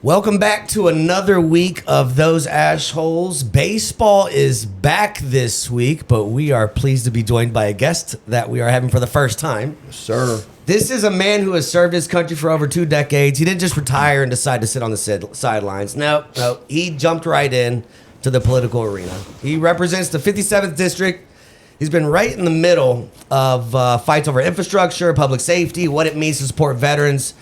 Welcome back to another week of Those Ashholes. Baseball is back this week, but we are pleased to be joined by a guest that we are having for the first time. Yes, sir. This is a man who has served his country for over 2 decades. He didn't just retire and decide to sit on the sidelines. No, he jumped right in to the political arena. He represents the 57th District. He's been right in the middle of fights over infrastructure, public safety, what it means to support veterans,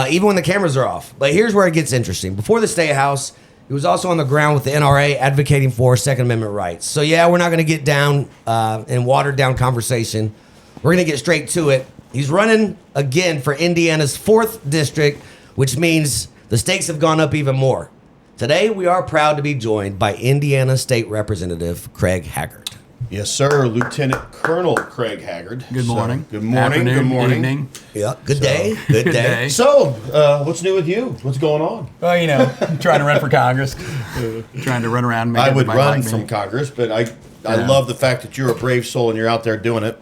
even when the cameras are off. But here's where it gets interesting. Before the State House, he was also on the ground with the NRA advocating for Second Amendment rights. So yeah, we're not going to get down and watered down conversation. We're going to get straight to it. He's running again for Indiana's 4th district, which means the stakes have gone up even more. Today, we are proud to be joined by Indiana State Representative Craig Haggard. Yes, sir. Lieutenant Colonel Craig Haggard. Good morning. So, good morning. Afternoon, good morning. Evening. Yeah. Good day. Good day. So, what's new with you? What's going on? Well, you know, I'm trying to run for Congress. Trying to run around. I would run from Congress, but I love the fact that you're a brave soul and you're out there doing it.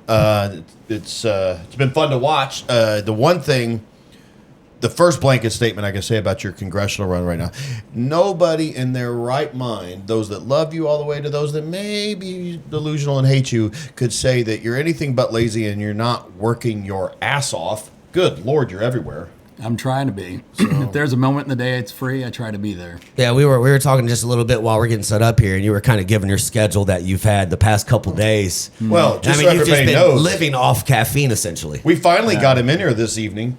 It's been fun to watch. The one thing, the first blanket statement I can say about your congressional run right now, nobody in their right mind, those that love you all the way to those that may be delusional and hate you, could say that you're anything but lazy and you're not working your ass off. Good Lord, you're everywhere. I'm trying to be. So if there's a moment in the day it's free, I try to be there. Yeah, we were talking just a little bit while we're getting set up here, and you were kind of giving your schedule that you've had the past couple days. Well, just so you've just everybody been knows, living off caffeine essentially. we finally got him in here this evening.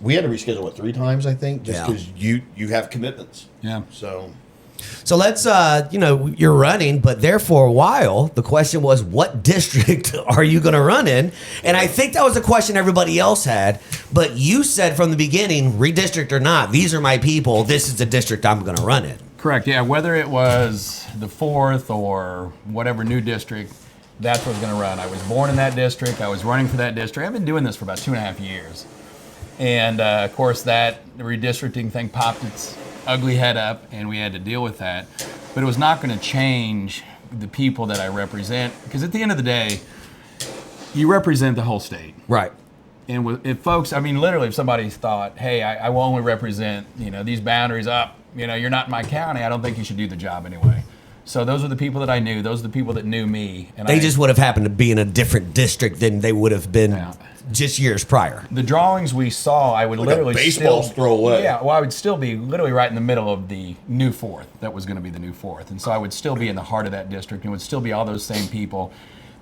We had to reschedule 3 times, I think, just Yeah. because you have commitments. Yeah. So let's, you're running, but there for a while, the question was, what district are you going to run in? And I think that was a question everybody else had, but you said from the beginning, redistrict or not, these are my people, this is the district I'm going to run in. Correct. Yeah. Whether it was the 4th or whatever new district, that's what I was going to run. I was born in that district. I was running for that district. I've been doing this for about 2.5 years. And, of course, the redistricting thing popped its ugly head up, and we had to deal with that. But it was not going to change the people that I represent, because at the end of the day, you represent the whole state. Right. And if folks, I mean, literally, if somebody thought, hey, I will only represent, these boundaries up, you're not in my county, I don't think you should do the job anyway. So those are the people that I knew. Those are the people that knew me. And They just would have happened to be in a different district than they would have been just years prior. The drawings we saw, I would Like literally a baseball's throw away. Yeah, well, I would still be literally right in the middle of the new 4th. That was going to be the new 4th. And so I would still be in the heart of that district, and it would still be all those same people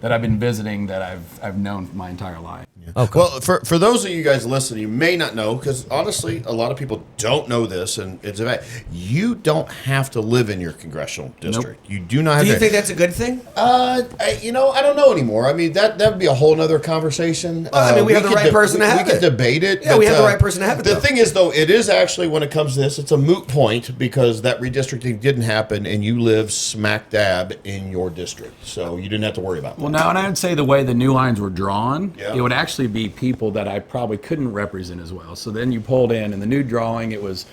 that I've been visiting that I've known my entire life. Okay. Well, for those of you guys listening, you may not know, because honestly, a lot of people don't know this, and it's a fact. You don't have to live in your congressional district. Nope. You do not have Do you to. think that's a good thing? I don't know anymore. I mean, that would be a whole other conversation. We have the right person to have We it. could debate it. Yeah, we have the right person to have it, The though. thing is, though, it is actually, when it comes to this, it's a moot point, because that redistricting didn't happen, and you live smack dab in your district. So you didn't have to worry about that. Well, now, and I would say the way the new lines were drawn, Yeah. it would actually be people that I probably couldn't represent as well. So then you pulled in the new drawing, it was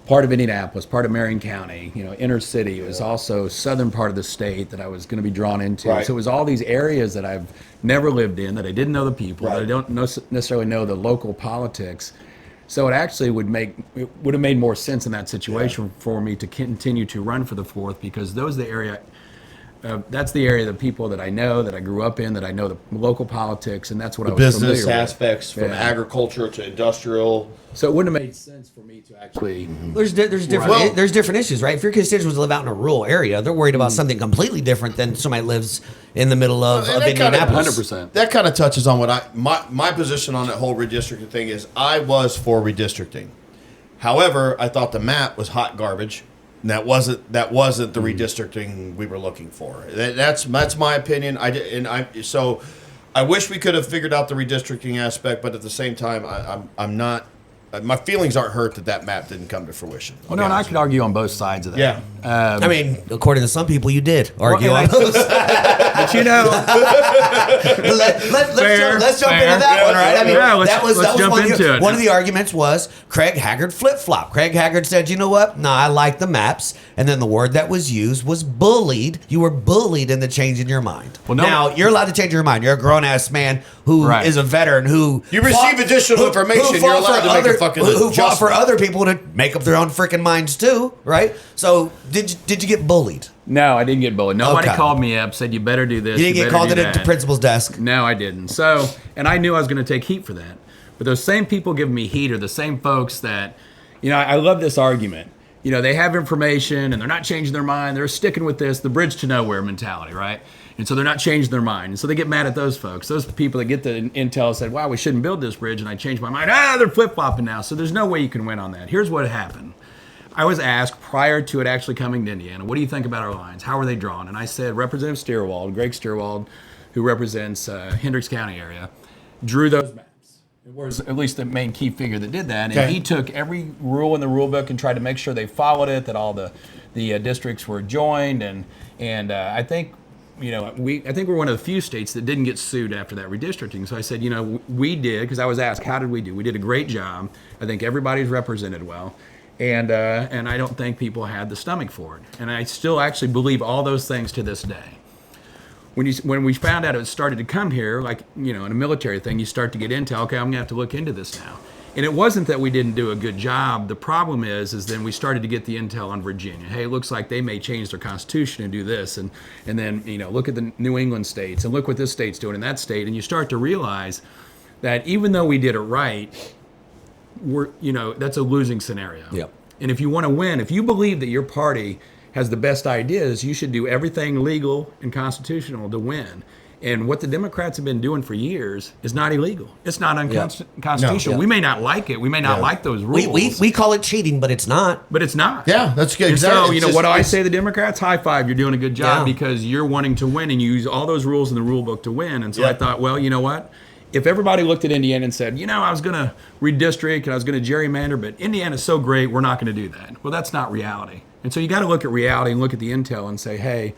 part of Indianapolis, part of Marion County, inner city. It was also southern part of the state that I was going to be drawn into. Right. So it was all these areas that I've never lived in, that I didn't know the people, that I don't necessarily know the local politics. So it actually would have made more sense in that situation for me to continue to run for the 4th, because those are the area. That's the area of the people that I know, that I grew up in, that I know the local politics, and that's what I was Business familiar with. aspects, from agriculture to industrial. So it wouldn't have made sense for me to actually. There's different issues, right? If your constituents live out in a rural area, they're worried about something completely different than somebody lives in the middle of Indianapolis. 100%. That kind of touches on what my position on that whole redistricting thing is. I was for redistricting. However, I thought the map was hot garbage. And that wasn't the redistricting we were looking for. That's my opinion. So I wish we could have figured out the redistricting aspect, but at the same time, I'm not. My feelings aren't hurt that map didn't come to fruition. Well, no, and I could argue on both sides of that. Yeah. According to some people, you did argue on those. But you know, let's jump into that one, right? I mean, that was one of the arguments was Craig Haggard flip-flop. Craig Haggard said, you know what? No, I like the maps. And then the word that was used was bullied. You were bullied into changing your mind. Well, now, you're allowed to change your mind. You're a grown-ass man who is a veteran who... You receive additional information. You're allowed to make a fucking who fought for other people to make up their own freaking minds too, right? So did you get bullied? No, I didn't get bullied. Nobody called me up, said you better do this. You didn't get called into the principal's desk? No, I didn't. So, and I knew I was going to take heat for that. But those same people giving me heat are the same folks that, you know, I love this argument. You know, they have information and they're not changing their mind. They're sticking with this, the bridge to nowhere mentality, right? And so they're not changing their mind. And so they get mad at those folks. Those people that get the intel said, wow, we shouldn't build this bridge. And I changed my mind. They're flip-flopping now. So there's no way you can win on that. Here's what happened. I was asked prior to it actually coming to Indiana, what do you think about our lines? How are they drawn? And I said, Representative Stierwald, Greg Stierwald, who represents Hendricks County area, drew those maps. It was at least the main key figure that did that. And he took every rule in the rule book and tried to make sure they followed it, that all the districts were joined. And I think, you know, I think we're one of the few states that didn't get sued after that redistricting. So I said, you know, we did, because I was asked, how did we do? We did a great job. I think everybody's represented well. And I don't think people had the stomach for it. And I still actually believe all those things to this day. When we found out it started to come here, like, you know, in a military thing, you start to get intel, okay, I'm going to have to look into this now. And it wasn't that we didn't do a good job. The problem is then we started to get the intel on Virginia. Hey, it looks like they may change their constitution and do this. And then, you know, look at the New England states and look what this state's doing in that state. And you start to realize that even though we did it right, that's a losing scenario. Yep. And if you want to win, if you believe that your party has the best ideas, you should do everything legal and constitutional to win. And what the Democrats have been doing for years is not illegal. It's not unconstitutional. No. We may not like it. We may not like those rules. We call it cheating, but it's not. But it's not. Yeah, that's good. Exactly. So, you know, what do I say to the Democrats? High five. You're doing a good job because you're wanting to win and you use all those rules in the rule book to win. And so I thought, well, you know what? If everybody looked at Indiana and said, you know, I was going to redistrict and I was going to gerrymander, but Indiana's so great, we're not going to do that. Well, that's not reality. And so you got to look at reality and look at the intel and say, hey,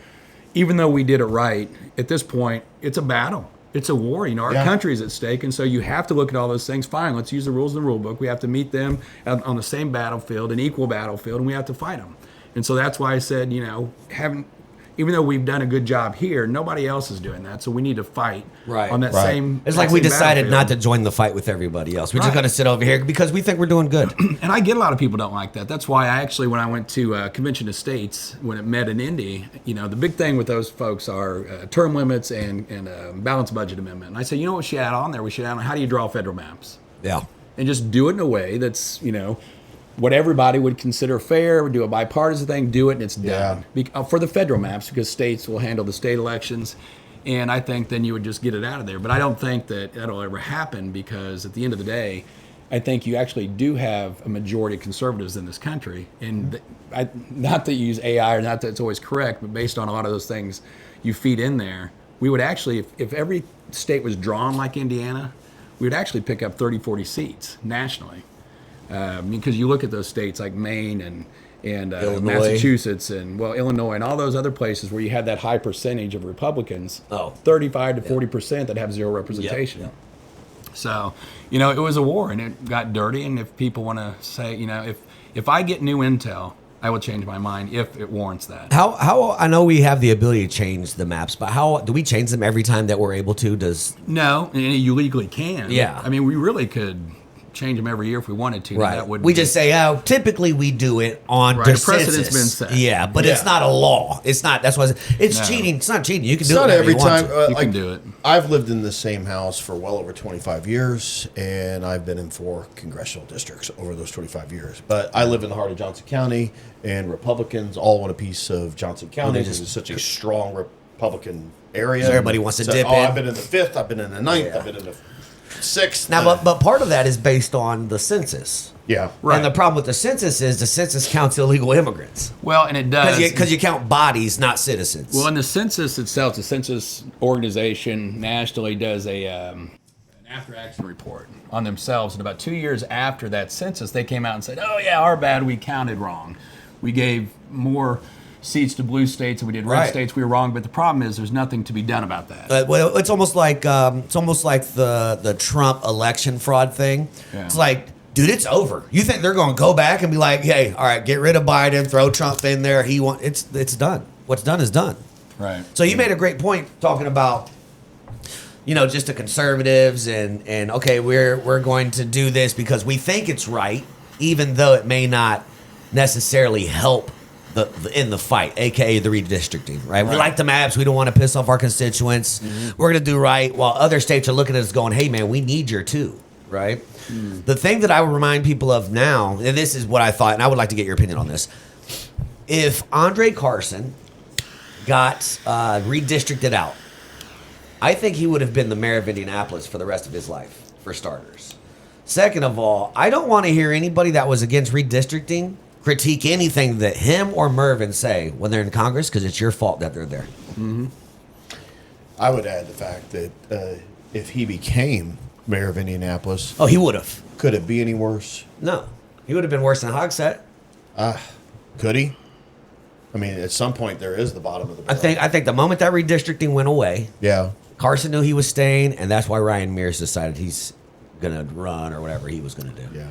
even though we did it right, at this point, it's a battle. It's a war. You know, our country is at stake. And so you have to look at all those things. Fine, let's use the rules in the rule book. We have to meet them on the same battlefield, an equal battlefield, and we have to fight them. And so that's why I said, you know, even though we've done a good job here, nobody else is doing that. So we need to fight on that same. It's like we decided not to join the fight with everybody else. We're just going to sit over here because we think we're doing good. And I get a lot of people don't like that. That's why I actually, when I went to Convention of States, when it met in Indy, you know, the big thing with those folks are term limits and balanced budget amendment. And I said, you know what we should add on there? We should add on how do you draw federal maps? Yeah. And just do it in a way that's, you know, what everybody would consider fair, do a bipartisan thing, do it, and it's done. For the federal maps, because states will handle the state elections, and I think then you would just get it out of there. But I don't think that that'll ever happen because at the end of the day, I think you actually do have a majority of conservatives in this country. And not that you use AI or not that it's always correct, but based on a lot of those things you feed in there, we would actually, if every state was drawn like Indiana, we would actually pick up 30, 40 seats nationally. Because you look at those states like Maine and Massachusetts and Illinois and all those other places where you had that high percentage of Republicans, 35 to 40% that have zero representation. Yep. So, you know, it was a war and it got dirty. And if people want to say, you know, if I get new intel, I will change my mind if it warrants that. How I know we have the ability to change the maps, but how do we change them every time that we're able to? No, and you legally can. Yeah. I mean, we really could change them every year if we wanted to. Right. We just say, typically we do it on the precedent's been set. Yeah, but it's not a law. It's not. That's why it's cheating. It's not cheating. You can do it not every time. You can do it. I've lived in the same house for well over 25 years, and I've been in 4 congressional districts over those 25 years. But I live in the heart of Johnson County, and Republicans all want a piece of Johnson County. This is such a strong Republican area. So everybody wants to dip in. I've been in the 5th. I've been in the 9th. I've been in the 6th. Now, but part of that is based on the census. Yeah. Right. And the problem with the census is the census counts illegal immigrants. Well, and it does. Because you count bodies, not citizens. Well, and the census itself, the census organization nationally does an after-action report on themselves. And about 2 years after that census, they came out and said, oh, yeah, our bad, we counted wrong. We gave more seats to blue states and we did red Right. states, we were wrong. But the problem is there's nothing to be done about that. Well, it's almost like the Trump election fraud thing. Yeah. It's like, dude, it's over. You think they're going to go back and be like, hey, all right, get rid of Biden, throw Trump in there. It's done. What's done is done. Right. So you made a great point talking about, just the conservatives and okay, we're going to do this because we think it's right, even though it may not necessarily help in the fight, aka the redistricting, right? We like the maps. We don't want to piss off our constituents. Mm-hmm. We're going to do right, while other states are looking at us going, hey, man, we need your too, right? Mm. The thing that I would remind people of now, and this is what I thought, and I would like to get your opinion on this. If Andre Carson got redistricted out, I think he would have been the mayor of Indianapolis for the rest of his life, for starters. Second of all, I don't want to hear anybody that was against redistricting critique anything that him or Mervin say when they're in Congress, because it's your fault that they're there. Mm-hmm. I would add the fact that if he became mayor of Indianapolis, Oh, he would have. could it be any worse? No. He would have been worse than Hogsett. Could he? I mean, at some point there is the bottom of the barrel. I think the moment that redistricting went away, Yeah. Carson knew he was staying, and that's why Ryan Mears decided he's going to run or whatever he was going to do. Yeah.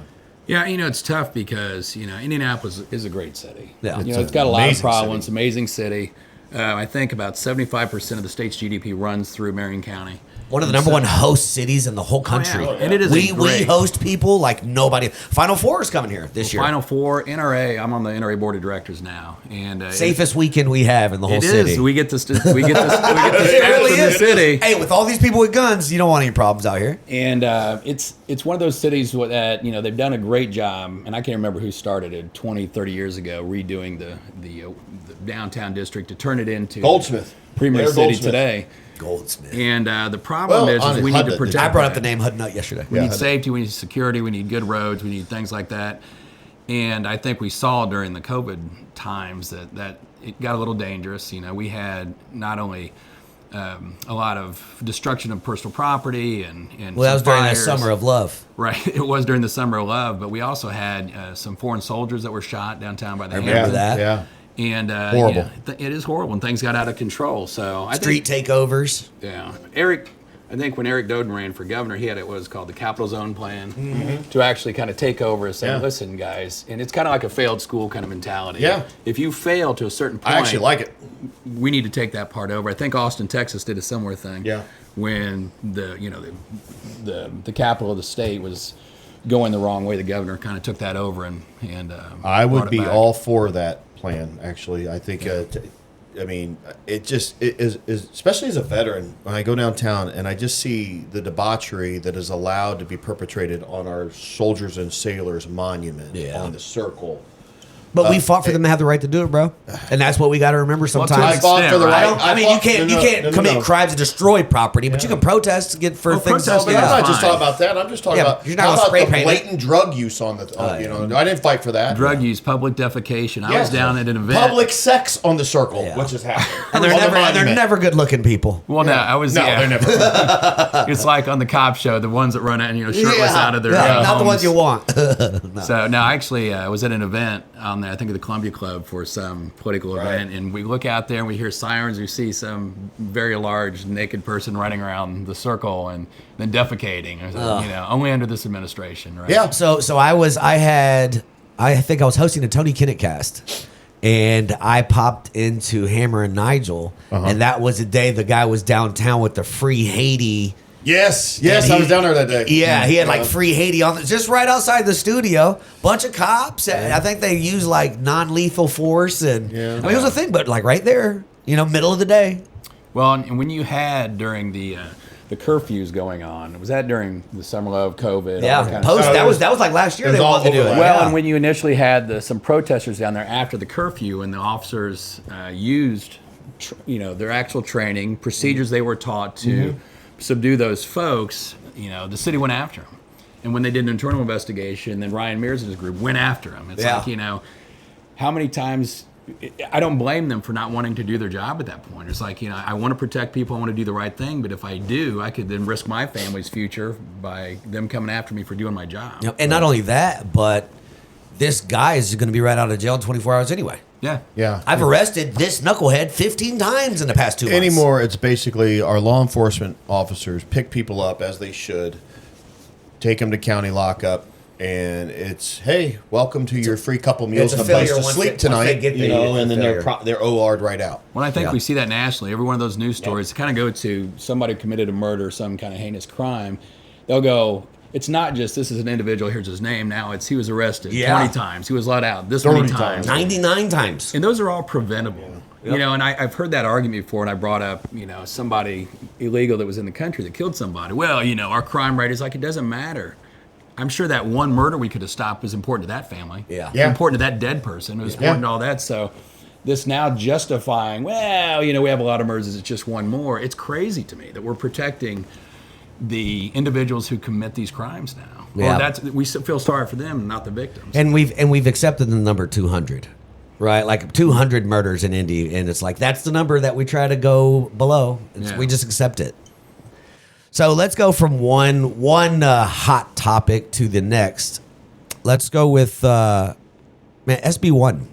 Yeah, it's tough because, Indianapolis is a great city. Yeah. It's got a lot of amazing problems, city. amazing city. I think about 75% of the state's GDP runs through Marion County. One of the number one host cities in the whole country. yeah. And it is we great. host people like nobody. Final Four is coming here this year. Final Four, NRA. I'm on the NRA board of directors now, and Safest weekend we have in the whole it city. is. We get to stats It really from the is. city, Hey, with all these people with guns, you don't want any problems out here. and it's one of those cities that they've done a great job. And I can't remember who started it 20, 30 years ago, redoing the downtown district to turn it into Goldsmith. premier Mayor city Goldsmith. today. Goldsmith. And the problem Well, is honest, we need to Hudnut, protect. I brought up that. the name Hudnut yesterday. We need Hudnut. safety, we need security, we need good roads, we need things like that. And I think we saw during the COVID times that it got a little dangerous. We had not only a lot of destruction of personal property and Well, that was during the fires. summer of love. Right, it was during the summer of love, but we also had some foreign soldiers that were shot downtown by the remember Haggard. that. Yeah. And Horrible. it is horrible, and things got out of control. So I Street think, takeovers. yeah, I think when Eric Doden ran for governor, he had what was called the capital zone plan Mm-hmm. to actually kind of take over and say, Yeah. listen, guys, and it's kind of like a failed school kind of mentality. Yeah. If you fail to a certain point, I actually like it. we need to take that part over. I think Austin, Texas did a similar thing. Yeah. When the capital of the state was going the wrong way, the governor kind of took that over and I brought would it be back. all for that plan, actually. I think, I mean, it is, especially as a veteran, when I go downtown and I just see the debauchery that is allowed to be perpetrated on our soldiers and sailors monument, Yeah. on the circle. But we fought for them to have the right to do it, bro. And that's what we got to remember to an sometimes. I fought for the extent, right. right? I mean, you can't commit crimes and destroy property, but you can protest to get for Well, things. protest, But yeah. I'm not just fine. talking about that. I'm just talking Yeah, about you're not how gonna about spray the paint it. blatant drug use on the. I didn't fight for that. Drug use, public defecation. I Yes. was down at an event. Public sex on the circle, Yeah. which is happening. And they're On the never monument. good looking people. Well, no, I was. No, yeah. they're never. It's like on the cop show, the ones that run out, shirtless out of their not the homes. ones you want. So no, actually, I was at an event on there. I think at the Columbia Club for some political event, and we look out there and we hear sirens. We see some very large naked person running around the circle and then defecating. Or something, only under this administration, right? Yeah. So I think I was hosting a Tony Kinnett cast, and I popped into Hammer and Nigel, and that was the day the guy was downtown with the free Haiti. Yes, And I was down there that day. Yeah, he had like free Haiti on just right outside the studio. Bunch of cops. I think they used like non-lethal force, and I mean it was a thing, but like right there, middle of the day. Well, and when you had during the curfews going on, was that during the summer of COVID? all Yeah, that kind of post stuff? that was like last year it was they all wanted to do it. overlap. Well, Yeah. and when you initially had some protesters down there after the curfew, and the officers used, their actual training procedures they were taught to subdue those folks, the city went after them. And when they did an internal investigation, then Ryan Mears and his group went after them. It's like, how many times? I don't blame them for not wanting to do their job at that point. It's like, I want to protect people, I want to do the right thing, but if I do, I could then risk my family's future by them coming after me for doing my job. And not only that, but this guy is going to be right out of jail in 24 hours anyway. Yeah. Yeah. I've arrested this knucklehead 15 times in the past 2 months. Anymore, it's basically our law enforcement officers pick people up as they should, take them to county lockup, and it's, hey, welcome to your free couple meals it's a and a place failure to once sleep they- once they tonight. get You there, know, it's and a then failure. they're OR'd right out. Well, I think Yeah. we see that nationally. Every one of those news stories kind of go to somebody committed a murder, some kind of heinous crime. They'll go, it's not just this is an individual, here's his name. Now it's he was arrested 20 times, he was let out this many 30 times. times. 99 times. And those are all preventable. Yep. You know, and I've heard that argument before, and I brought up, you know, somebody illegal that was in the country that killed somebody. Well, you know, our crime rate is like, it doesn't matter. I'm sure that one murder we could have stopped was important to that family. Yeah. Yeah. Important to that dead person. It was important to all that. So this now justifying, well, you know, we have a lot of murders, it's just one more. It's crazy to me that we're protecting the individuals who commit these crimes now. Yeah. Well, we feel sorry for them, not the victims. And we've accepted the number 200, right? Like 200 murders in Indy, and it's like that's the number that we try to go below. Yeah. We just accept it. So let's go from one hot topic to the next. Let's go with SB1.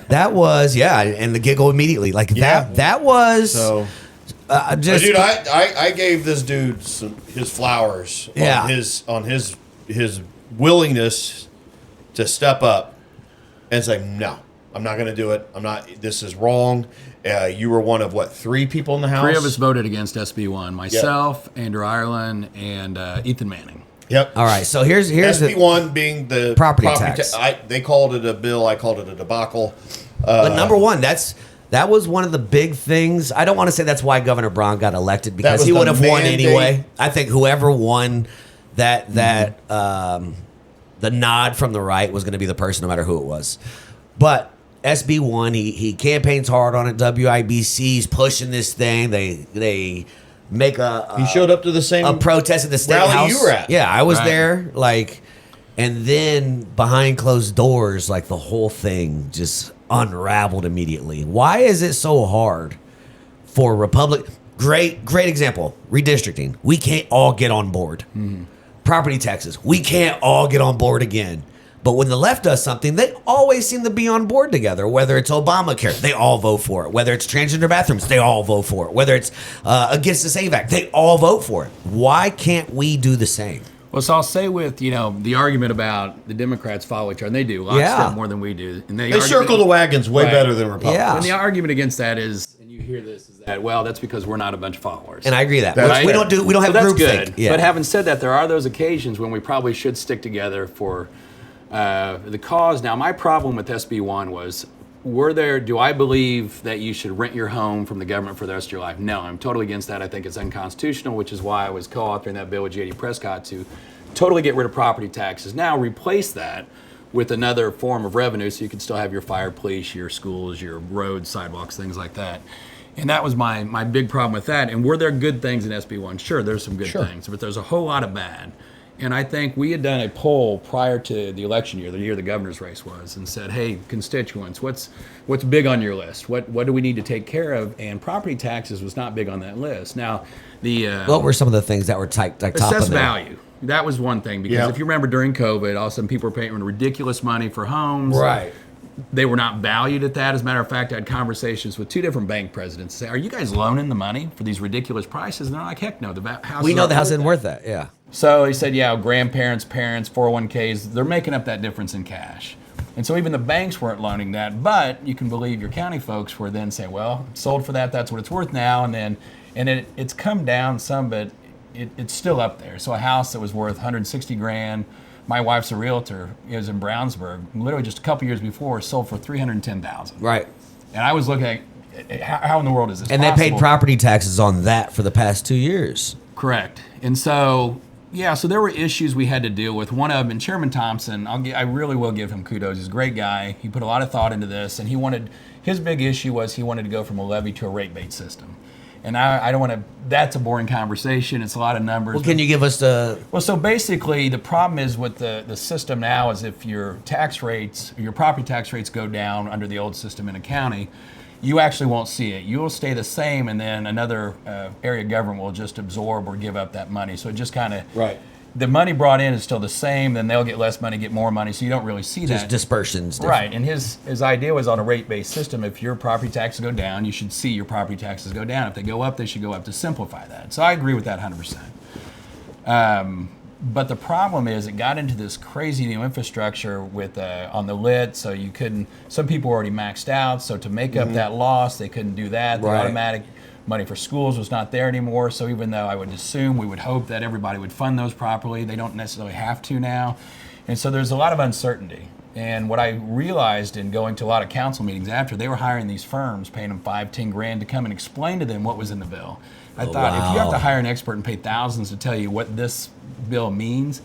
That was and the giggle immediately like that was So, just dude, I gave this dude his flowers Yeah. on his willingness to step up and say, no, I'm not going to do it. I'm not. This is wrong. You were one of 3 people in the house. 3 of us voted against SB1. Myself, Andrew Ireland, and Ethan Manning. Yep. all right. So here's SB1 being the Property tax. They called it a bill. I called it a debacle. But number one, that was one of the big things. I don't want to say that's why Governor Braun got elected because was he the would have won mandate. anyway. I think whoever won that the nod from the right was going to be the person, no matter who it was. But SB1, he campaigns hard on it. WIBC's pushing this thing. They make He showed up to the same a protest at the state rally house. you were at. Yeah, I was Right. there. And then behind closed doors, the whole thing just unraveled immediately. Why is it so hard for Republic? Great example. Redistricting. We can't all get on board. Property taxes. We can't all get on board again. But when the left does something, they always seem to be on board together. Whether it's Obamacare, they all vote for it. Whether it's transgender bathrooms, they all vote for it. Whether it's against the SAVE Act, they all vote for it. Why can't we do the same? Well, so I'll say with, the argument about the Democrats follow each other, and they do, lockstep more than we do. And They circle the wagons way Right. better than Republicans. Yeah. And the argument against that is, and you hear this, is that, well, that's because we're not a bunch of followers. And I agree that That's we fair. don't have So that's group good. think. Yeah. But having said that, there are those occasions when we probably should stick together for the cause. Now, my problem with SB1 was, do I believe that you should rent your home from the government for the rest of your life? No, I'm totally against that. I think it's unconstitutional, which is why I was co-authoring that bill with J.D. Prescott to totally get rid of property taxes. Now replace that with another form of revenue so you can still have your fire, police, your schools, your roads, sidewalks, things like that. And that was my big problem with that. And were there good things in SB1? Sure, there's some good things, but there's a whole lot of bad. And I think we had done a poll prior to the election year, the year the governor's race was, and said, hey, constituents, what's big on your list? What do we need to take care of? And property taxes was not big on that list. Now, What were some of the things that were top of assessed there? value. That was one thing, because Yeah. if you remember during COVID, all of a sudden people were paying ridiculous money for homes. Right. They were not valued at that. As a matter of fact, I had conversations with 2 different bank presidents say, are you guys loaning the money for these ridiculous prices? And they're like, heck no, the house We is know not the house worth isn't worth that. Yeah. So he said, yeah, grandparents, parents, 401ks, they're making up that difference in cash. And so even the banks weren't loaning that, but you can believe your county folks were then saying, well, it's sold for that, that's what it's worth now. And it's come down some, but it's still up there. So a house that was worth 160 grand, my wife's a realtor, is in Brownsburg, literally just a couple years before, sold for 310,000. Right. And I was looking at how in the world is this And possible? they paid property taxes on that for the past 2 years. Correct. And so, so there were issues we had to deal with. One of them, and Chairman Thompson, I really will give him kudos. He's a great guy. He put a lot of thought into this, and his big issue was he wanted to go from a levy to a rate-based system. And I don't want to, that's a boring conversation. It's a lot of numbers. Well, can you give us the... Well, so basically, the problem is with the system now is if your property tax rates go down under the old system in a county, you actually won't see it. You will stay the same, and then another area of government will just absorb or give up that money. So it just kind of the money brought in is still the same, then they'll get less money, get more money, so you don't really see Just that. dispersions. Right, and his idea was on a rate-based system. If your property taxes go down, you should see your property taxes go down. If they go up, they should go up to simplify that. So I agree with that 100%. But the problem is it got into this crazy new infrastructure with on the lit, so you couldn't. Some people were already maxed out, so to make up that loss, they couldn't do that. The automatic money for schools was not there anymore. So even though I would assume, we would hope that everybody would fund those properly, they don't necessarily have to now, and so there's a lot of uncertainty. And what I realized in going to a lot of council meetings after, they were hiring these firms, paying them $5-10 grand to come and explain to them what was in the bill. I thought, if you have to hire an expert and pay thousands to tell you what this bill means,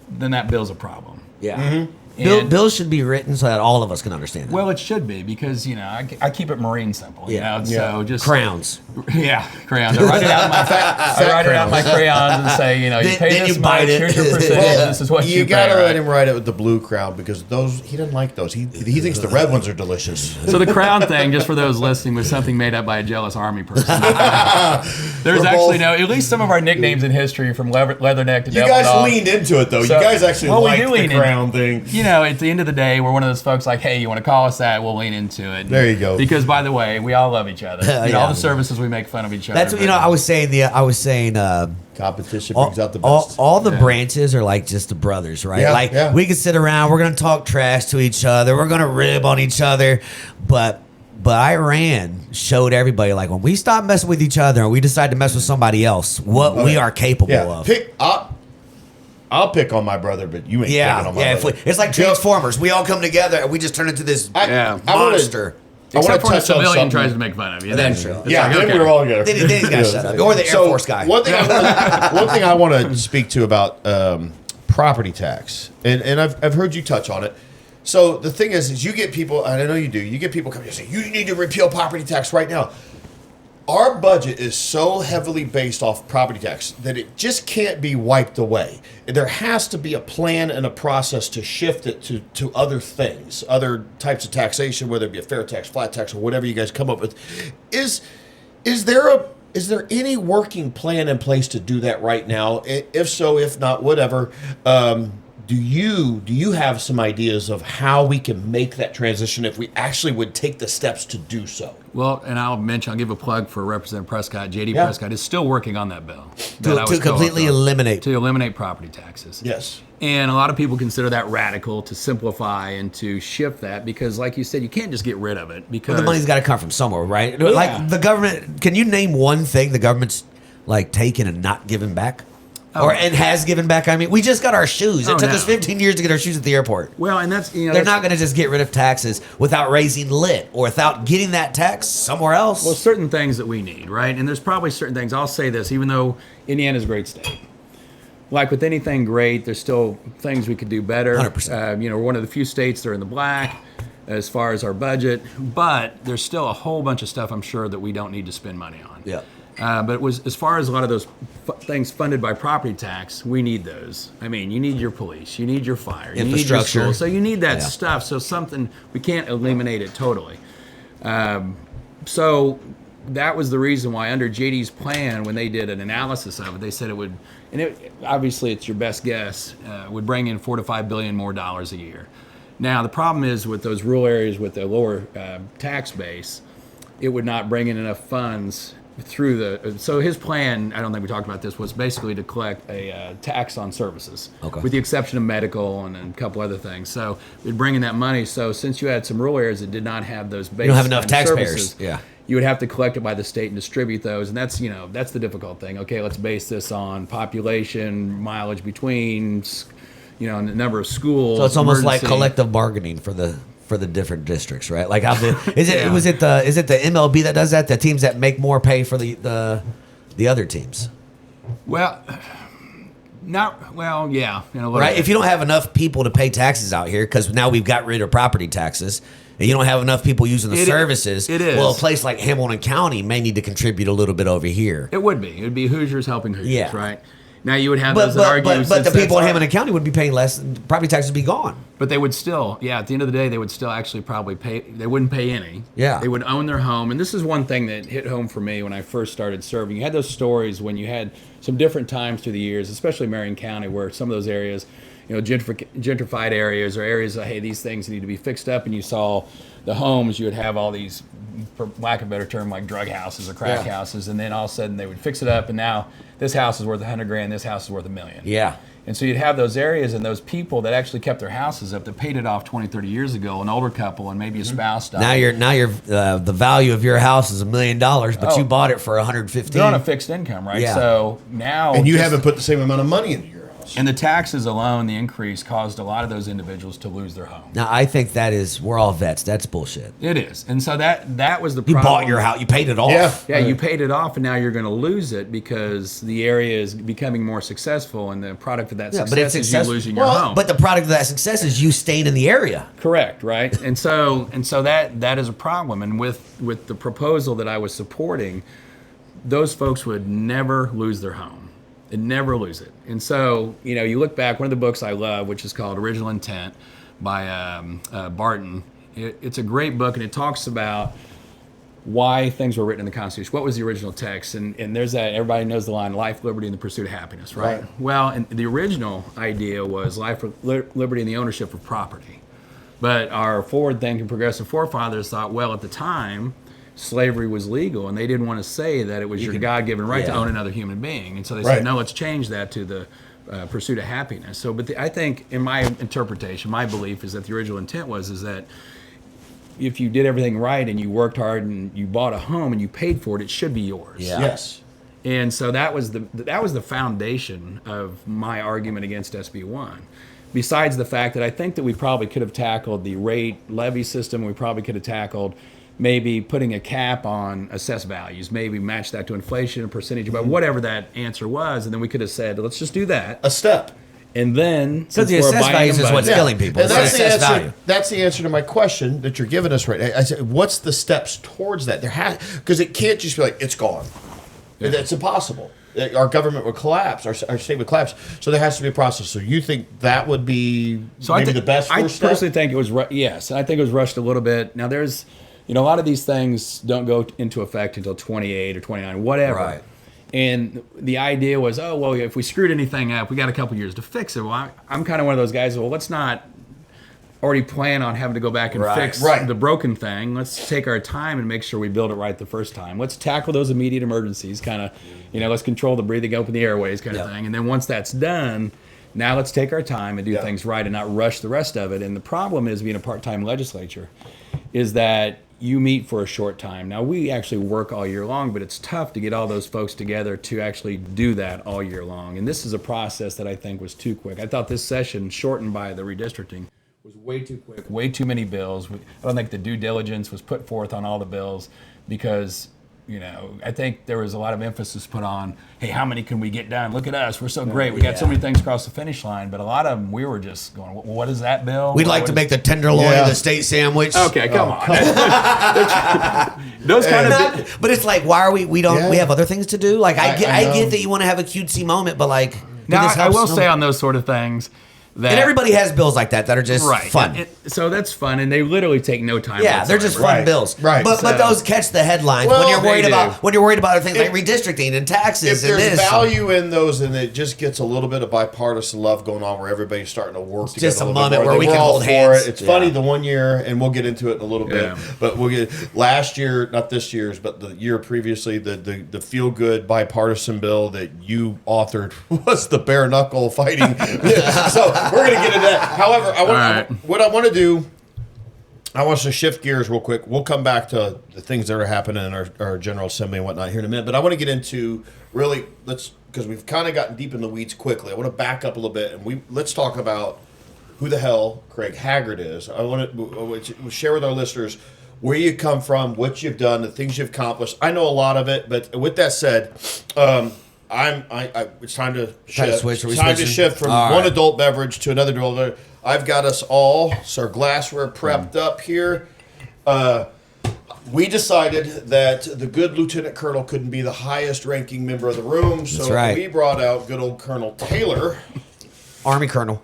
then that bill's a problem. Yeah. Bills should be written so that all of us can understand them. Well, it should be, because I keep it marine simple. So just crowns. Yeah, crayons. I write it out in my crayons and say, you pay then this you bite much. it. Here's your percentage. This is what you pay. You gotta right? let him write it with the blue crown, because those he doesn't like those. He thinks the red ones are delicious. So the crown thing, just for those listening, was something made up by a jealous army person. There's actually at least some of our nicknames in history, from Leatherneck to You Devil guys Dog. leaned into it though. So- you guys actually well, we liked do the lean in. crown thing. At the end of the day, we're one of those folks like, hey, you want to call us that? We'll lean into it. There you go. Because, by the way, we all love each other. Yeah. All the services, we make fun of each other. That's what I was saying. Competition brings out the best. All the branches are like just the brothers, right? Yeah, we can sit around, we're gonna talk trash to each other, we're gonna rib on each other, but Iran showed everybody, like, when we stop messing with each other and we decide to mess with somebody else, what we are capable of. I'll pick on my brother, but you ain't picking on my brother. It's like Transformers. We all come together and we just turn into this monster. Except for when a touch on civilian something. tries to make fun of you. That's true. Then we're all together. Then he's got to shut up. Or the Air Force guy. One thing I want to speak to about property tax, and I've heard you touch on it. So the thing is you get people, and I know you do, you get people coming and say, you need to repeal property tax right now. Our budget is so heavily based off property tax that it just can't be wiped away. There has to be a plan and a process to shift it to other things, other types of taxation, whether it be a fair tax, flat tax, or whatever you guys come up with. Is there any working plan in place to do that right now? If so, if not, whatever. Do you have some ideas of how we can make that transition if we actually would take the steps to do so? Well, and I'll give a plug for Representative Prescott. J.D. Prescott is still working on that bill. To completely eliminate property taxes. Yes. And a lot of people consider that radical, to simplify and to shift that, because, like you said, you can't just get rid of it, because the money's got to come from somewhere, right? Like the government. Can you name one thing the government's like taken and not given back? And has given back. I mean, we just got our shoes. It took us 15 years to get our shoes at the airport. Well, and that's they're not going to just get rid of taxes without raising lit or without getting that tax somewhere else. Well, certain things that we need, right? And there's probably certain things. I'll say this, even though Indiana's a great state, like with anything great, there's still things we could do better. 100%. We're one of the few states that are in the black as far as our budget, but there's still a whole bunch of stuff I'm sure that we don't need to spend money on. Yeah. But it was, as far as a lot of those things funded by property tax, we need those. I mean, you need your police, you need your fire, you need your infrastructure. schools, so you need that stuff. So something, we can't eliminate it totally. So that was the reason why under JD's plan, when they did an analysis of it, they said it would, and obviously it's your best guess, would bring in $4 to $5 billion more dollars a year. Now the problem is with those rural areas with the lower tax base, it would not bring in enough funds through the. So his plan, I don't think we talked about this, was basically to collect a tax on services, with the exception of medical and a couple other things. So we'd bring in that money. So since you had some rural areas that did not have those base, you don't have enough taxpayers. Services, yeah. You would have to collect it by the state and distribute those, and that's the difficult thing. Okay, let's base this on population, mileage between, the number of schools. So it's almost like collective bargaining for the different districts, right? Like how is it the MLB that does that? The teams that make more pay for the other teams. Well, yeah. Right. If you don't have enough people to pay taxes out here, because now we've got rid of property taxes, and you don't have enough people using the services, well, a place like Hamilton County may need to contribute a little bit over here. It would be. It would be Hoosiers helping Hoosiers, right? Now you would have those that argue, but the people in Hamilton County would be paying less. Property taxes would be gone. But they would still, at the end of the day, they would still actually probably pay. They wouldn't pay any. Yeah. They would own their home. And this is one thing that hit home for me when I first started serving. You had those stories when you had some different times through the years, especially Marion County, where some of those areas, gentrified areas or areas of, hey, these things need to be fixed up. And you saw the homes, you would have all these, for lack of a better term, like drug houses or crack houses. And then all of a sudden they would fix it up. And now this house is worth $100,000, this house is worth $1 million. Yeah. And so you'd have those areas and those people that actually kept their houses up, that paid it off 20, 30 years ago, an older couple and maybe a spouse died. Now you're the value of your house is $1 million, but you bought it for $115,000. They're on a fixed income, right? Yeah. So now, and you haven't put the same amount of money into your house. And the taxes alone, the increase caused a lot of those individuals to lose their home. Now I think we're all vets. That's bullshit. It is, and so that was the You problem. bought your house, you paid it off. Yeah, you paid it off, and now you're going to lose it because the area is becoming more successful, and the product of that success is you losing your home. But the product of that success is you staying in the area. Correct, right? And so that is a problem. And with the proposal that I was supporting, those folks would never lose their home. They'd never lose it. And so, you look back, one of the books I love, which is called Original Intent by Barton. It's a great book, and it talks about why things were written in the Constitution. What was the original text? And there's that, everybody knows the line, life, liberty, and the pursuit of happiness, right? Well, and the original idea was life, liberty, and the ownership of property. But our forward-thinking progressive forefathers thought, well, at the time, slavery was legal, and they didn't want to say that it was your God-given right to own another human being. And so they said, no, let's change that to the pursuit of happiness. So, I think, in my interpretation, my belief is that the original intent is that if you did everything right and you worked hard and you bought a home and you paid for it, it should be yours. Yeah. Yes. And so that was the foundation of my argument against SB 1. Besides the fact that I think that we probably could have tackled the rate levy system, we probably could have tackled maybe putting a cap on assessed values, maybe match that to inflation, a percentage, but whatever that answer was, and then we could have said, let's just do that. A step. And then, because the assessed values is what's killing people. And that's the answer. Value. That's the answer to my question that you're giving us right now. I said, what's the steps towards that? Because it can't just be like it's gone. It's impossible. Our government would collapse. Our state would collapse. So there has to be a process. So you think that would be maybe the best first step? I personally think it was yes, and I think it was rushed a little bit. Now there's, a lot of these things don't go into effect until 28 or 29, whatever. Right. And the idea was, if we screwed anything up, we got a couple years to fix it. Well, I'm kind of one of those guys. Well, let's not already plan on having to go back and fix the broken thing. Let's take our time and make sure we build it right the first time. Let's tackle those immediate emergencies, kind of, let's control the breathing, open the airways kind of thing. And then once that's done, now let's take our time and do things right and not rush the rest of it. And the problem is being a part-time legislature is that you meet for a short time. Now, we actually work all year long, but it's tough to get all those folks together to actually do that all year long. And this is a process that I think was too quick. I thought this session, shortened by the redistricting, was way too quick, way too many bills. I don't think the due diligence was put forth on all the bills because, I think there was a lot of emphasis put on, hey, how many can we get done? Look at us. We're so great. We got so many things across the finish line. But a lot of them, we were just going, well, what is that bill? We'd like to make the tenderloin the steak sandwich. Okay, come on. Those kind of but it's like, why are we have other things to do? Like, I get that you want to have a cutesy moment, but like, now I will say on those sort of things, that, and everybody has bills like that are just fun. So that's fun, and they literally take no time. Yeah, they're just fun bills. Right. But those catch the headlines when you're worried about other things like redistricting and taxes. If there's value in those, and it just gets a little bit of bipartisan love going on, where everybody's starting to work together. Just a moment where we can hold hands. It's funny the one year, and we'll get into it in a little bit. But we'll get last year, not this year's, but the year previously, the feel good bipartisan bill that you authored was the bare knuckle fighting. So we're gonna get into that. However, what I want to do, I want us to shift gears real quick. We'll come back to the things that are happening in our General Assembly and whatnot here in a minute. But I want to get into because we've kind of gotten deep in the weeds quickly. I want to back up a little bit and let's talk about who the hell Craig Haggard is. I want to share with our listeners where you come from, what you've done, the things you've accomplished. I know a lot of it, but with that said, it's time to shift. It's time to shift from one adult beverage to another adult beverage. I've got us all, so our glassware prepped up here. we decided that the good lieutenant colonel couldn't be the highest ranking member of the room, so That's right. we brought out good old Colonel Taylor. Army colonel.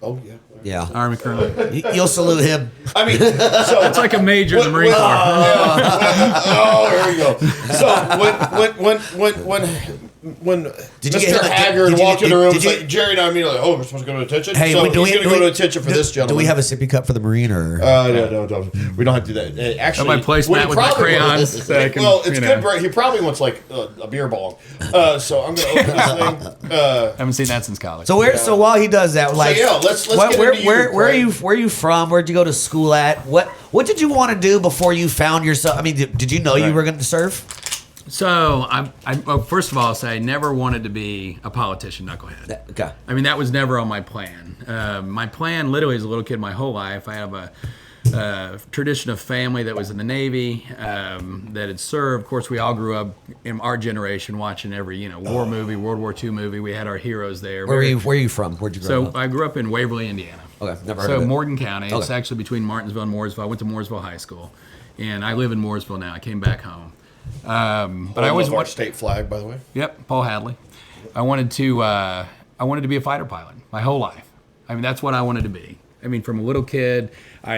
Oh yeah. Yeah. Army colonel. You'll salute him. I mean, so It's like a major in the Marine Corps. oh, here we go. So when Did you Mr. get- Haggard did you- walked in the room, did it's you- like Jerry and I immediately, oh, we're supposed to go to attention. Hey, so do we- he's going to do go to we- attention for this gentleman. Do we have a sippy cup for the Marine or? No. We don't have to do that. Actually, Got my placemat what he with my probably crayons wants- so I can, well, it's you good. know. Bro. He probably wants like a beer bong. So I'm going to open this thing. Haven't seen that since college. So where? So while he does that, like, yeah, let's get where into you, are Craig. you? Where are you from? Where'd you go to school at? What did you want to do before you found yourself? I mean, did you know you were going to serve? So well, first of all, I'll say I never wanted to be a politician, knucklehead. Okay. I mean, that was never on my plan. My plan, literally, as a little kid, my whole life, I have a tradition of family that was in the Navy, that had served. Of course, we all grew up in our generation watching every, war movie, World War II movie. We had our heroes there. Where are you from? Where'd you grow So up? I grew up in Waverly, Indiana. Okay, never heard So of it. Morgan County. It's Okay. actually between Martinsville and Mooresville. I went to Mooresville High School, and I live in Mooresville now. I came back home. But I always our wanted. state flag, by the way. Yep, Paul Hadley. I wanted to be a fighter pilot my whole life. I mean, that's what I wanted to be. I mean, from a little kid, you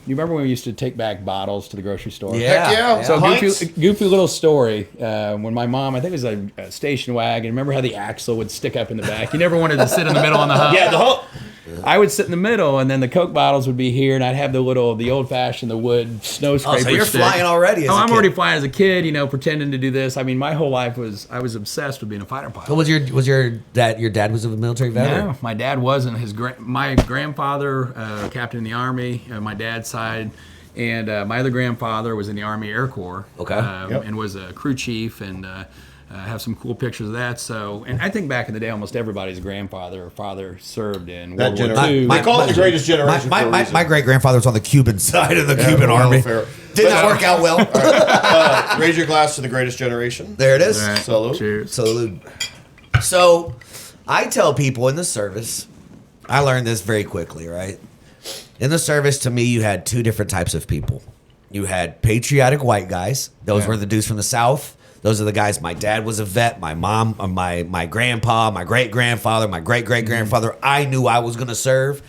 remember when we used to take back bottles to the grocery store? Yeah. Heck yeah. So Pints. goofy little story. When my mom, I think it was a station wagon. Remember how the axle would stick up in the back? You never wanted to sit in the middle on the hump. Yeah, the whole. I would sit in the middle, and then the Coke bottles would be here, and I'd have the old-fashioned, the wood snow scraper. Oh, so you're stick. flying already as a I'm kid. already flying as a kid, pretending to do this. I mean, my whole life I was obsessed with being a fighter pilot. So was your dad? Your dad was a military veteran. No, my dad wasn't. My grandfather, captain in the Army, my dad's side, and my other grandfather was in the Army Air Corps. Okay. And was a crew chief, and have some cool pictures of that. So, and I think back in the day, almost everybody's grandfather or father served in That World War II. generation. They call it the greatest generation. for a reason. My great grandfather was on the Cuban side of the Cuban well, army. fair. Did not work out well. Raise your glass to the greatest generation. There it is. All right, Salute. Cheers. Salute. So, I tell people in the service, I learned this very quickly, right? In the service, to me, you had two different types of people. You had patriotic white guys. Those Yeah. were the dudes from the South. Those are the guys. My dad was a vet. My mom, my grandpa, my great grandfather, my great great grandfather. I knew I was going to serve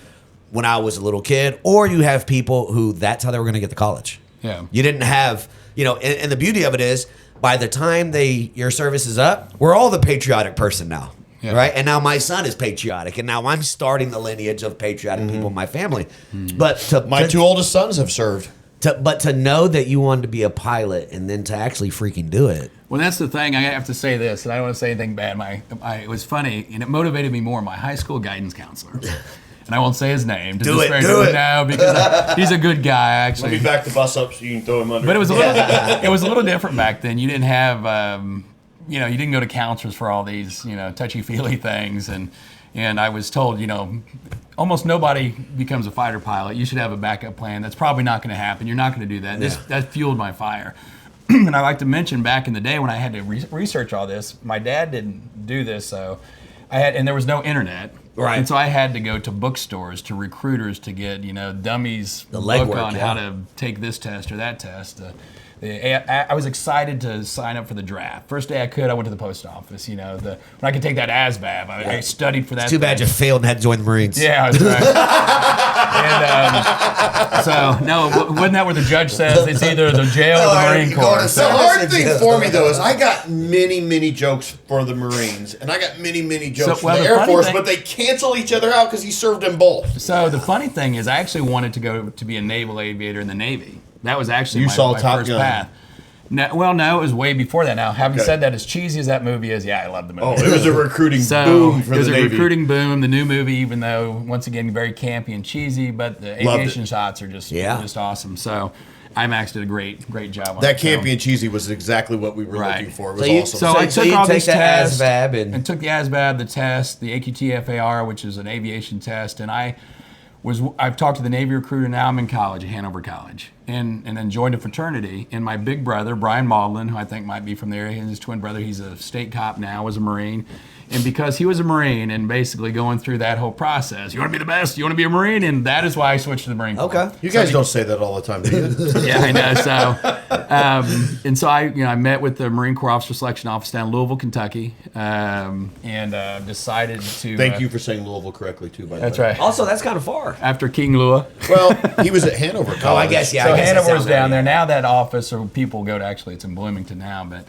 when I was a little kid. Or you have people who that's how they were going to get to college. Yeah. You didn't have, and the beauty of it is, by the time your service is up, we're all the patriotic person now. Yeah. Right. And now my son is patriotic. And now I'm starting the lineage of patriotic people in my family. But My two oldest sons have served. but to know that you wanted to be a pilot and then to actually freaking do it. Well, that's the thing. I have to say this, and I don't want to say anything bad. It was funny, and it motivated me more. My high school guidance counselor, and I won't say his name. Do it. No, because he's a good guy, Let actually. me back the bus up so you can throw him under. But it was a little different back then. You didn't have, you didn't go to counselors for all these, touchy feely things, and I was told, almost nobody becomes a fighter pilot. You should have a backup plan. That's probably not going to happen. You're not going to do that. That fueled my fire. And I like to mention back in the day when I had to research all this, my dad didn't do this, so and there was no internet. Right. And so I had to go to bookstores, to recruiters to get, dummies book legwork, on how to take this test or that test. I was excited to sign up for the draft. First day I could, I went to the post office. When I could take that ASVAB, I studied for that. Too bad you failed and had to join the Marines. Yeah, that's right. So no, wasn't that where the judge says it's either the jail or the Marine Corps? The hard thing for me though is I got many jokes for the Marines and I got many jokes for the Air funny Force, thing- but they cancel each other out because he served in both. So the funny thing is, I actually wanted to go to be a naval aviator in the Navy. That was actually You my saw Top first Gun. path. No, it was way before that. Now, having said that, as cheesy as that movie is, I love the movie. Oh, it was a recruiting So boom for it was the a Navy. recruiting boom. The new movie, even though once again very campy and cheesy, but the Loved aviation it. shots are just Yeah. awesome. So IMAX did a great job on That the film. campy and cheesy was exactly what we were Right. looking for. It was So you- awesome. So I So took you all take these the tests ASVAB and- took the ASVAB, the test, the AQTFAR, which is an aviation test, and I've talked to the Navy recruiter. Now I'm in college at Hanover College, and then joined a fraternity. And my big brother, Brian Maudlin, who I think might be from the area, and his twin brother, he's a state cop now, was a Marine. And because he was a Marine and basically going through that whole process, you want to be the best, you want to be a Marine, and that is why I switched to the Marine Corps. Okay. You guys don't say that all the time, do you? Yeah, I know. So, and so I met with the Marine Corps Officer Selection Office down in Louisville, Kentucky, and decided to. Thank you for saying Louisville correctly, too, by the way. That's right. Also, that's kind of far. After King Louis. Well, he was at Hanover College. Oh, I guess, yeah. So I guess it Hanover's sounds down right. there. Now that office, or people go to, actually, it's in Bloomington now, but.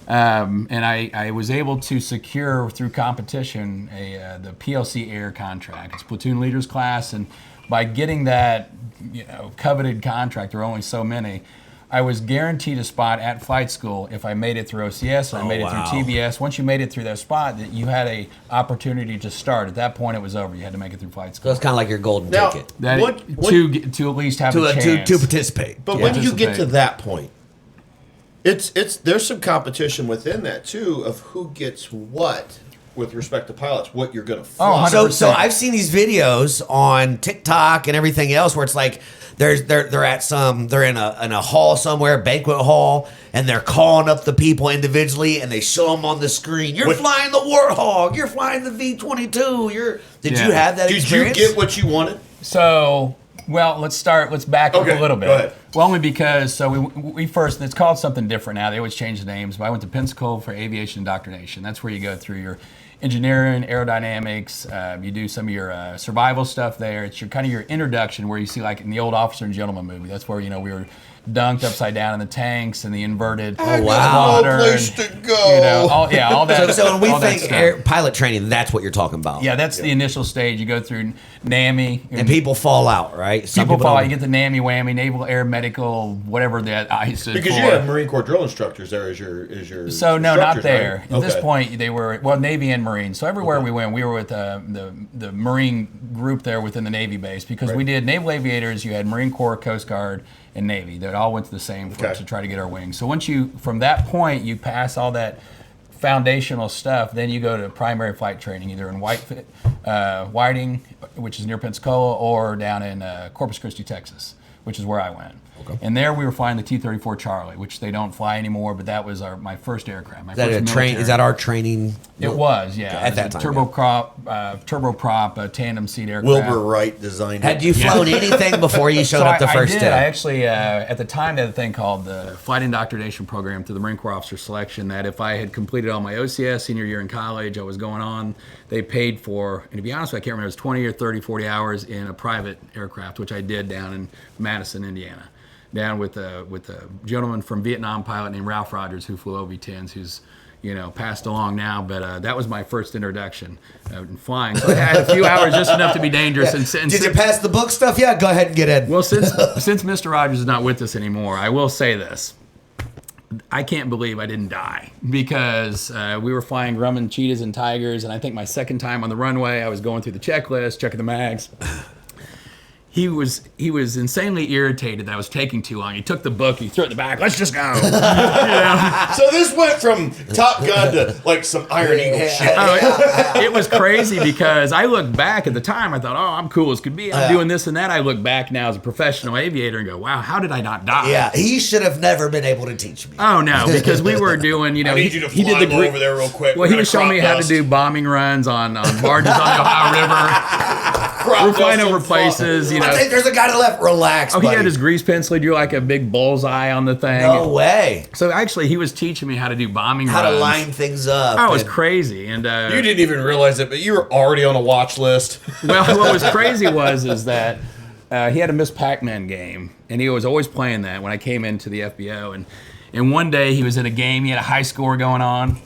And I was able to secure through competition the PLC Air contract. It's platoon leaders class, and by getting that coveted contract, there are only so many. I was guaranteed a spot at flight school if I made it through OCS and I made it through TBS. Once you made it through that spot, that you had a opportunity to start. At that point, it was over. You had to make it through flight So school. it's kind of like your golden Now, ticket That to at least have a chance. to participate. But when you get to that point, it's there's some competition within that too of who gets what with respect to pilots, what you're going to fly. Oh, So I've seen these videos on TikTok and everything else where it's like they're in a hall somewhere, banquet hall, and they're calling up the people individually and they show them on the screen. You're flying the Warthog. You're flying the V-22. Did you have that experience? Did you get what you wanted? So, well, let's back up a little bit. Go ahead. Well, only because, so we first, it's called something different now. They always change the names, but I went to Pensacola for aviation indoctrination. That's where you go through your engineering, aerodynamics, you do some of your survival stuff there. It's your kind of your introduction where you see like in the old Officer and Gentleman movie. That's where, we were dunked upside down in the tanks and the inverted water. No place to go. All that. So when we all that think stuff. pilot training, that's what you're talking about. Yeah, that's the initial stage. You go through NAMI. And people fall out, right? Some People fall out. don't. You get the NAMI, WAMI, Naval Air Medical, whatever that ICE is Because for. you have Marine Corps drill instructors there as your So no, not instructors, there. right? At this Okay. point, they were Navy and Marine. So everywhere we went, we were with the Marine group there within the Navy base because we did naval aviators. You had Marine Corps, Coast Guard, and Navy. They all went to the same to try to get our wings. So once from that point, you pass all that foundational stuff, then you go to primary flight training, either in Whiting, which is near Pensacola, or down in Corpus Christi, Texas, which is where I went. Okay. And there we were flying the T-34 Charlie, which they don't fly anymore, but that was my first aircraft. Is that our training? It was, yeah. At that time, turboprop, tandem seat aircraft. Wilbur Wright designed it. Had you flown anything before you showed up the first I did. day? I actually, at the time, they had a thing called the Flight Indoctrination Program through the Marine Corps Officer Selection that if I had completed all my OCS senior year in college, I was going on, they paid for, and to be honest with you, I can't remember, it was 20 or 30, 40 hours in a private aircraft, which I did down in Madison, Indiana. Down with a gentleman from Vietnam, pilot named Ralph Rogers, who flew OV-10s, who's passed along now. But that was my first introduction in flying. So I had a few hours, just enough to be dangerous. And Did you pass the book stuff? Yeah, go ahead and get in. Well, since Mr. Rogers is not with us anymore, I will say this. I can't believe I didn't die because we were flying Grumman Cheetahs and Tigers, and I think my second time on the runway, I was going through the checklist, checking the mags. He was insanely irritated that I was taking too long. He took the book, he threw it in the back. Let's just go. So this went from Top Gun to like some Iron Eagle shit. It was crazy because I look back at the time. I thought, I'm cool as could be. I'm doing this and that. I look back now as a professional aviator and go, wow, how did I not die? Yeah, he should have never been able to teach me. Oh no, because we were doing, I need you to fly over there real quick. Well, he was showing me how to do bombing runs on barges on the Ohio River. We're flying over places, I think there's a guy to the left. Relax, he buddy. had his grease pencil. He'd do like a big bullseye on the thing. No way. So actually, he was teaching me how to do bombing How runs. to line things up. Oh, it was crazy. And You didn't even realize it, but you were already on a watch list. well, what was crazy is that he had a Miss Pac-Man game, and he was always playing that when I came into the FBO. And one day he was in a game. He had a high score going on.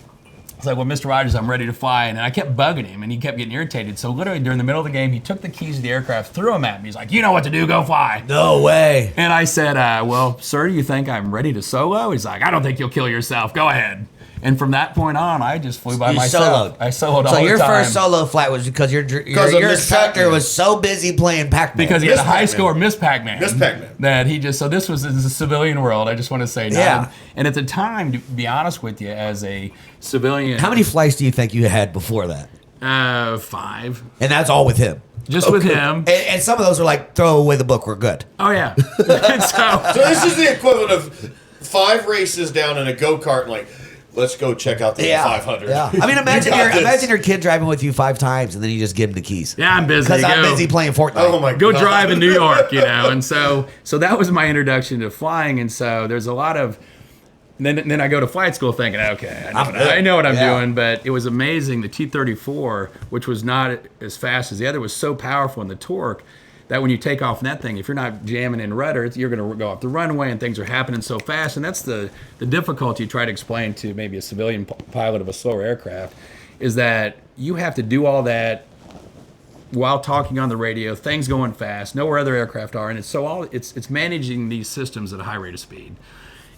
It's like, well, Mr. Rogers, I'm ready to fly. And I kept bugging him, and he kept getting irritated. So literally during the middle of the game, he took the keys to the aircraft, threw them at me. He's like, you know what to do, go fly. No way. And I said, well, sir, do you think I'm ready to solo? He's like, I don't think you'll kill yourself. Go ahead. And from that point on, I just flew by myself. I soloed all the time. So your first solo flight was because your instructor was so busy playing Pac-Man. Because he had a high score, Miss Pac-Man. Miss Pac-Man. That he just, so this was in the civilian world, I just want to say. Yeah. And at the time, to be honest with you, as a civilian. How many flights do you think you had before that? 5. And that's all with him. Just with him. And some of those were like, throw away the book, we're good. Oh, yeah. So So this is the equivalent of 5 races down in a go-kart and like, let's go check out the 500. Yeah. I mean, imagine your kid driving with you 5 times and then you just give him the keys. Yeah, I'm busy. Because I'm busy playing Fortnite. Oh my Go God. drive in New York, and so that was my introduction to flying, and so there's a lot of. Then I go to flight school thinking, okay, I know what I'm doing, but it was amazing. The T-34, which was not as fast as the other, was so powerful in the torque that when you take off in that thing, if you're not jamming in rudder, you're going to go off the runway and things are happening so fast. And that's the difficulty you try to explain to maybe a civilian pilot of a slower aircraft, is that you have to do all that while talking on the radio, things going fast, know where other aircraft are, and it's managing these systems at a high rate of speed.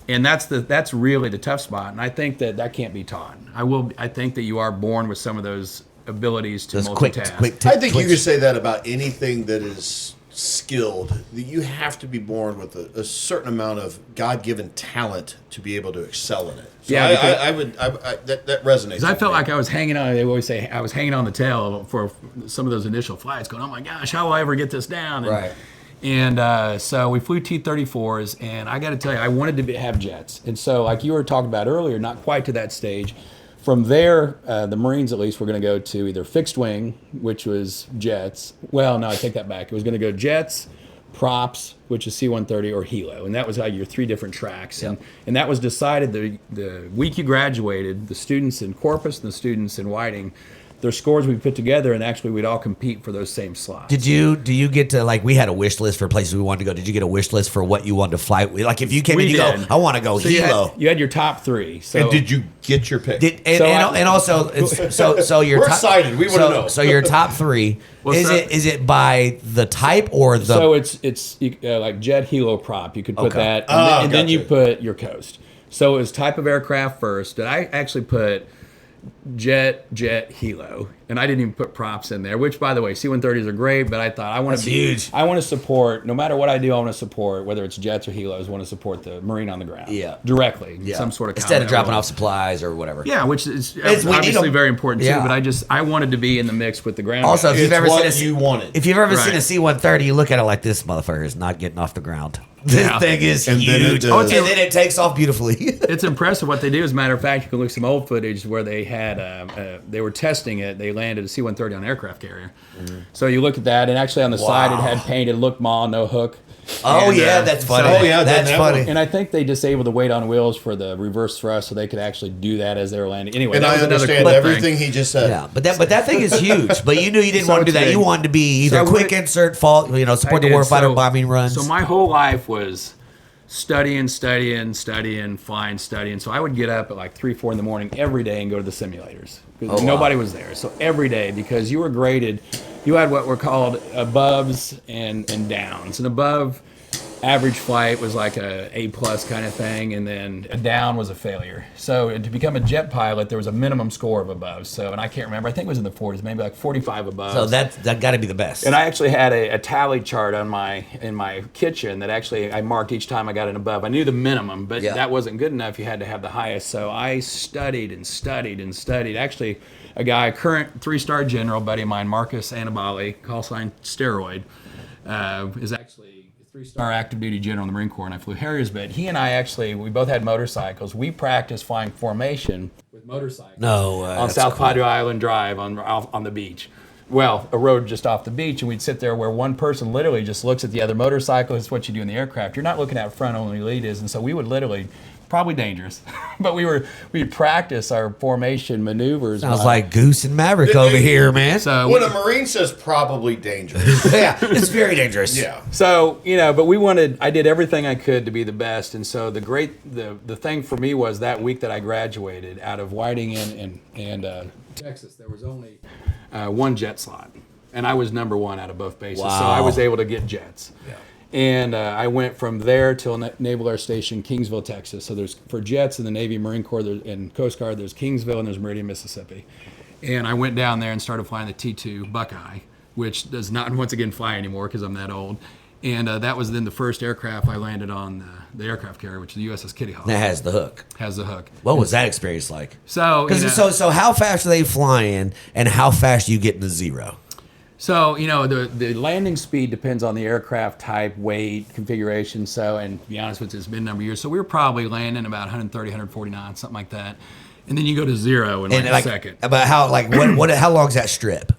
And that's really the tough spot, and I think that can't be taught. I think that you are born with some of those abilities to multitask. I think you could say that about anything that is skilled. You have to be born with a certain amount of God-given talent to be able to excel in it. So that resonates. Because I felt like I was hanging on. They always say I was hanging on the tail for some of those initial flights, going, "Oh my gosh, how will I ever get this down?" And, right. And so we flew T-34s, and I got to tell you, I wanted to have jets. And so, like you were talking about earlier, not quite to that stage. From there, the Marines, at least, were going to go to either fixed wing, which was jets. Well, no, I take that back. It was going to go jets, props, which is C-130, or helo. And that was your 3 different tracks. Yep. And that was decided the week you graduated, the students in Corpus and the students in Whiting, their scores we put together, and actually we'd all compete for those same slots. Do you get to, like, we had a wish list for places we wanted to go. Did you get a wish list for what you wanted to fly? Like, if you came in, you go, I want to go helo. You had your top 3. So and did you get your pick? And also, we're excited. We want to know. So your top 3, is it by the type or the? So it's like jet, helo, prop. You could put that, and then you put your coast. So it was type of aircraft first. And I actually put jet, helo, and I didn't even put props in there, which, by the way, C-130s are great, but I thought I want to support, no matter what I do, I want to support, whether it's jets or helos, I want to support the Marine on the ground directly, some sort of instead of dropping off supplies or whatever. Yeah, which is obviously very important too, but I wanted to be in the mix with the ground. Also, if you've ever seen a C-130, you look at it like, this motherfucker is not getting off the ground. This thing is huge. And then it takes off beautifully. It's impressive what they do. As a matter of fact, you can look at some old footage where they had they were testing it. They landed a C-130 on an aircraft carrier. Mm-hmm. So you look at that, and actually on the side it had painted "Look Ma, no hook." Oh, and, that's funny. That's funny. And I think they disabled the weight on wheels for the reverse thrust, so they could actually do that as they were landing. Anyway, and that was I understand everything he just said. Yeah, but that thing is huge. But you knew you didn't want to do that. You wanted to be either quick insert, support the warfighter bombing runs. So my whole life was studying, flying, studying. So I would get up at like 3, 4 in the morning every day and go to the simulators. Nobody was there. So every day, because you were graded, you had what were called aboves and downs. And above average flight was like a A+ kind of thing, and then a down was a failure. So to become a jet pilot, there was a minimum score of above. So, and I can't remember, I think it was in the 40s, maybe like 45 above. So that got to be the best. And I actually had a tally chart in my kitchen that actually I marked each time I got an above. I knew the minimum, but that wasn't good enough. You had to have the highest. So I studied and studied and studied. Actually, a current 3-star general, buddy of mine, Marcus Annabali, call sign Steroid, is actually 3-star active duty general in the Marine Corps, and I flew Harriers. But he and I we both had motorcycles. We practiced flying formation with motorcycles on South Padre Island Drive on the beach. Well, a road just off the beach, and we'd sit there where one person literally just looks at the other motorcycle. It's what you do in the aircraft. You're not looking at front, only lead is, and so we would literally, probably dangerous, but we'd practice our formation maneuvers. Sounds like Goose and Maverick over here, man. So when a Marine says probably dangerous, it's very dangerous. Yeah. So but I did everything I could to be the best, and so the thing for me was that week that I graduated out of Whiting and Texas, there was only one jet slot, and I was number 1 out of both bases. Wow. So I was able to get jets. Yeah. And I went from there till Naval Air Station, Kingsville, Texas. So there's, for jets in the Navy, Marine Corps, and Coast Guard, there's Kingsville and there's Meridian, Mississippi. And I went down there and started flying the T-2 Buckeye, which does not once again fly anymore because I'm that old. And that was then the first aircraft I landed on the aircraft carrier, which is the USS Kitty Hawk. That has the hook. What was that experience like? So how fast are they flying, and how fast you get to zero? So, the landing speed depends on the aircraft type, weight, configuration. So, and to be honest with you, it's been a number of years. So we were probably landing about 130, 149, something like that. And then you go to 0 in like a second. About how long is that strip?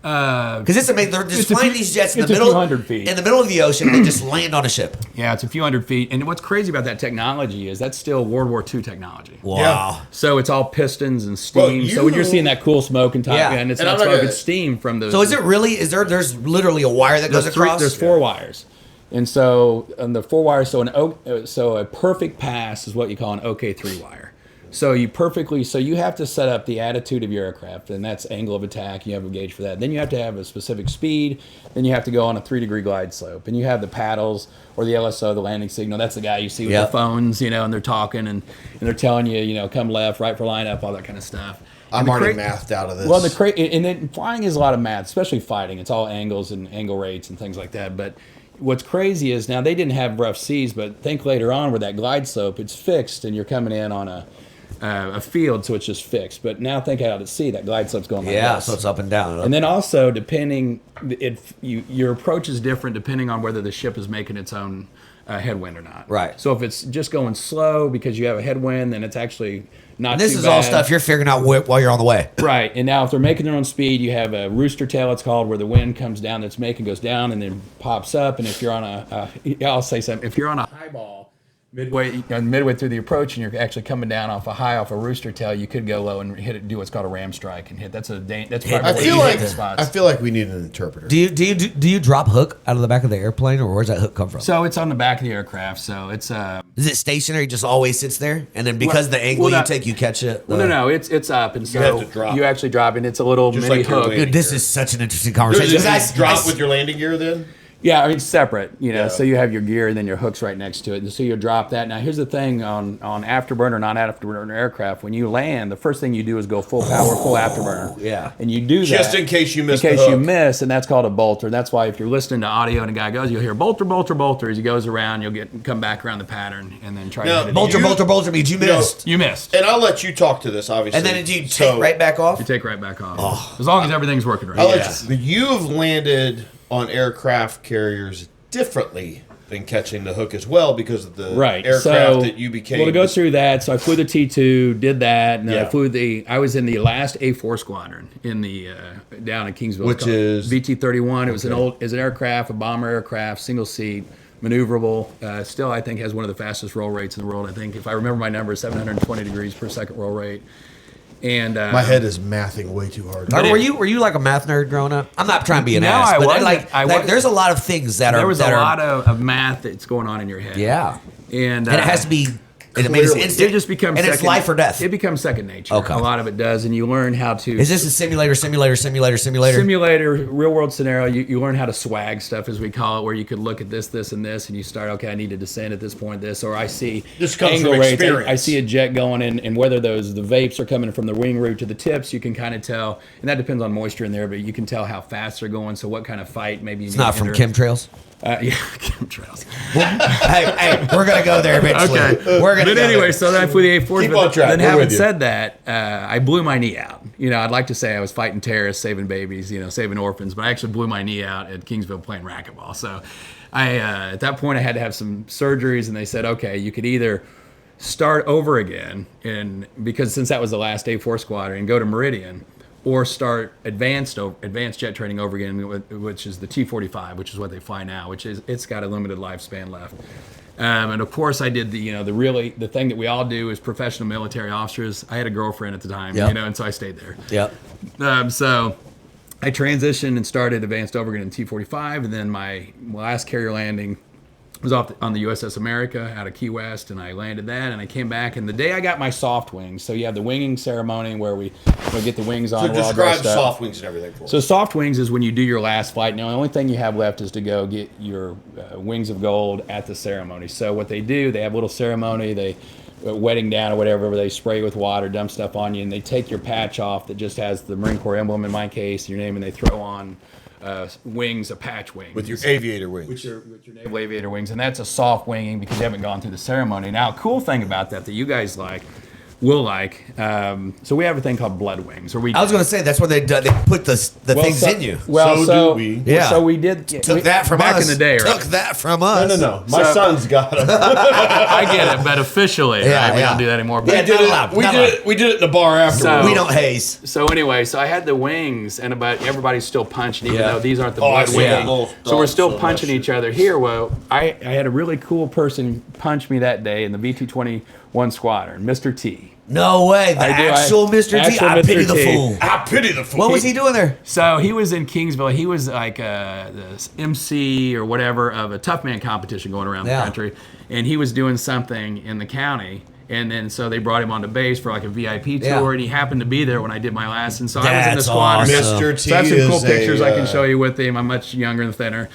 Because it's amazing. They're just flying these jets in the middle, 100 feet. in the middle of the ocean. And they just land on a ship. Yeah, it's a few hundred feet. And what's crazy about that technology is that's still World War II technology. Wow. Yeah. So it's all pistons and steam. So when you're seeing that cool smoke and top, and it's not smoke, it's steam from the. So is it really? There's literally a wire that goes across? There's 4 wires. And so on the 4 wires, so a perfect pass is what you call an OK3 wire. So you have to set up the attitude of your aircraft, and that's angle of attack. You have a gauge for that. Then you have to have a specific speed. Then you have to go on a 3-degree glide slope, and you have the paddles or the LSO, the landing signal. That's the guy you see with the phones, and they're talking and they're telling you, come left, right for lineup, all that kind of stuff. I'm already mathed out of this. Well, and then flying is a lot of math, especially fighting. It's all angles and angle rates and things like that. But what's crazy is now they didn't have rough seas, but think later on where that glide slope, it's fixed, and you're coming in on a field, so it's just fixed. But now think out at sea, that glide slope's going like this. So it's up and down. And then also, your approach is different depending on whether the ship is making its own headwind or not. Right. So if it's just going slow because you have a headwind, then it's actually not This too is bad. all stuff you're figuring out while you're on the way. Right. And now if they're making their own speed, you have a rooster tail, it's called, where the wind comes down, that's making goes down and then pops up. And if you're on I'll say something, if you're on a high ball, midway through the approach, and you're actually coming down off a rooster tail, you could go low and do what's called a ram strike and hit. That's I feel like we need an interpreter. Do you drop hook out of the back of the airplane, or where's that hook come from? So it's on the back of the aircraft. So it's Is it stationary? Just always sits there, and then because the angle you catch it. No, it's up, and so you have to drop. You actually drop, and it's a little Just mini like your hook. landing Dude, this gear. is such an interesting conversation. Does it drop with your landing gear then? Yeah, I mean, it's separate, Yeah. So you have your gear and then your hook's right next to it. And so you drop that. Now, here's the thing on afterburner, non-afterburner aircraft. When you land, the first thing you do is go full power, full afterburner. Yeah. And you do that. Just in case you miss In case the hook. you miss, and that's called a bolter. That's why if you're listening to audio and a guy goes, you'll hear bolter, bolter, bolter. As he goes around, you'll come back around the pattern and then try to hit it. Bolter means you missed. You missed. And I'll let you talk to this, obviously. And then you take right back off? You take right back off. As long as everything's working right. I'll let you, you've landed on aircraft carriers differently than catching the hook as well because of the aircraft that you became. Well, to go through that, so I flew the T2, did that, and then Yeah. I was in the last A4 squadron in the down in Kingsville, Which is VT-31. It was an aircraft, a bomber aircraft, single seat, maneuverable. Still, I think has one of the fastest roll rates in the world. I think if I remember my number, 720 degrees per second roll rate. And my head is mathing way too hard. Were you like a math nerd growing up? I'm not trying to be an No, ass, I but wasn't. there's a lot of things that there are. was a lot of math that's going on in your head. Yeah, and it has to be. And it's instant. It just becomes and it's life or death. It becomes second nature. Okay. A lot of it does, and you learn how to. Is this a simulator? Simulator, real world scenario. You learn how to swag stuff, as we call it, where you could look at this, and this, and you start. Okay, I need to descend at this point. This, or I see this comes angle from rates. experience. I see a jet going in, and whether the vapes are coming from the wing root to the tips, you can kind of tell, and that depends on moisture in there, but you can tell how fast they're going. So what kind of fight maybe you It's need not to from enter. chemtrails. Yeah, chemtrails. hey, we're gonna go there eventually. Okay. We're gonna. But anyway, so then I flew the A4s. Keep on track. Then We're having with you. said that, I blew my knee out. I'd like to say I was fighting terrorists, saving babies, saving orphans, but I actually blew my knee out at Kingsville playing racquetball. So I, at that point, I had to have some surgeries, and they said, okay, you could either start over again, and because since that was the last A4 squadron, and go to Meridian, or start advanced jet training over again, which is the T-45, which is what they fly now, it's got a limited lifespan left. And of course, I did the thing that we all do as professional military officers. I had a girlfriend at the time, and so I stayed there. Yep. So I transitioned and started advanced overgan in T-45, and then my last carrier landing was on the USS America out of Key West, and I landed that, and I came back, and the day I got my soft wings, so you have the winging ceremony where we get the wings on. So describe soft wings and everything for us. So soft wings is when you do your last flight. Now the only thing you have left is to go get your wings of gold at the ceremony. So what they do, they have a little ceremony, they wetting down or whatever, where they spray with water, dump stuff on you, and they take your patch off that just has the Marine Corps emblem, in my case, your name, and they throw on wings, a patch wing. With your aviator wings. With your naval aviator wings. And that's a soft winging because you haven't gone through the ceremony. Now, a cool thing about that you guys like, will like. So we have a thing called blood wings. Or we. I was going to say that's where they put the things in you. Well, So do we. Yeah. So we did. Took that from back us. in the day. Right? Took that from us. No. My So- son's got them. I get it, but officially, Yeah, right, we yeah. don't do that anymore. But Yeah, not allowed. We Not did it. We did it in the bar afterwards. So- We don't haze. So anyway, so I had the wings, and everybody's still punching, even Yeah. though these aren't the Oh, I blood see wings. that little So we're dog still so punching much. each other here. Well, I had a really cool person punch me that day in the VT-21 squadron, Mr. T. No way. The I do. actual Mr. T. Actual I pity Mr. the T. fool. I pity the fool. What was he doing there? So he was in Kingsville. He was like the MC or whatever of a tough man competition going around Yeah. the country, and he was doing something in the county. And then so they brought him onto base for like a VIP tour, Yeah. and he happened to be there when I did my last. And so I was in the That's squadron. awesome. Mr. T So I have some cool is pictures a, I can show you with him. I'm much younger and thinner.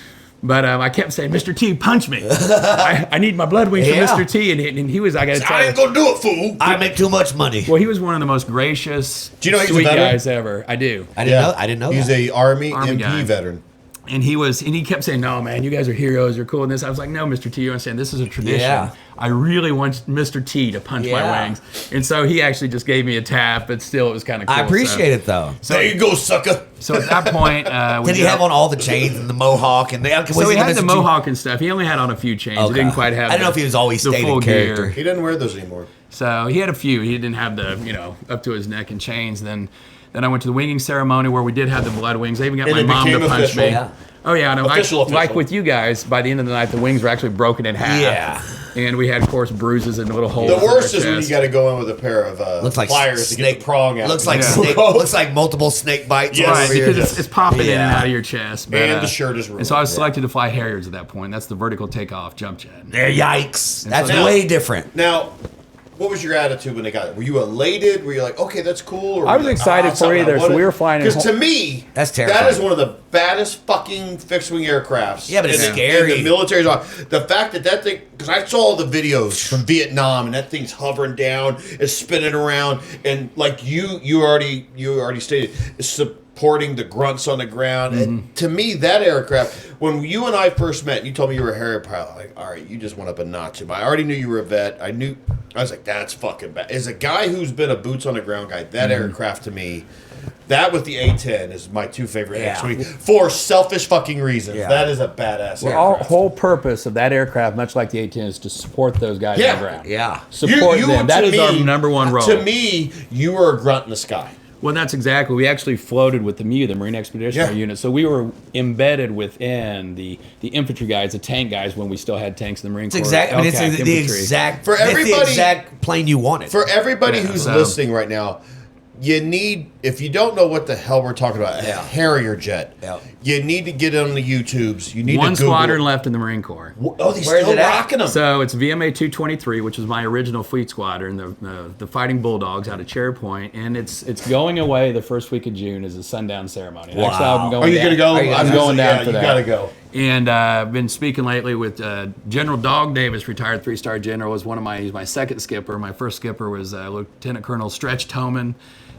But I kept saying, Mr. T, punch me. I need my blood wings Yeah. from Mr. T. And he was, I got to tell I you. ain't gonna do it, fool. I make too much money. Well, he was one of the most gracious, Do you know he's a sweet veteran? guys ever. I do. I didn't know He's that. a Army Army MP guy. veteran. And he kept saying, no, man, you guys are heroes. You're cool in this. I was like, no, Mr. T, you understand? This is a tradition. Yeah. I really want Mr. T to punch my Yeah. wings. And so he actually just gave me a tap, but still it was kind of cool. I appreciate it though. There you go, sucker. So at that point, Did he have on all the chains and the mohawk and So he had the mohawk and stuff. He only had on a few chains. Okay. He didn't quite have I didn't know if he was always the stayed full in character. gear. He doesn't wear those anymore. So he had a few. He didn't have the, up to his neck and chains. Then I went to the winging ceremony where we did have the blood wings. I even got And my it mom to became punch official. me. Yeah. Oh yeah, no, Official. like with you guys, by the end of the night, the wings were actually broken in half. Yeah. And we had, of course, bruises and little holes. The in our worst is when you chest. got to go in with a pair of Looks like pliers to snake get the prong out. Looks like Yeah. snake. Looks like multiple snake bites. Yes. all Right, over your- because it's popping in and Yeah. out of your chest. But, And the shirt is ruined. And so I was selected to fly Harriers at that point. That's the vertical takeoff jump jet. There, yikes. That's so- way different. Now, what was your attitude when they got it? Were you elated? Were you like, okay, that's cool? Or I was excited for either, so we were flying in Because to me, That's That terrifying. is one of the baddest fucking fixed-wing aircrafts. Yeah, but it's in the- scary. In the military, the fact that thing, because I saw the videos from Vietnam, and that thing's hovering down, it's spinning around, and like you already stated, it's supporting the grunts on the ground. And to me, that aircraft, when you and I first met, you told me you were a Harrier pilot. Like, all right, you just went up a notch. But I already knew you were a vet. I was like, that's fucking bad. As a guy who's been a boots on the ground guy, that aircraft to me, that with the A-10 is my two favorite Yeah. X-wing for selfish fucking reasons. Yeah. That is a badass The aircraft. whole purpose of that aircraft, much like the A-10, is to support those guys Yeah. on the ground. Yeah. Support them. That to is our me- number one role. To me, you were a grunt in the sky. Well, that's exactly. We actually floated with the MU, the Marine Expeditionary Yeah. Unit. So we were embedded within the infantry guys, the tank guys, when we still had tanks in the Marine It's Corps. exact. I mean, it's LCAC the infantry. exact. For it's the everybody- exact plane you wanted. For everybody Yeah, who's so- listening right now, you need, if you don't know what the hell we're talking about, a Yeah. Harrier jet, Yeah. you need to get on the YouTubes. You need One to Google squadron it. left in the Marine Corps. Oh, they Where's still it at? rocking them. So it's VMA 223, which was my original fleet squadron, the Fighting Bulldogs out of Cherry Point, and it's going away the first week of June as a sundown ceremony. Wow. Actually, I'm going Are you down. going to go? Are you I'm going down yeah, for that. You got to go. And I've been speaking lately with General Dog Davis, retired 3-star general, was he's my second skipper. My first skipper was Lieutenant Colonel Stretch Toman,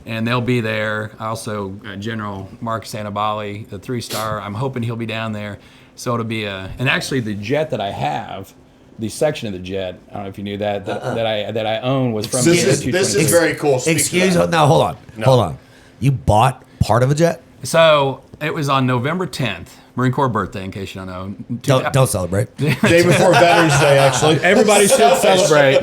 and they'll be there. Also, General Mark Santabali, the 3-star. I'm hoping he'll be down there. So it'll be and actually the jet that I have, the section of the jet, I don't know if you knew that I own was from This VMA is 223. very cool. Speak to Excuse that. me. No, hold on. No. Hold on. You bought part of a jet? So it was on November 10th, Marine Corps birthday, in case you don't know. Don't celebrate. Day before Veterans Day, actually. Everybody should celebrate.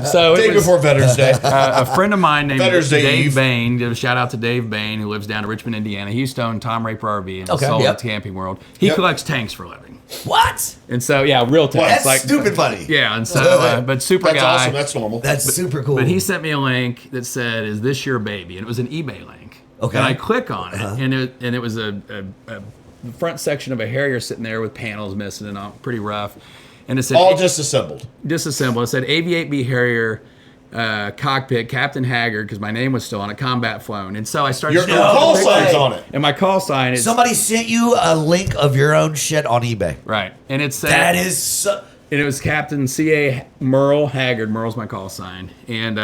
So Day it was, before Veterans Day. a friend of mine named Veterans Day Dave Eve. Bain. Give a shout out to Dave Bain, who lives down in Richmond, Indiana. He used to own Tom Raper RV and Okay, sold yep. at Camping World. He Yep. collects tanks for a living. What? And so, yeah, real tanks. That's stupid funny. Yeah, and so, but super That's guy. awesome. That's normal. That's super cool. But he sent me a link that said, "Is this your baby?" And it was an eBay link. Okay. And I click on it, and it was a front section of a Harrier sitting there with panels missing and all, pretty rough. And it said All disassembled. disassembled. It said AV-8B Harrier cockpit, Captain Haggard, because my name was still on it, combat flown. And so I started. Your No call way. sign's on it. And my call sign is Somebody sent you a link of your own shit on eBay. right, and it said That is so, and it was Captain C.A. Merle Haggard. Merle's my call sign, and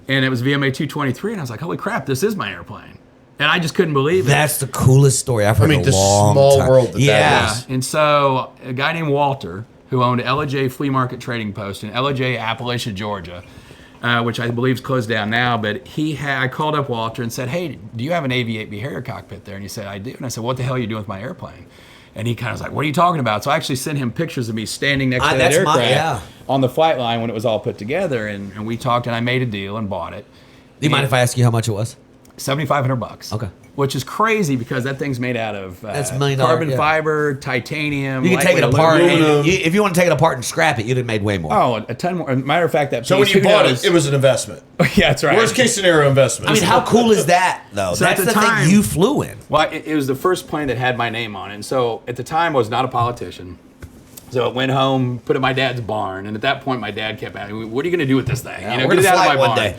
it was VMA 223, and I was like, holy crap, this is my airplane, and I just couldn't believe it. that's the coolest story I've heard mean, in a the long small time. world that yeah. that Yeah, and so a guy named Walter, who owned LJ Flea Market Trading Post in LJ, Appalachia, Georgia, which I believe is closed down now. But I called up Walter and said, hey, do you have an AV-8B Harrier cockpit there? And he said, I do. And I said, what the hell are you doing with my airplane? And he kind of was like, what are you talking about? So I actually sent him pictures of me standing next to that aircraft on the flight line when it was all put together. And we talked, and I made a deal and bought it. Do you mind if I ask you how much it was? $7,500. Okay. Which is crazy because that thing's made out of that's $1 million, carbon fiber, titanium. You can take it apart. Aluminum. If you want to take it apart and scrap it, you'd have made way more. Oh, a ton more. Matter of fact, that So when you bought it, it was an investment. Yeah, that's right. Worst case scenario investment. I mean, how cool is that, though? So that's at the the time, thing you flew in. Well, it was the first plane that had my name on it. And so at the time, I was not a politician. So it went home, put it in my dad's barn. And at that point, my dad kept asking me, what are you going to do with this thing? Yeah, we're get it gonna out of fly my one barn. day.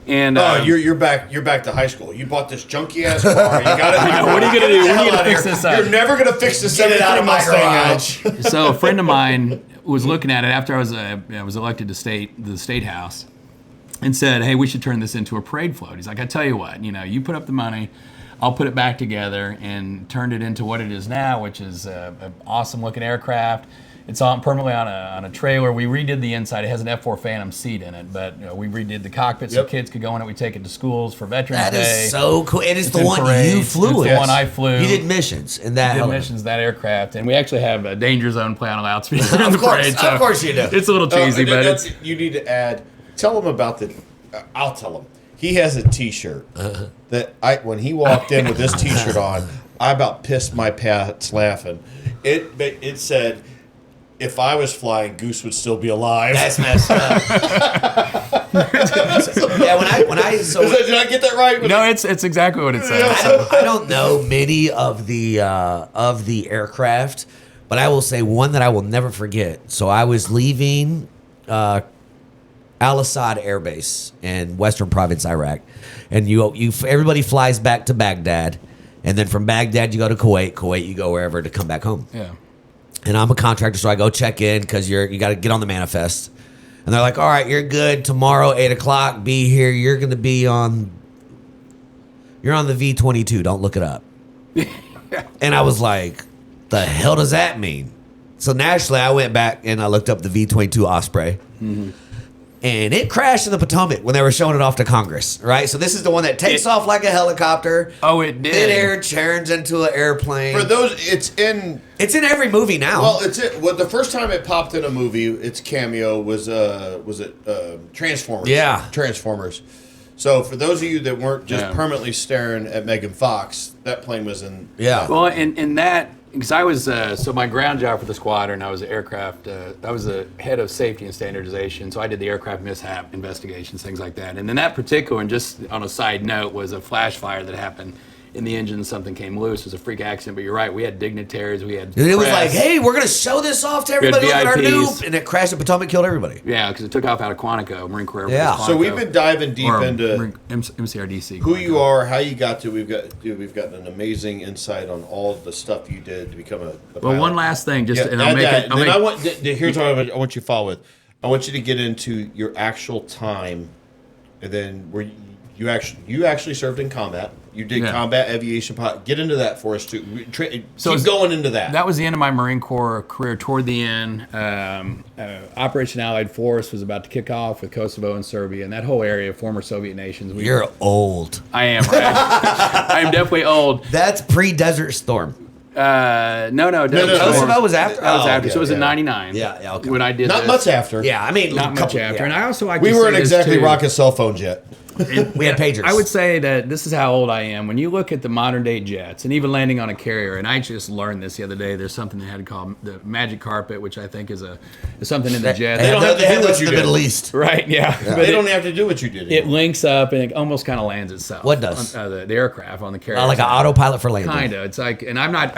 And you're back to high school. You bought this junky ass car. You got it. what are you gonna do? When are you gonna fix this up? You're never gonna fix this Get it out of my Mustang garage. So a friend of mine was looking at it after I was elected to the state house, and said, "Hey, we should turn this into a parade float." He's like, "I tell you what, you put up the money, I'll put it back together," and turned it into what it is now, which is an awesome looking aircraft. It's on permanently on a trailer. We redid the inside. It has an F4 Phantom seat in it, but we redid the cockpit so kids could go in it. We take it to schools for Veterans Day. That is so cool. It is It's the in one parades. you flew It's in. the one I flew. You did missions in that. Did missions that aircraft, and we actually have a danger zone play on a loudspeaker in the course, parade. So of course you do. It's a little cheesy, but it's you need to add. Tell him about the. I'll tell him. He has a T-shirt that when he walked in with this T-shirt on, I about pissed my pants laughing. It said, "If I was flying, Goose would still be alive." That's messed up. Yeah, when I Did I get that right? no, it's exactly what it says. I don't know many of the aircraft, but I will say one that I will never forget. So I was leaving Al Assad Air Base in Western Province, Iraq, and everybody flies back to Baghdad, and then from Baghdad you go to Kuwait you go wherever to come back home. Yeah. And I'm a contractor, so I go check in because you got to get on the manifest. And they're like, all right, you're good. Tomorrow, 8 o'clock, be here. You're going to be on the V-22. Don't look it up. And I was like, the hell does that mean? So naturally, I went back and I looked up the V-22 Osprey. Mm-hmm. And it crashed in the Potomac when they were showing it off to Congress, right? So this is the one that takes off like a helicopter. Oh, it did. Mid-air turns into an airplane. For those, it's in every movie now. Well, the first time it popped in a movie, its cameo was Transformers. Yeah. Transformers. So for those of you that weren't just permanently staring at Megan Fox, that plane was in. Yeah. Well, and that, because I was, so my ground job for the squadron, I was an aircraft, I was the head of safety and standardization, so I did the aircraft mishap investigations, things like that. And then that particular, and just on a side note, was a flash fire that happened in the engine. Something came loose. It was a freak accident, but you're right, we had dignitaries, we had It was press. like, hey, we're going to show this off to everybody. Look at our VIPs. noob. And it crashed at Potomac, killed everybody. Yeah, because it took off out of Quantico, Marine Corps. Air Force Yeah. So we've been diving deep into MCRDC. who you are, how you got to. We've got an amazing insight on all the stuff you did to become a Well, pilot. one last thing, just and add I'll make that. it. Then I want. Here's what I want you to follow with. I want you to get into your actual time, and then where you actually served in combat. You did combat aviation pilot. Get into that for us too. Keep going into that. That was the end of my Marine Corps career. Toward the end, Operation Allied Force was about to kick off with Kosovo and Serbia, and that whole area of former Soviet nations. You're old. I am, right? I am definitely old. That's pre-Desert Storm. No. Kosovo was after? That was Oh, after. yeah, So it was in yeah. '99. Yeah, okay. When I did Not this. much after. Yeah, I mean, Not much after. And I also like We to weren't say this, exactly too. rocking cell phones yet. we had pagers. I would say that this is how old I am. When you look at the modern day jets, and even landing on a carrier, and I just learned this the other day. There's something they had called the magic carpet, which I think is something in the jet. They don't have to do what you the did. Middle East. Right? Yeah. But They don't have to do what you did. it links up and it almost kind of lands itself. What does? On, the aircraft on the carrier? Like an autopilot for landing. Kind of. It's like, and I'm not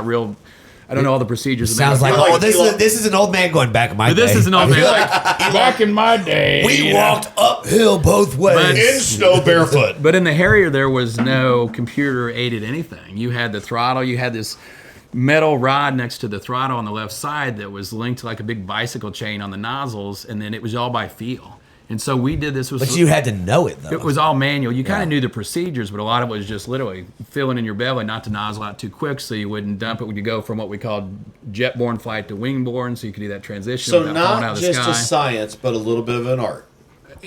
real. I don't know all the procedures. Sounds like, like- this is an old man going back in my But day. this is an old man. Back in my day, We walked uphill both ways. in snow barefoot. But in the Harrier, there was no computer-aided anything. You had the throttle. You had this metal rod next to the throttle on the left side that was linked to like a big bicycle chain on the nozzles, and then it was all by feel. And so we did this. But you had to know it, though. It was all manual. You kind of knew the procedures, but a lot of it was just literally filling in your belly, not to nozzle out too quick, so you wouldn't dump it when you go from what we called jet-borne flight to wing-borne, so you could do that transition So without falling out not of the just sky. a science, but a little bit of an art.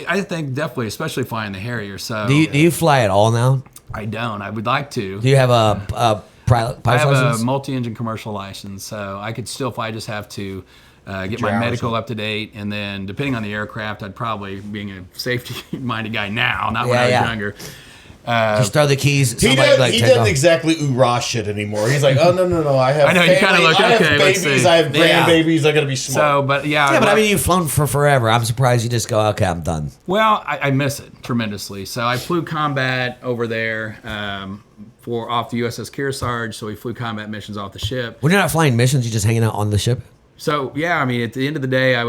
I think definitely, especially flying the Harrier. So Do you fly at all now? I don't. I would like to. Do you have a pilot I have license? a multi-engine commercial license, so I could still fly. I just have to get my hours medical up to date, and then depending on the aircraft, I'd probably, being a safety-minded guy now, not when I was younger. Just throw the keys. He Somebody doesn't, like he take doesn't off. exactly ooh-rah shit anymore. He's like, oh, no, I have I know, you kinda family, look, I have okay, let's babies, see. I have Yeah. grandbabies, I gotta be smart. So, but Yeah, but I mean, you've flown for forever. I'm surprised you just go, okay, I'm done. Well, I miss it tremendously. So I flew combat over there off the USS Kearsarge. So we flew combat missions off the ship. When you're not flying missions, you're just hanging out on the ship? So yeah, I mean, at the end of the day,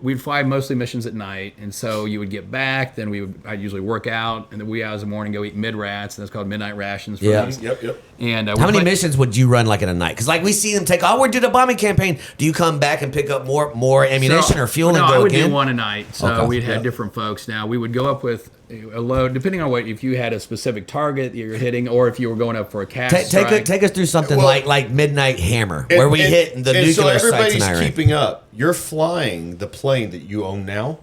we'd fly mostly missions at night, and so you would get back. Then I'd usually work out, and the wee hours of the morning go eat mid-rats, and that's called midnight rations. For Yeah. us. Yep. And How many missions would you run like in a night? Because like we see them take, we did a bombing campaign. Do you come back and pick up more ammunition or fuel and no, go I would again? do one a night. So Okay. we'd have different folks. Now we would go up with a load, depending on if you had a specific target that you're hitting, or if you were going up for a cast strike. Take us through something Well, like Midnight Hammer, where we hit the nuclear so sites in everybody's Iran. keeping up. You're flying the plane that you own now?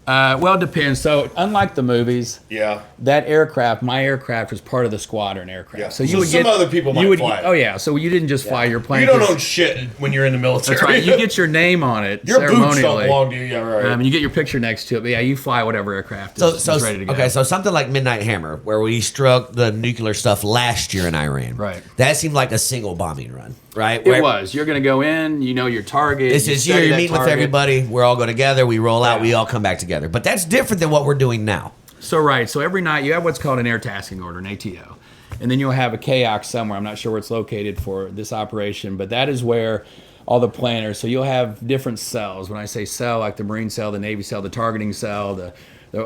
Well, it depends. So unlike the movies, Yeah. that aircraft, my aircraft was part of the squadron aircraft. Yeah. So you So would some get other people might fly it. Oh yeah. So you didn't just fly your plane. You don't 'cause- own shit when you're in the military. That's right. You get your name on it Your boots ceremonially. don't belong to you. Yeah, right. And you get your picture next to it. But yeah, you fly whatever aircraft is ready to go. Okay, so something like Midnight Hammer, where we struck the nuclear stuff last year in Iran. Right. That seemed like a single bombing run, right? It was. You're going to go in. You know your target. This is study you that meet with target. everybody. We're all go together. We roll out. Yeah. We all come back together. But that's different than what we're doing now. So right. So every night you have what's called an air tasking order, an ATO, and then you'll have a KOC somewhere. I'm not sure where it's located for this operation, but that is where all the planners. So you'll have different cells. When I say cell, like the Marine cell, the Navy cell, the targeting cell,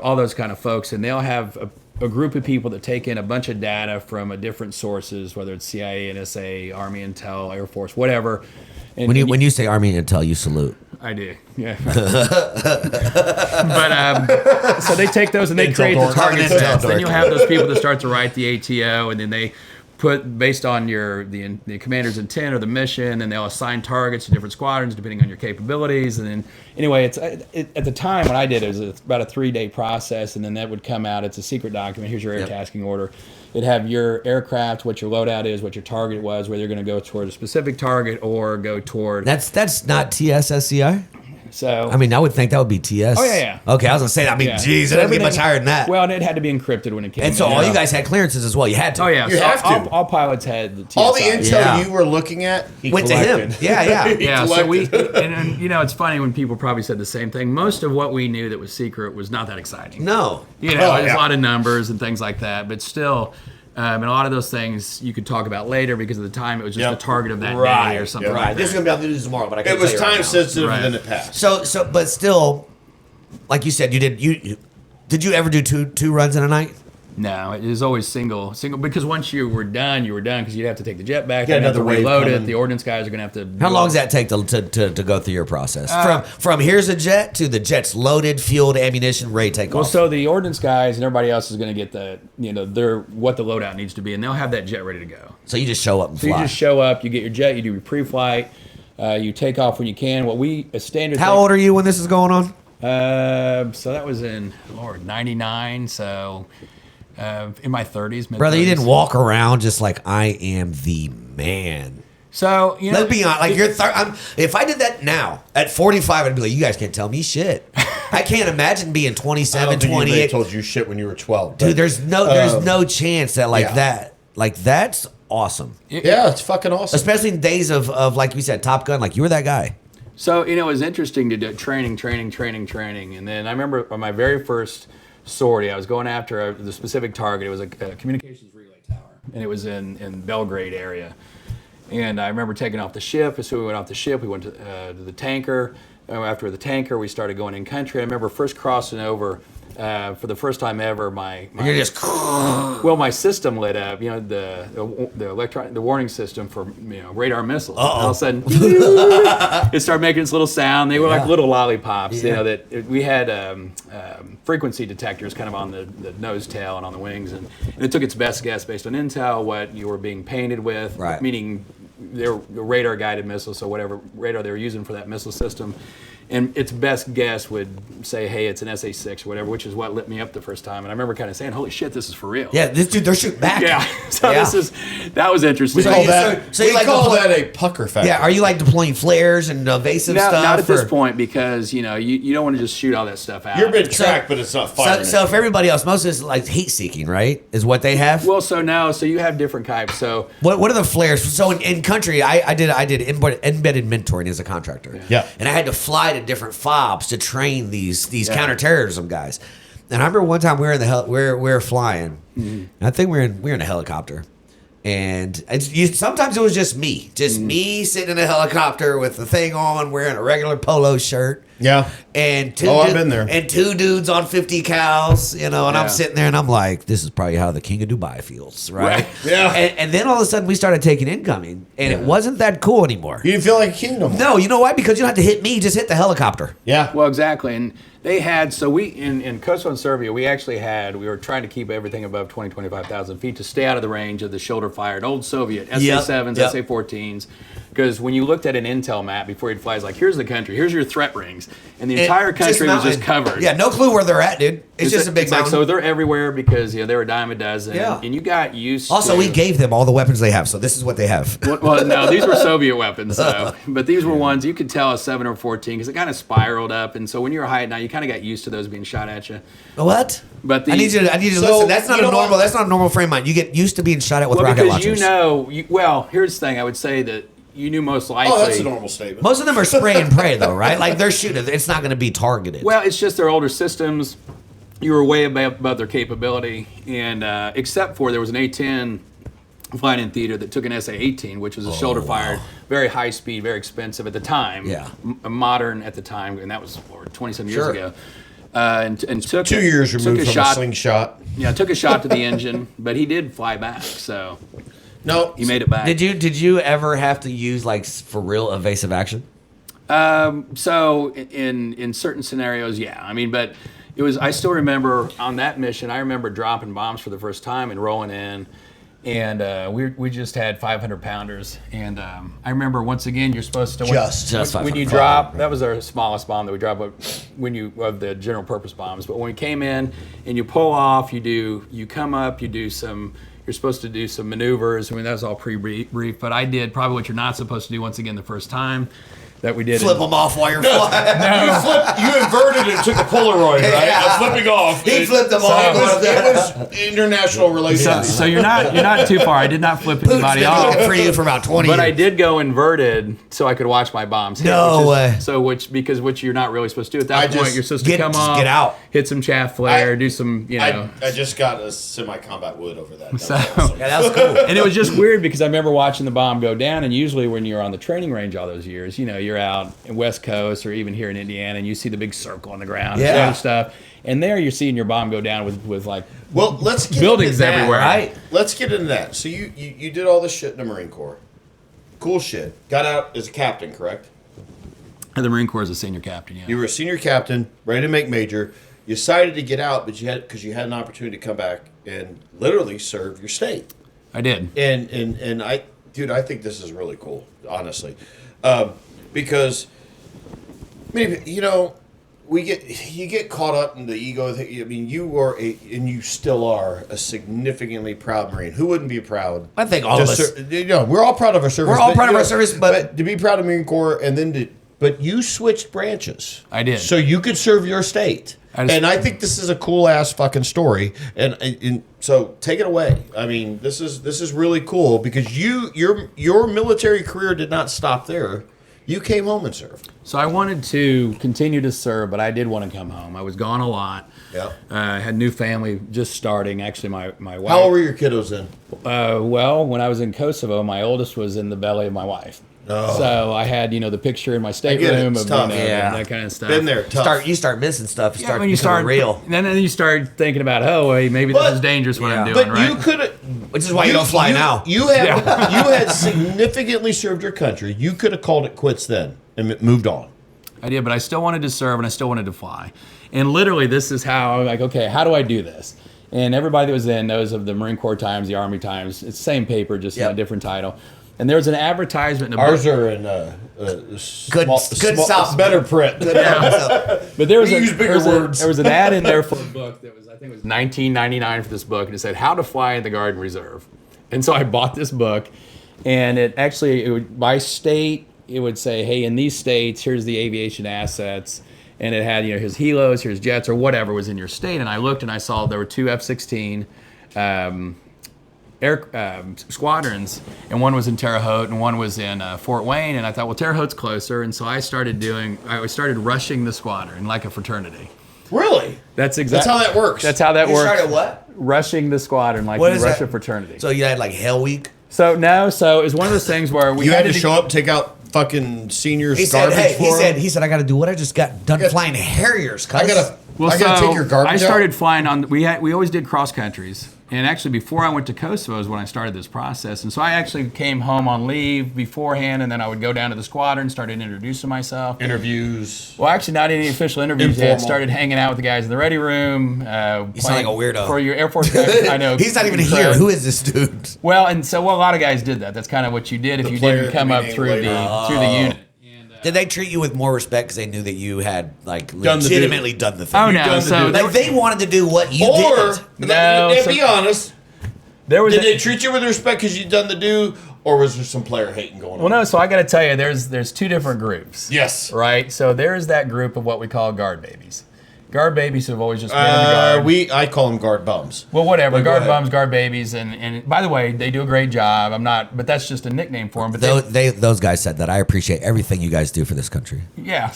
all those kind of folks, and they'll have a group of people that take in a bunch of data from different sources, whether it's CIA, NSA, Army Intel, Air Force, whatever. And When you say Army Intel, you salute. I do, yeah. But so they take those and they Intel create the dork. target Intel sets. Then dork. you'll have those people that start to write the ATO, and then they put based on the commander's intent or the mission, and they'll assign targets to different squadrons depending on your capabilities. And then anyway, at the time when I did it was about a 3-day process, and then that would come out. It's a secret document. Here's your air tasking order. It'd have your aircraft, what your loadout is, what your target was, whether you're going to go toward a specific target or go toward. That's not TSSCI? So I mean, I would think that would be TS. Oh, yeah. Okay, I was gonna say that. I mean, yeah. geez, So it doesn't get everything- much higher than that. Well, and it had to be encrypted when it came. And so in. all you guys had clearances as well. You had to. Oh yeah, You so have to. all pilots had the TSI. All the intel Yeah. you were looking at, he Went to him. collected. Yeah. He Yeah, so collected. and you know, it's funny when people probably said the same thing. Most of what we knew that was secret was not that exciting. No. You know, Oh, there's yeah. a lot of numbers and things like that, but still, and a lot of those things you could talk about later because at the time it was just Yep. the target of that day Right, or something yeah. like Right. This is gonna be on the news tomorrow, but I can't It was tell you right time now. sensitive, Right. and then it passed. So, but still, like you said, did you ever do two runs in a night? No, it is always single because once you were done because you'd have to take the jet back, Yeah, you'd have to another wave reload it. coming. The ordnance guys are going to have to. How do long all- does that take to go through your process? From here's a jet to the jet's loaded, fueled, ammunition, ready to take Well, off. so the ordnance guys and everybody else is going to get what the loadout needs to be, and they'll have that jet ready to go. So you just show up and So fly. you just show up, you get your jet, you do your pre-flight, you take off when you can. A standard. How old are you when this is going on? So that was in 99. So in my 30s, mid-30s. Brother, you didn't walk around just like I am the man. So you know, Let's be honest. Like if I did that now at 45, I'd be like, you guys can't tell me shit. I can't imagine being I 27, don't think anybody 28. told you shit when you were 12. Dude, there's no chance that yeah. that. Like that's awesome. Yeah, it's fucking awesome. Especially in days of like we said, Top Gun. Like you were that guy. So it was interesting to do training, and then I remember on my very first sortie, I was going after the specific target. It was a communications relay tower, and it was in Belgrade area. And I remember taking off the ship. As soon as we went off the ship, we went to the tanker. After the tanker, we started going in country. I remember first crossing over for the first time ever. You're just My system lit up. You know the warning system for radar missiles. And all of a sudden, it started making this little sound. They were like little lollipops. Yeah. You know that we had frequency detectors kind of on the nose tail and on the wings, and it took its best guess based on intel what you were being painted with, Right. meaning they're radar guided missiles, so whatever radar they were using for that missile system. And its best guess would say, hey, it's an SA-6 or whatever, which is what lit me up the first time. And I remember kind of saying, holy shit, this is for real. Yeah, this dude, they're shooting back. Yeah. So Yeah. We that was interesting. call you- that, so you we like call to that a pucker factor. Yeah, are you like deploying flares and evasive stuff? Not at this or- point, because you don't want to just shoot all that stuff out. You're being tracked, but it's not firing. So for everybody else, most of it's like heat seeking, right? Is what they have. Well, so you have different types. So What are the flares? So in country, I did embedded mentoring as a contractor. Yeah. And I had to fly to different FOBs to train these counterterrorism guys. And I remember one time we were flying. And I think we were in a helicopter. And sometimes it was just me sitting in a helicopter with the thing on, wearing a regular polo shirt. Yeah. And I've been there. And two dudes on 50 cals, and Yeah. I'm sitting there and I'm like, this is probably how the king of Dubai feels, right? Right. Yeah. And then all of a sudden we started taking incoming, and it wasn't that cool anymore. You didn't feel like a king no more. No, you know why? Because you don't have to hit me, just hit the helicopter. Yeah. Well, exactly. And they had, so we, in Kosovo and Serbia, we were trying to keep everything above 25,000 feet to stay out of the range of the shoulder-fired old Soviet SA-7s, Yep. SA-14s. Because when you looked at an intel map before you'd fly, it's like, here's the country, here's your threat rings. And the entire country was just covered. Yeah, no clue where they're at, dude. It's just a big like, mountain. so they're everywhere because they were a dime a dozen. Yeah. And you got used Also, to... we gave them all the weapons they have, so this is what they have. Well, no, these were Soviet weapons, though. But these were ones you could tell a 7 or 14 because it kind of spiraled up. And so when you were high at night, you kind of got used to those being shot at you. What? But I need you to So, listen. That's not you a know normal. what? That's not a normal frame mind. You get used to being shot at with Well, rocket because launchers. here's the thing. I would say that you knew most likely. Oh, that's a normal statement. Most of them are spray and pray, though, right? Like they're shooting. It's not going to be targeted. Well, it's just their older systems. You were way above their capability, and except for there was an A-10 flying in theater that took an SA-18, which was a shoulder-fired, very high speed, very expensive at the time. Yeah. Modern at the time, and that was 20-some years Sure. ago. And took 2 years took removed a from shot, a slingshot. Yeah, took a shot to the engine, but he did fly back, so No. he made it back. Did you ever have to use like for real evasive action? So in certain scenarios, yeah. I mean, but it was. I still remember on that mission. I remember dropping bombs for the first time and rolling in, and we just had 500 pounders. And I remember once again, you're supposed to Just when 500 you drop. That was our smallest bomb that we drop of the general purpose bombs. But when we came in and you pull off, you come up, you do some. You're supposed to do some maneuvers. I mean, that was all pre-brief. But I did probably what you're not supposed to do once again the first time. That we did. Flip them off while you're flying. You inverted it and took a Polaroid, right? Yeah. Flipping off. He flipped them off. It was international relations. So you're not too far. I did not flip Putin's anybody been off. looking for you for about 20 But years. I did go inverted so I could watch my bombs hit. No way. Which you're not really supposed to do at that I point. just- You're supposed to come just off, get out. hit some chaff flare, do some, I just got a semi-combat wood over that. So- Yeah, that was cool. And it was just weird because I remember watching the bomb go down, and usually when you're on the training range all those years, you're out in West Coast or even here in Indiana, and you see the big circle on the ground and Yeah. other stuff. And there you're seeing your bomb go down with like Well, let's get buildings into that. everywhere. Right? Let's get into that. So you did all this shit in the Marine Corps. Cool shit. Got out as a captain, correct? And the Marine Corps is a senior captain, yeah. You were a senior captain, ready to make major. You decided to get out, but you had an opportunity to come back and literally serve your state. I did. And I think this is really cool, honestly, because maybe you get caught up in the ego. I mean, you were and you still are a significantly proud Marine. Who wouldn't be proud? I think all of us. We're all proud of our service. We're all but, proud of you our know, service, but to be proud of Marine Corps and then but you switched branches. I did. So you could serve your state. And I think this is a cool ass fucking story, and so take it away. I mean, this is really cool because your military career did not stop there. You came home and served. So I wanted to continue to serve, but I did want to come home. I was gone a lot. Yeah. I had new family just starting. Actually, my wife. How old were your kiddos then? Well, when I was in Kosovo, my oldest was in the belly of my wife. Oh. So I had, the picture in my get it. stateroom It's of tough. that kind of stuff. Been there, tough. You start missing stuff. Yeah, when you start real. then you start thinking about, hey, maybe But- this is dangerous what I'm Yeah. doing, But right? you could have. Which is why you don't fly now. You had significantly served your country. You could have called it quits then and moved on. I did, but I still wanted to serve and I still wanted to fly. And literally, this is how I'm like, okay, how do I do this? And everybody that was in knows of the Marine Corps Times, the Army Times. It's the same paper, just Yep. a different title. And there was an advertisement in a Ours book. are in Good small, better print. But there was We use bigger words. There was an ad in there for a book that was, I think it was $19.99 for this book, and it said how to fly in the Guard and Reserve. And so I bought this book, and it would, by state, it would say, hey, in these states, here's the aviation assets. And it had, here's helos, here's jets, or whatever was in your state. And I looked and I saw there were 2 F-16 squadrons, and one was in Terre Haute and one was in Fort Wayne. And I thought, well, Terre Haute's closer. And so I started rushing the squadron like a fraternity. Really? That's That's how that works. That's how that You works. started what? Rushing the squadron like What you is rush that? a fraternity. So you had like Hell Week. So it was one of those things where we You had to do- show up, take out fucking seniors He said, garbage "Hey," for them? he said, I got to do what I just got done flying Harriers. I gotta so take your garbage I started out. flying on. We always did cross countries, and actually before I went to Kosovo is when I started this process. And so I actually came home on leave beforehand, and then I would go down to the squadron, started introducing myself. Interviews. Well, actually, not any official interviews yet. Informal. Started hanging out with the guys in the ready room. You sound like a weirdo. For your Air Force guys, I know. He's not even here. Who is this dude? Well, a lot of guys did that. That's kind of what you did if The you player didn't come to be up named through later. the unit. Did they treat you with more respect because they knew that you had like Done the legitimately done the thing? Oh done no! the So do. Like they wanted to do what you Or, did. No, be honest, there was did they treat you with respect because you done the do, or was there some player hating going on? well, no. So I got to tell you, there's 2 different groups. Yes. Right. So there's that group of what we call guard babies. Guard babies have always just been in the guard. I call them guard bums. Well, whatever. But go Guard ahead. bums, guard babies, and by the way, they do a great job. But that's just a nickname for them. But Those guys said that. I appreciate everything you guys do for this country. yeah.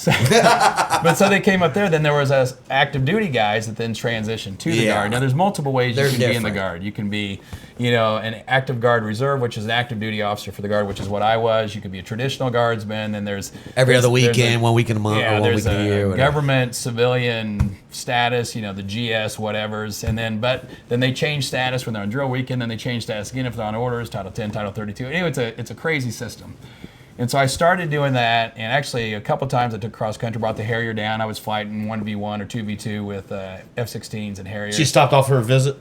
So they came up there. Then there was us active duty guys that then transitioned to the Yeah. guard. Now there's multiple ways They're you can be in the different. guard. You can be, an active guard reserve, which is an active duty officer for the guard, which is what I was. You could be a traditional guardsman. Then there's Every other there's weekend, 1 week in a month, Yeah, or 1 there's week in a year. a whatever. government civilian status, the GS whatevers, and then they change status when they're on drill weekend, then they change status again if they're on orders, Title 10, Title 32. Anyway, it's a crazy system. And so I started doing that, and actually a couple times I took cross country, brought the Harrier down. I was fighting 1v1 or 2v2 with F-16s and Harriers. She stopped off for a visit.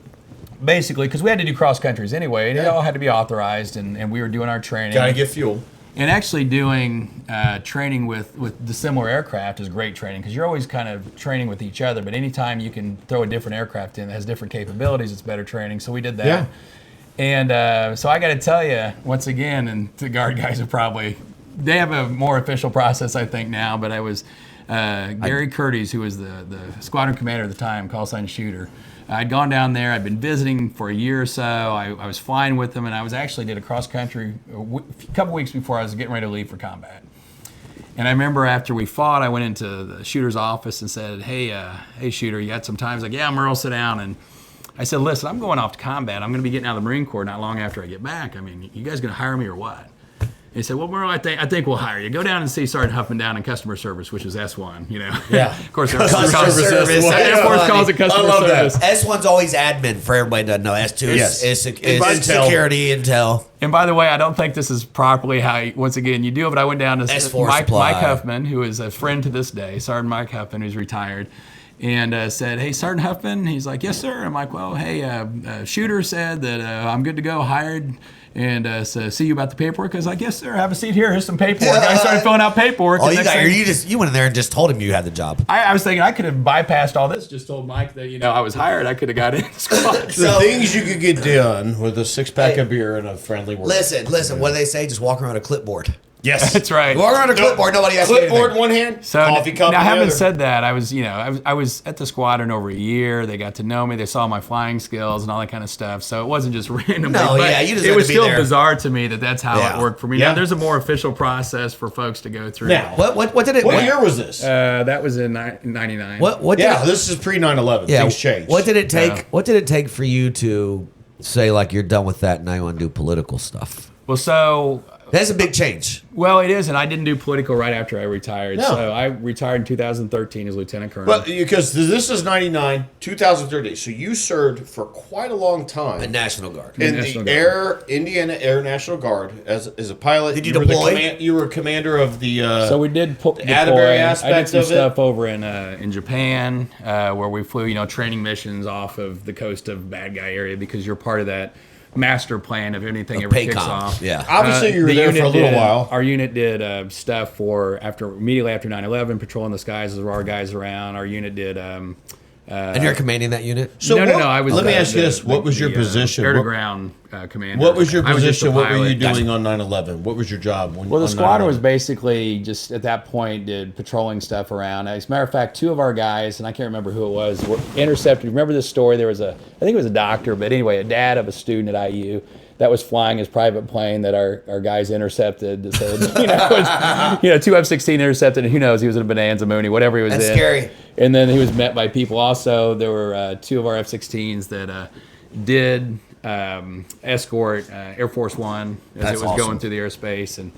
Basically, because we had to do cross countries anyway, and it all had to be authorized, and we were doing our training. Gotta get fuel. And actually doing training with dissimilar aircraft is great training because you're always kind of training with each other. But anytime you can throw a different aircraft in that has different capabilities, it's better training. So we did that. Yeah. And so I got to tell you, once again, and the guard guys they have a more official process, I think, now. But I was Gary Curtis, who was the squadron commander at the time, call sign shooter. I'd gone down there. I'd been visiting for a year or so. I was flying with them, and I did a cross country a couple weeks before I was getting ready to leave for combat. And I remember after we fought, I went into the shooter's office and said, "Hey, shooter, you got some time?" He's like, "Yeah, Merle, sit down." And I said, "Listen, I'm going off to combat. I'm going to be getting out of the Marine Corps not long after I get back. I mean, you guys going to hire me or what?" He said, "Well, Merle, I think we'll hire you. Go down and see Sergeant Huffman down in customer service, which is S1. Yeah. Of course, Air Customer service. Air Force calls it customer I love that. service. S1's always admin for everybody doesn't know. S2 Yes. is Intel. security intel. And by the way, I don't think this is properly how, once again, you do it, but I went down to S4 Mike supply. Huffman, who is a friend to this day, Sergeant Mike Huffman, who's retired, and said, "Hey, Sergeant Huffman." He's like, "Yes, sir." I'm like, "Well, hey, shooter said that I'm good to go, hired, and so see you about the paperwork." I was like, "Yes, sir. Have a seat here. Here's some paperwork." I started filling out paperwork. Oh, and you next got thing- you went in there and just told him you had the job. I was thinking I could have bypassed all this, just told Mike that, I was hired. I could have got in the squad. The things you could get done with a 6-pack of beer and a friendly word. Listen. What do they say? Just walk around a clipboard. Yes. That's right. Walk around a clipboard. Nobody has Clipboard in one hand, So coffee cup now, in the having other. said that, I was at the squadron over a year. They got to know me. They saw my flying skills and all that kind of stuff. So it wasn't just randomly. No, but yeah, you just it had was to be still there. bizarre to me that's how Yeah. it worked for me. Yeah. Now there's a more official process for folks to go through. Now, What did it? what year was this? That was in '99. What? Yeah, Did this is pre 9/11. yeah. Things changed. What did it take? Yeah. What did it take for you to say like you're done with that and now you want to do political stuff? Well, so That's a big change. well, it is, and I didn't do political right after I retired. No. So I retired in 2013 as lieutenant colonel. But because this is 99, 2013. So you served for quite a long time. The National Guard. in National the Guard. Indiana Air National Guard as a pilot. Did you were the deploy? you were commander of the. So we did deploy. Atterbury I aspect did some of it? stuff over in Japan where we flew, training missions off of the coast of bad guy area because you're part of that master plan if anything A ever kicks PACOM, off. yeah. Obviously, you were The there for a unit little did- while. Our unit did stuff for immediately after 9/11, patrolling the skies as there were guys around. Our unit did. And you're commanding that unit? So no. what- I was. Let me ask you this: what was your position? Air to What- ground commander. What was your I just a position? What were you pilot. doing on 9/11? What was your job? Well, the on squadron 9/11? was basically just at that point did patrolling stuff around. As a matter of fact, two of our guys, and I can't remember who it was, were intercepted. Remember this story? There was I think it was a doctor, but anyway, a dad of a student at IU that was flying his private plane that our guys intercepted. That said, two F-16 intercepted, and who knows, he was in a Bonanza Mooney, whatever he was That's in. scary. And then he was met by people. Also, there were two of our F-16s that did escort Air Force One as That's it was awesome. going through the airspace,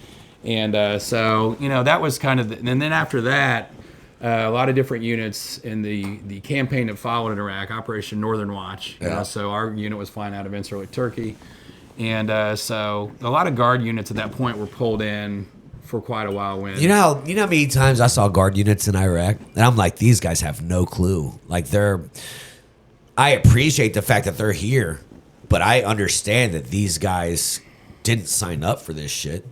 and so that was kind of. And then after that, a lot of different units in the campaign that followed in Iraq, Operation Northern Watch. Yeah. So our unit was flying out of Incirlik, Turkey, and so a lot of Guard units at that point were pulled in for quite a while. When You know how many times I saw Guard units in Iraq, and I'm like, these guys have no clue. Like I appreciate the fact that they're here, but I understand that these guys didn't sign up for this shit.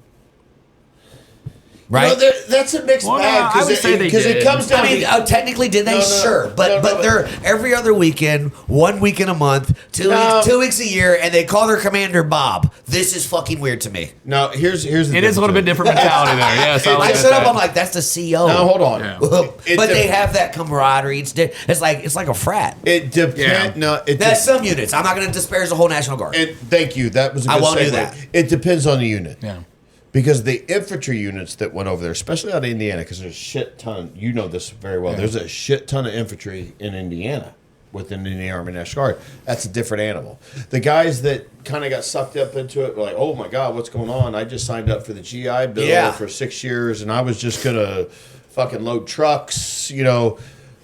Right? No, that's a mixed Well, no, bag I would say they because it did. comes down I mean, to technically, did they? No, no, sure, but no, but no. they're every other weekend, 1 week in a month, No. 2 weeks a year, and they call their commander Bob. This is fucking weird to me. now. Here's the. it is a little bit different mentality there. Yes, I I like set up, that. I'm like, that's the CO. Now hold on. Yeah. but It they dep- have that camaraderie. It's like a frat. It depends. Yeah. No, it That's some units. I'm not going to disparage the whole National Guard. thank you. That was a good I won't do segue. that. It depends on the unit. Yeah. Because the infantry units that went over there, especially out of Indiana, because there's a shit ton, you know this very well, there's a shit ton of infantry in Indiana within the Army National Guard. That's a different animal. The guys that kind of got sucked up into it were like, oh my God, what's going on? I just signed up for the GI Bill Yeah. for 6 years, and I was just going to fucking load trucks,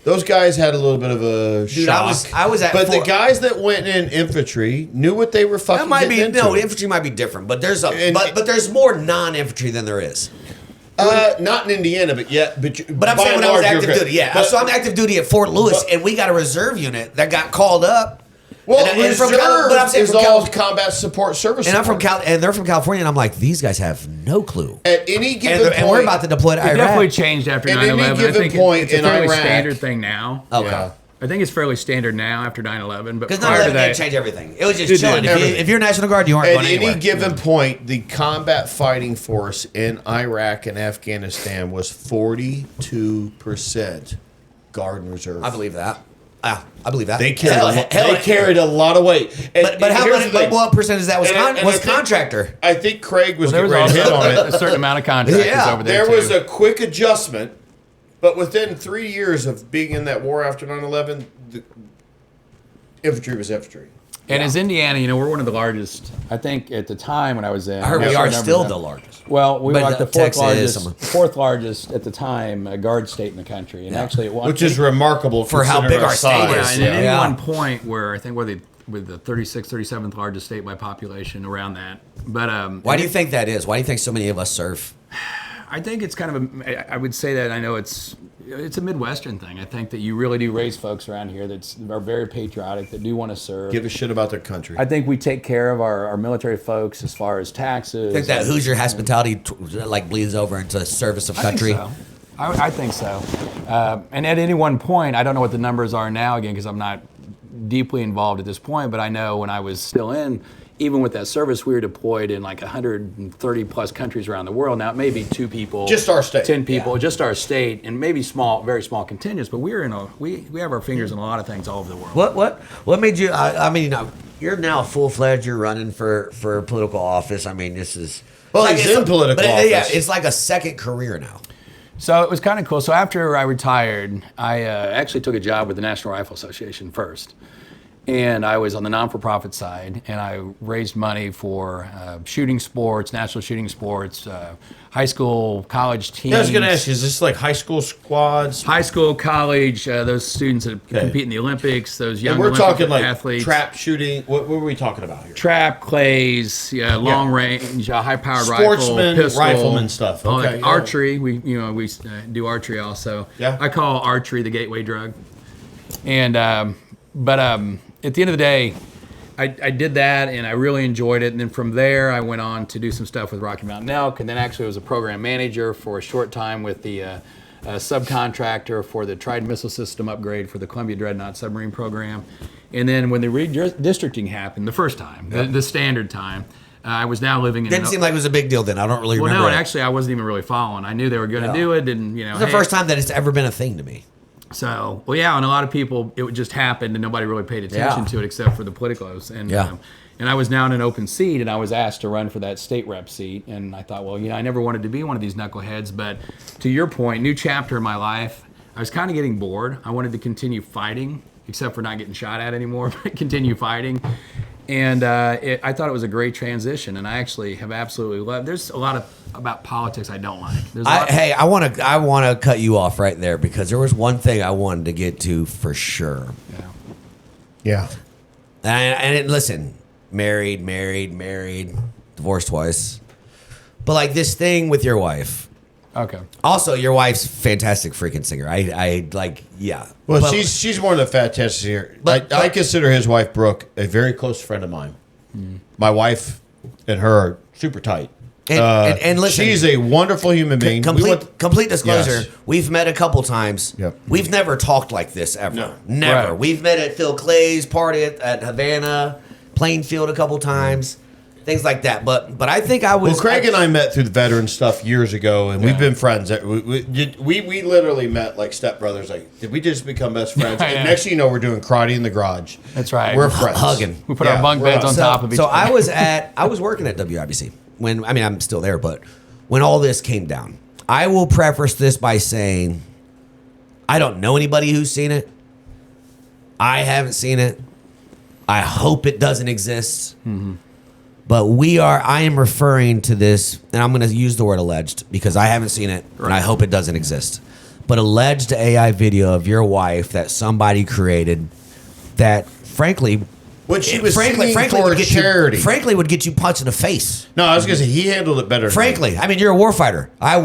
Those guys had a little bit of a Dude, shock. I was at but the Fort- guys that went in infantry knew what they were fucking that might be getting into. infantry might be different, but there's And- but there's more non-infantry than there is. Not in Indiana, but But I'm by saying and when I was large, you're active good. duty, yeah. But- So I'm active duty at Fort Lewis, but- and we got a reserve unit that got called up. Well, and from reserve but I'm saying is from all combat support service. and I'm from support. and they're from California, and I'm like, these guys have no clue. At any given point, And we're about to deploy to It definitely Iraq. changed after At any 9/11. I given think point it's a in fairly Iraq- standard thing now. Okay. Yeah. I think it's fairly standard now after 9/11. But Because prior to 9/11 didn't that, change everything. It was just It did, chilling. everything. If you're National Guard, you aren't At going any anywhere. given point, the combat fighting force in Iraq and Afghanistan was 42% Guard and Reserve. I believe that. I believe that. They carried, Hell, they carried a lot of weight. And- But and how here's much? the thing. What percentage of that was And I think- contractor? I think Craig was there was getting ready to hit also on it. a certain amount of contractors Yeah. over there. There was too. a quick adjustment, but within 3 years of being in that war after 9/11, the infantry was infantry. And as Indiana, we're one of the largest. I think at the time when I was in, I heard I'm we not are sure still numbers the now. largest. Well, we were But like the Texas, fourth largest at the time Guard state in the country, and actually at one Which is remarkable For how considering big our state Yeah, is. and at any Yeah. one point where I think we're the 36th, 37th largest state by population, around that. But Why do you think that is? Why do you think so many of us serve? I think it's kind of I would say that I know it's a Midwestern thing. I think that you really do raise folks around here that are very patriotic, that do want to serve. Give a shit about their country. I think we take care of our military folks as far as taxes. I think that Hoosier hospitality like bleeds over into service of country. I think so. I think so. And at any one point, I don't know what the numbers are now again because I'm not deeply involved at this point, but I know when I was still in, even with that service, we were deployed in like 130 plus countries around the world. Now it may be 2 people, Just our state. 10 people, just our state, and maybe very small contingents. But we're we have our fingers in a lot of things all over the world. What made you? I mean, you're now full fledged. You're running for political office. I mean, this is Well, like, he's it's in political Yeah, office. it's like a second career now. So it was kind of cool. So after I retired, I actually took a job with the National Rifle Association first. And I was on the non-for-profit side, and I raised money for shooting sports, national shooting sports, high school, college teams. Yeah, I was going to ask you, is this like high school squads? High school, college, those students that compete in the Olympics, those young And we're Olympic talking like athletes. trap shooting. What were we talking about here? Trap, clays, long range, high-powered Sportsman, rifle, pistol, rifleman stuff. all Okay, that. yeah. Archery, we do archery also. Yeah. I call archery the gateway drug. And but at the end of the day, I did that, and I really enjoyed it. And then from there, I went on to do some stuff with Rocky Mountain Elk, and then actually was a program manager for a short time with the subcontractor for the Trident missile system upgrade for the Columbia Dreadnought submarine program. And then when the redistricting happened the first time, the standard time, I was now living in... Didn't seem like it was a big deal then. I don't really remember. Well, no, it. actually, I wasn't even really following. I knew they were going to do it, and, you know... It's the first time that it's ever been a thing to me. So, well, yeah, and a lot of people, it just happened, and nobody really paid attention to it except for the politicos. And and I was now in an open seat, and I was asked to run for that state rep seat. And I thought, well, you know, I never wanted to be one of these knuckleheads. But to your point, new chapter in my life, I was kind of getting bored. I wanted to continue fighting, except for not getting shot at anymore, but continue fighting. And I thought it was a great transition, and I actually have absolutely loved. There's a lot about politics I don't like. I want to cut you off right there because there was one thing I wanted to get to for sure. Yeah. And listen, married, divorced twice, but like this thing with your wife. Okay. Also, your wife's fantastic freaking singer. I like, yeah. Well, but, she's more than a fantastic singer. But I consider his wife, Brooke, a very close friend of mine. Mm. My wife and her are super tight. And listen, she's a wonderful human being. Complete disclosure, we've met a couple times. Yep. We've never talked like this ever. No. Never. Right. We've met at Phil Clay's party at Havana, Plainfield a couple times. Things like that, but I think I was. Well, Craig and I met through the veteran stuff years ago, and we've been friends. We literally met like stepbrothers. Like, did we just become best friends? And next thing you know, we're doing karate in the garage. That's right. We're friends, hugging. We put our bunk beds on top of each other. So I was working at WIBC when I'm still there, but when all this came down, I will preface this by saying I don't know anybody who's seen it. I haven't seen it. I hope it doesn't exist. Mm-hmm. But I am referring to this, and I'm going to use the word alleged because I haven't seen it, and I hope it doesn't exist. But alleged AI video of your wife that somebody created that, frankly, when she was singing for charity. Frankly, would get you punched in the face. No, I was going to say, he handled it better. Frankly, I mean, you're a warfighter. I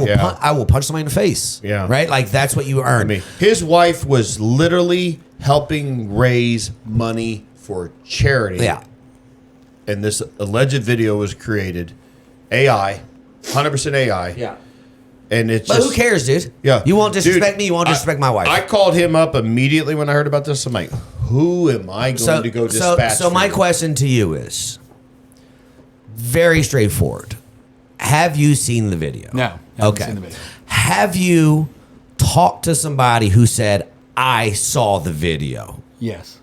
will punch somebody in the face. Yeah. Right? Like, that's what you earn. I mean, his wife was literally helping raise money for charity. Yeah. And this alleged video was created, AI, 100% AI. Yeah. And it's But who cares, dude? Yeah. You won't disrespect me, you won't disrespect my wife. I called him up immediately when I heard about this. I'm like, who am I going to go dispatch? So my question to you is very straightforward. Have you seen the video? No. Okay. Seen the video. Have you talked to somebody who said, I saw the video? Yes.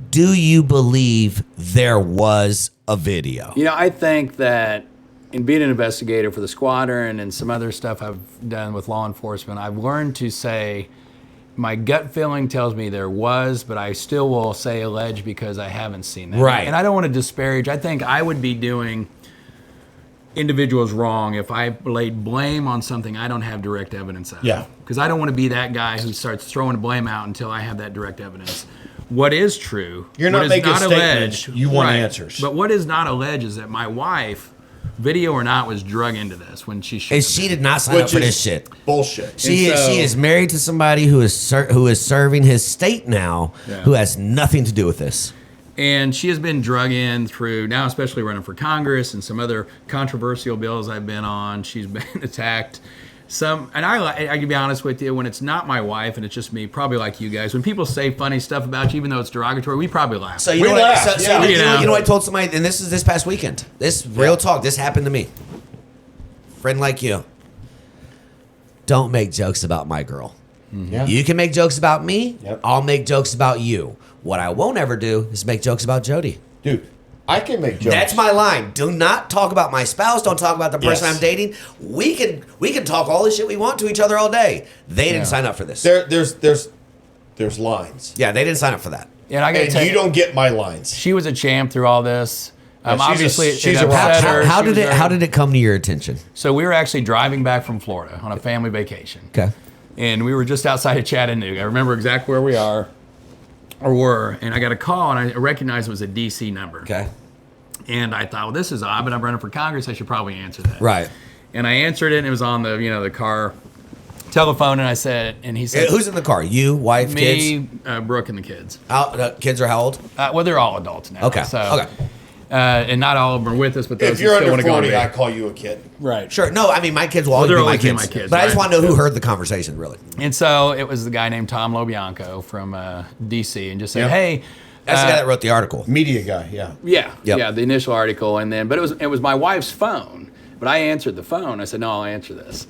Do you believe there was a video? You know, I think that in being an investigator for the squadron and some other stuff I've done with law enforcement, I've learned to say my gut feeling tells me there was, but I still will say alleged because I haven't seen that. Right. And I don't want to disparage. I think I would be doing individuals wrong if I laid blame on something I don't have direct evidence of. Yeah. Because I don't want to be that guy who starts throwing blame out until I have that direct evidence. What is true? You're not making statements. You want answers. But what is not alleged is that my wife, video or not, was drug into this when she should. She did not sign up for this shit. Bullshit. She is married to somebody who is serving his state now, who has nothing to do with this. And she has been drug in through now, especially running for Congress and some other controversial bills I've been on. She's been attacked. I can be honest with you, when it's not my wife and it's just me, probably like you guys, when people say funny stuff about you, even though it's derogatory, we probably laugh. So you know what I told somebody, and this is this past weekend. This real talk. This happened to me. Friend like you. Don't make jokes about my girl. Yeah. You can make jokes about me. Yep. I'll make jokes about you. What I won't ever do is make jokes about Jody. Dude, I can make jokes. That's my line. Do not talk about my spouse. Don't talk about the person I'm dating. We can talk all the shit we want to each other all day. They didn't sign up for this. There's lines. Yeah, they didn't sign up for that. And I gotta tell you don't get my lines. She was a champ through all this. Obviously, she's it a rock upset star. her. How did it come to your attention? So we were actually driving back from Florida on a family vacation. Okay. And we were just outside of Chattanooga. I remember exactly where we were, and I got a call, and I recognized it was a DC number. Okay. And I thought, well, this is odd, but I'm running for Congress. I should probably answer that. Right. And I answered it, and it was on the car telephoned and I said, and he said, Who's in the car? You, wife, kids? me, Brooke, and the kids. Kids are how old? Well, they're all adults now. Okay. So, Okay. And not all of them are with us, but those If who you're still under want to go 40, on I call you a kid. Right. Sure. No, I mean, my kids will always they're be my always kids. my kids, But I just right? want to know who heard the conversation, really. And so it was the guy named Tom Lobianco from D.C. and just said, Yep. hey. That's the guy that wrote the article. Media guy, yeah. Yeah, Yep. yeah, the initial article, and then, but it was my wife's phone. But I answered the phone. I said, no, I'll answer this.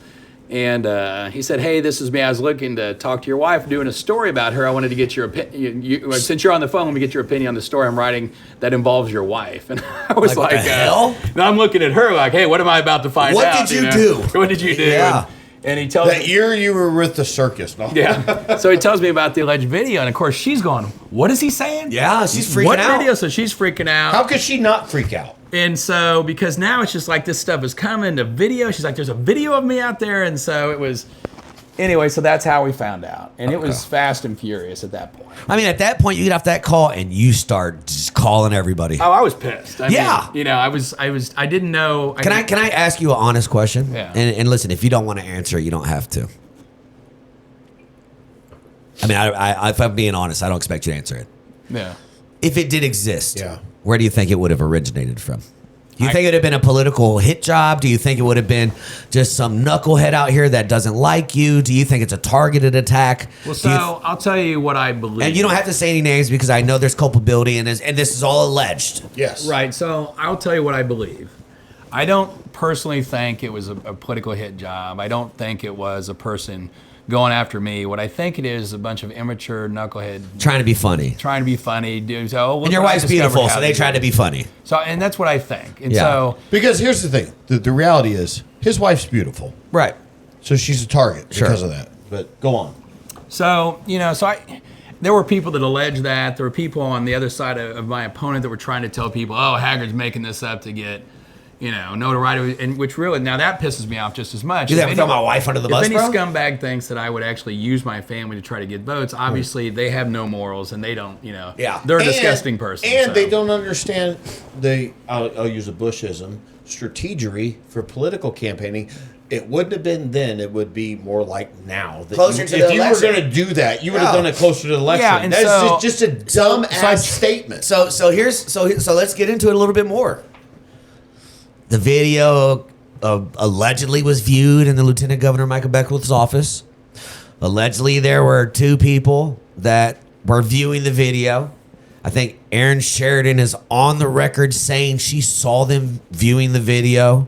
And he said, hey, this is me. I was looking to talk to your wife, doing a story about her. I wanted to get your opinion. Since you're on the phone, let me get your opinion on the story I'm writing that involves your wife. And I was Like, what the hell? and I'm looking at her like, hey, what am I about to find What out? did you do? What did you do? Yeah. And he tells That me. year you were with the circus. No? Yeah. So he tells me about the alleged video. And of course, she's going, what is he saying? Yeah, she's freaking What out. video? So she's freaking out. How could she not freak out? And so, because now it's just like this stuff is coming to video. She's like, there's a video of me out there. And so it was, anyway, so that's how we found out. And it was fast and furious at that point. I mean, at that point, you get off that call and you start just calling everybody. Oh, I was pissed. I Yeah. mean, I didn't know. Can I ask you an honest question? Yeah. And listen, if you don't want to answer, you don't have to. I mean, if I'm being honest, I don't expect you to answer it. Yeah. If it did exist, Yeah. where do you think it would have originated from? Do you think it would have been a political hit job? Do you think it would have been just some knucklehead out here that doesn't like you? Do you think it's a targeted attack? Well, Do you so I'll tell you what I believe. and you don't have to say any names because I know there's culpability and this is all alleged. Yes. Right. So I'll tell you what I believe. I don't personally think it was a political hit job. I don't think it was a person going after me. What I think it is a bunch of immature knucklehead Trying to be funny. trying to be funny. Dudes, oh, And your wife's beautiful, so they try to be funny. So, and that's what I think. And Yeah. so, Because here's the thing. The reality is his wife's beautiful. Right. So she's a target Sure. because of that. But go on. there were people that alleged that. There were people on the other side of my opponent that were trying to tell people, oh, Haggard's making this up to get, notoriety. And which really, now that pisses me off just as much. You If haven't any- thrown my wife under the bus, If any bro? scumbag thinks that I would actually use my family to try to get votes, obviously they have no morals and they don't, Yeah. they're a disgusting person. And so. they don't understand I'll use a Bushism, strategery for political campaigning. It wouldn't have been then. It would be more like now. That Closer to if the you election. were going to do that, you would have Yeah. done it closer to the election. Yeah, and That's so- just a dumb ass statement. So let's get into it a little bit more. The video allegedly was viewed in the Lieutenant Governor Michael Beckwith's office. Allegedly, there were two people that were viewing the video. I think Erin Sheridan is on the record saying she saw them viewing the video,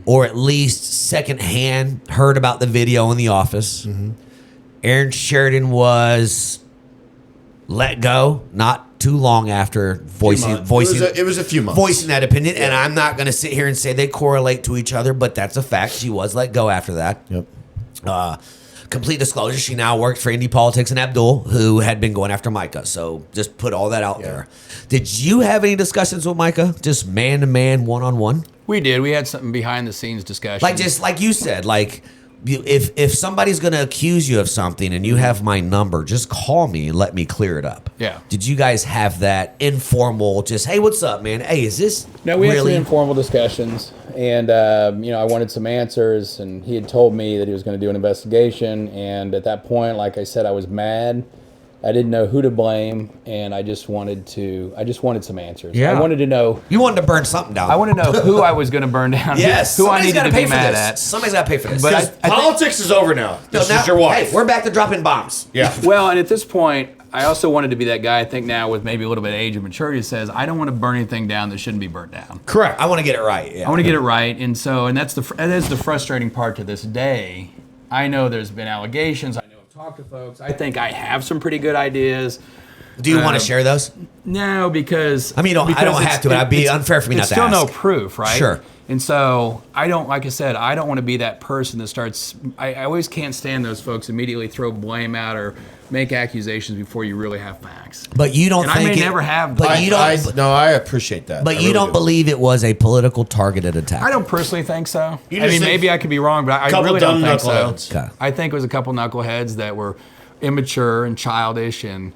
or at least secondhand heard about the video in the office. Erin Sheridan was let go not too long after voicing It was a few months. voicing that opinion. And I'm not going to sit here and say they correlate to each other, but that's a fact. She was let go after that. Yep. Complete disclosure, she now works for Indie Politics and Abdul, who had been going after Micah. So just put all that out there. Did you have any discussions with Micah? Just man to man, one on one? We did. We had something behind the scenes discussion. Like just like you said, if somebody's going to accuse you of something and you have my number, just call me and let me clear it up. Yeah. Did you guys have that informal, just, hey, what's up, man? Hey, is this No, we had some really? informal discussions, and I wanted some answers, and he had told me that he was going to do an investigation, and at that point, like I said, I was mad. I didn't know who to blame, and I just wanted some answers. Yeah. I wanted to know. You wanted to burn something down. I want to know who I was going to burn down. Yes. who I somebody's needed gotta to pay be for mad this. at. Somebody's got to pay for this. But Just- Politics is over now. This now- is your wife. Hey, we're back to dropping bombs. Yeah. Well, and at this point, I also wanted to be that guy. I think now with maybe a little bit of age and maturity, that says I don't want to burn anything down that shouldn't be burnt down. Correct. I want to get it right. Yeah. I want to get it right, and that is the frustrating part to this day. I know there's been allegations. I know I've talked to folks. I think I have some pretty good ideas. Do you want to share those? No, because I mean, I don't have to, but it'd be unfair for me not to It's still no ask. proof, right? Sure. And so I don't, like I said, I don't want to be that person that starts. I always can't stand those folks immediately throw blame out or make accusations before you really have facts. But you don't And I think may it, never have. But you don't. I appreciate that. But I you really don't do. believe it was a political targeted attack. I don't personally think so. You I just mean, think maybe I could be wrong, but I couple really don't dumb think so. knuckleheads. Okay. I think it was a couple knuckleheads that were immature and childish and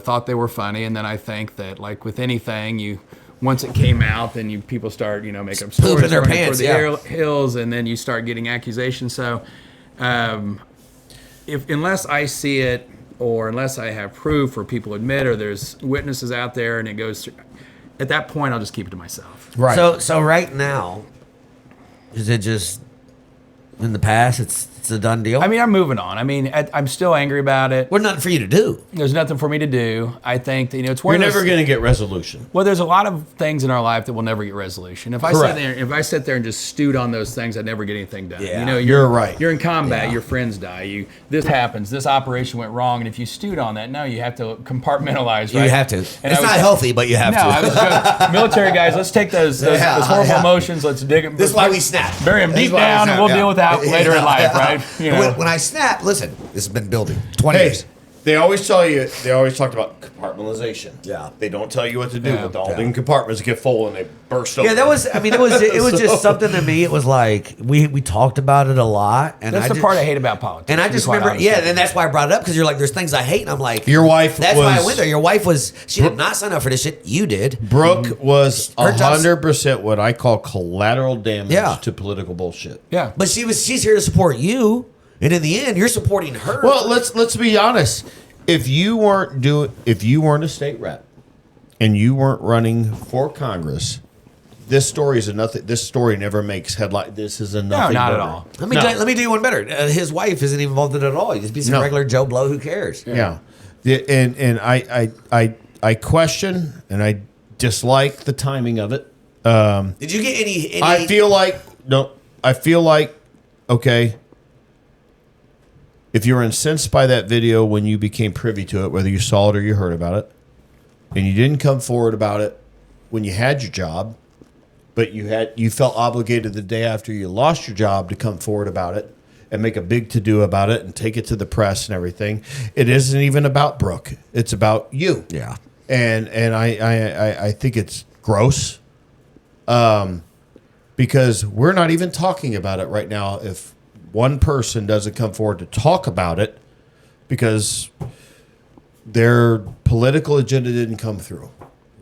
thought they were funny. And then I think that, like with anything, once it came out, then people start making up stories, Pooping their running pants, for the hills, and then you start getting accusations. So unless I see it, or unless I have proof, or people admit, or there's witnesses out there, and it goes through, at that point, I'll just keep it to myself. Right. So right now, is it just in the past? It's a done deal. I mean, I'm moving on. I mean, I'm still angry about it. Well, nothing for you to do. There's nothing for me to do. I think that, it's one You're of those- never going to get resolution. Well, there's a lot of things in our life that will never get resolution. If I sit there and just stewed on those things, I'd never get anything done. Yeah. You're right. You're in combat. Your friends die. This happens. This operation went wrong, and if you stewed on that, no, you have to compartmentalize. Right? You have to. And It's I was- not healthy, but you have No, to. I was joking. Military guys, let's take those horrible emotions. Let's dig them. This is why we snap. Bury them This is deep why we down, snap, and we'll yeah. deal with that later in life, right? You know. When I snap, listen, this has been building 20 Hey, years. they always tell you. They always talked about compartmentalization. Yeah. They don't tell you what to do, Yeah. but all the compartments get full and they burst open. Yeah, that was. I mean, it was just something to me. It was like we talked about it a lot, and That's the part I hate about politics. And I to be just quite remember, honest yeah, with you. and that's why I brought it up because you're like, there's things I hate, and I'm like, Your wife That's was- why I went there. Your wife she did not sign up for this shit. You did. Brooke was Her job's- 100% what I call collateral damage Yeah. to political bullshit. Yeah. But she's here to support you, and in the end, you're supporting her. Well, let's be honest. If you weren't a state rep and you weren't running for Congress, this story never makes headline. This is a nothing. not at burger. all. let me do you one better. His wife isn't even involved in it at all. He's just be some No. regular Joe Blow. Who cares? Yeah. And I question and I dislike the timing of it. Did you get any? I feel like okay. If you were incensed by that video when you became privy to it, whether you saw it or you heard about it, and you didn't come forward about it when you had your job, but you felt obligated the day after you lost your job to come forward about it and make a big to-do about it and take it to the press and everything. It isn't even about Brooke. It's about you. Yeah. And I think it's gross. Because we're not even talking about it right now if one person doesn't come forward to talk about it because their political agenda didn't come through.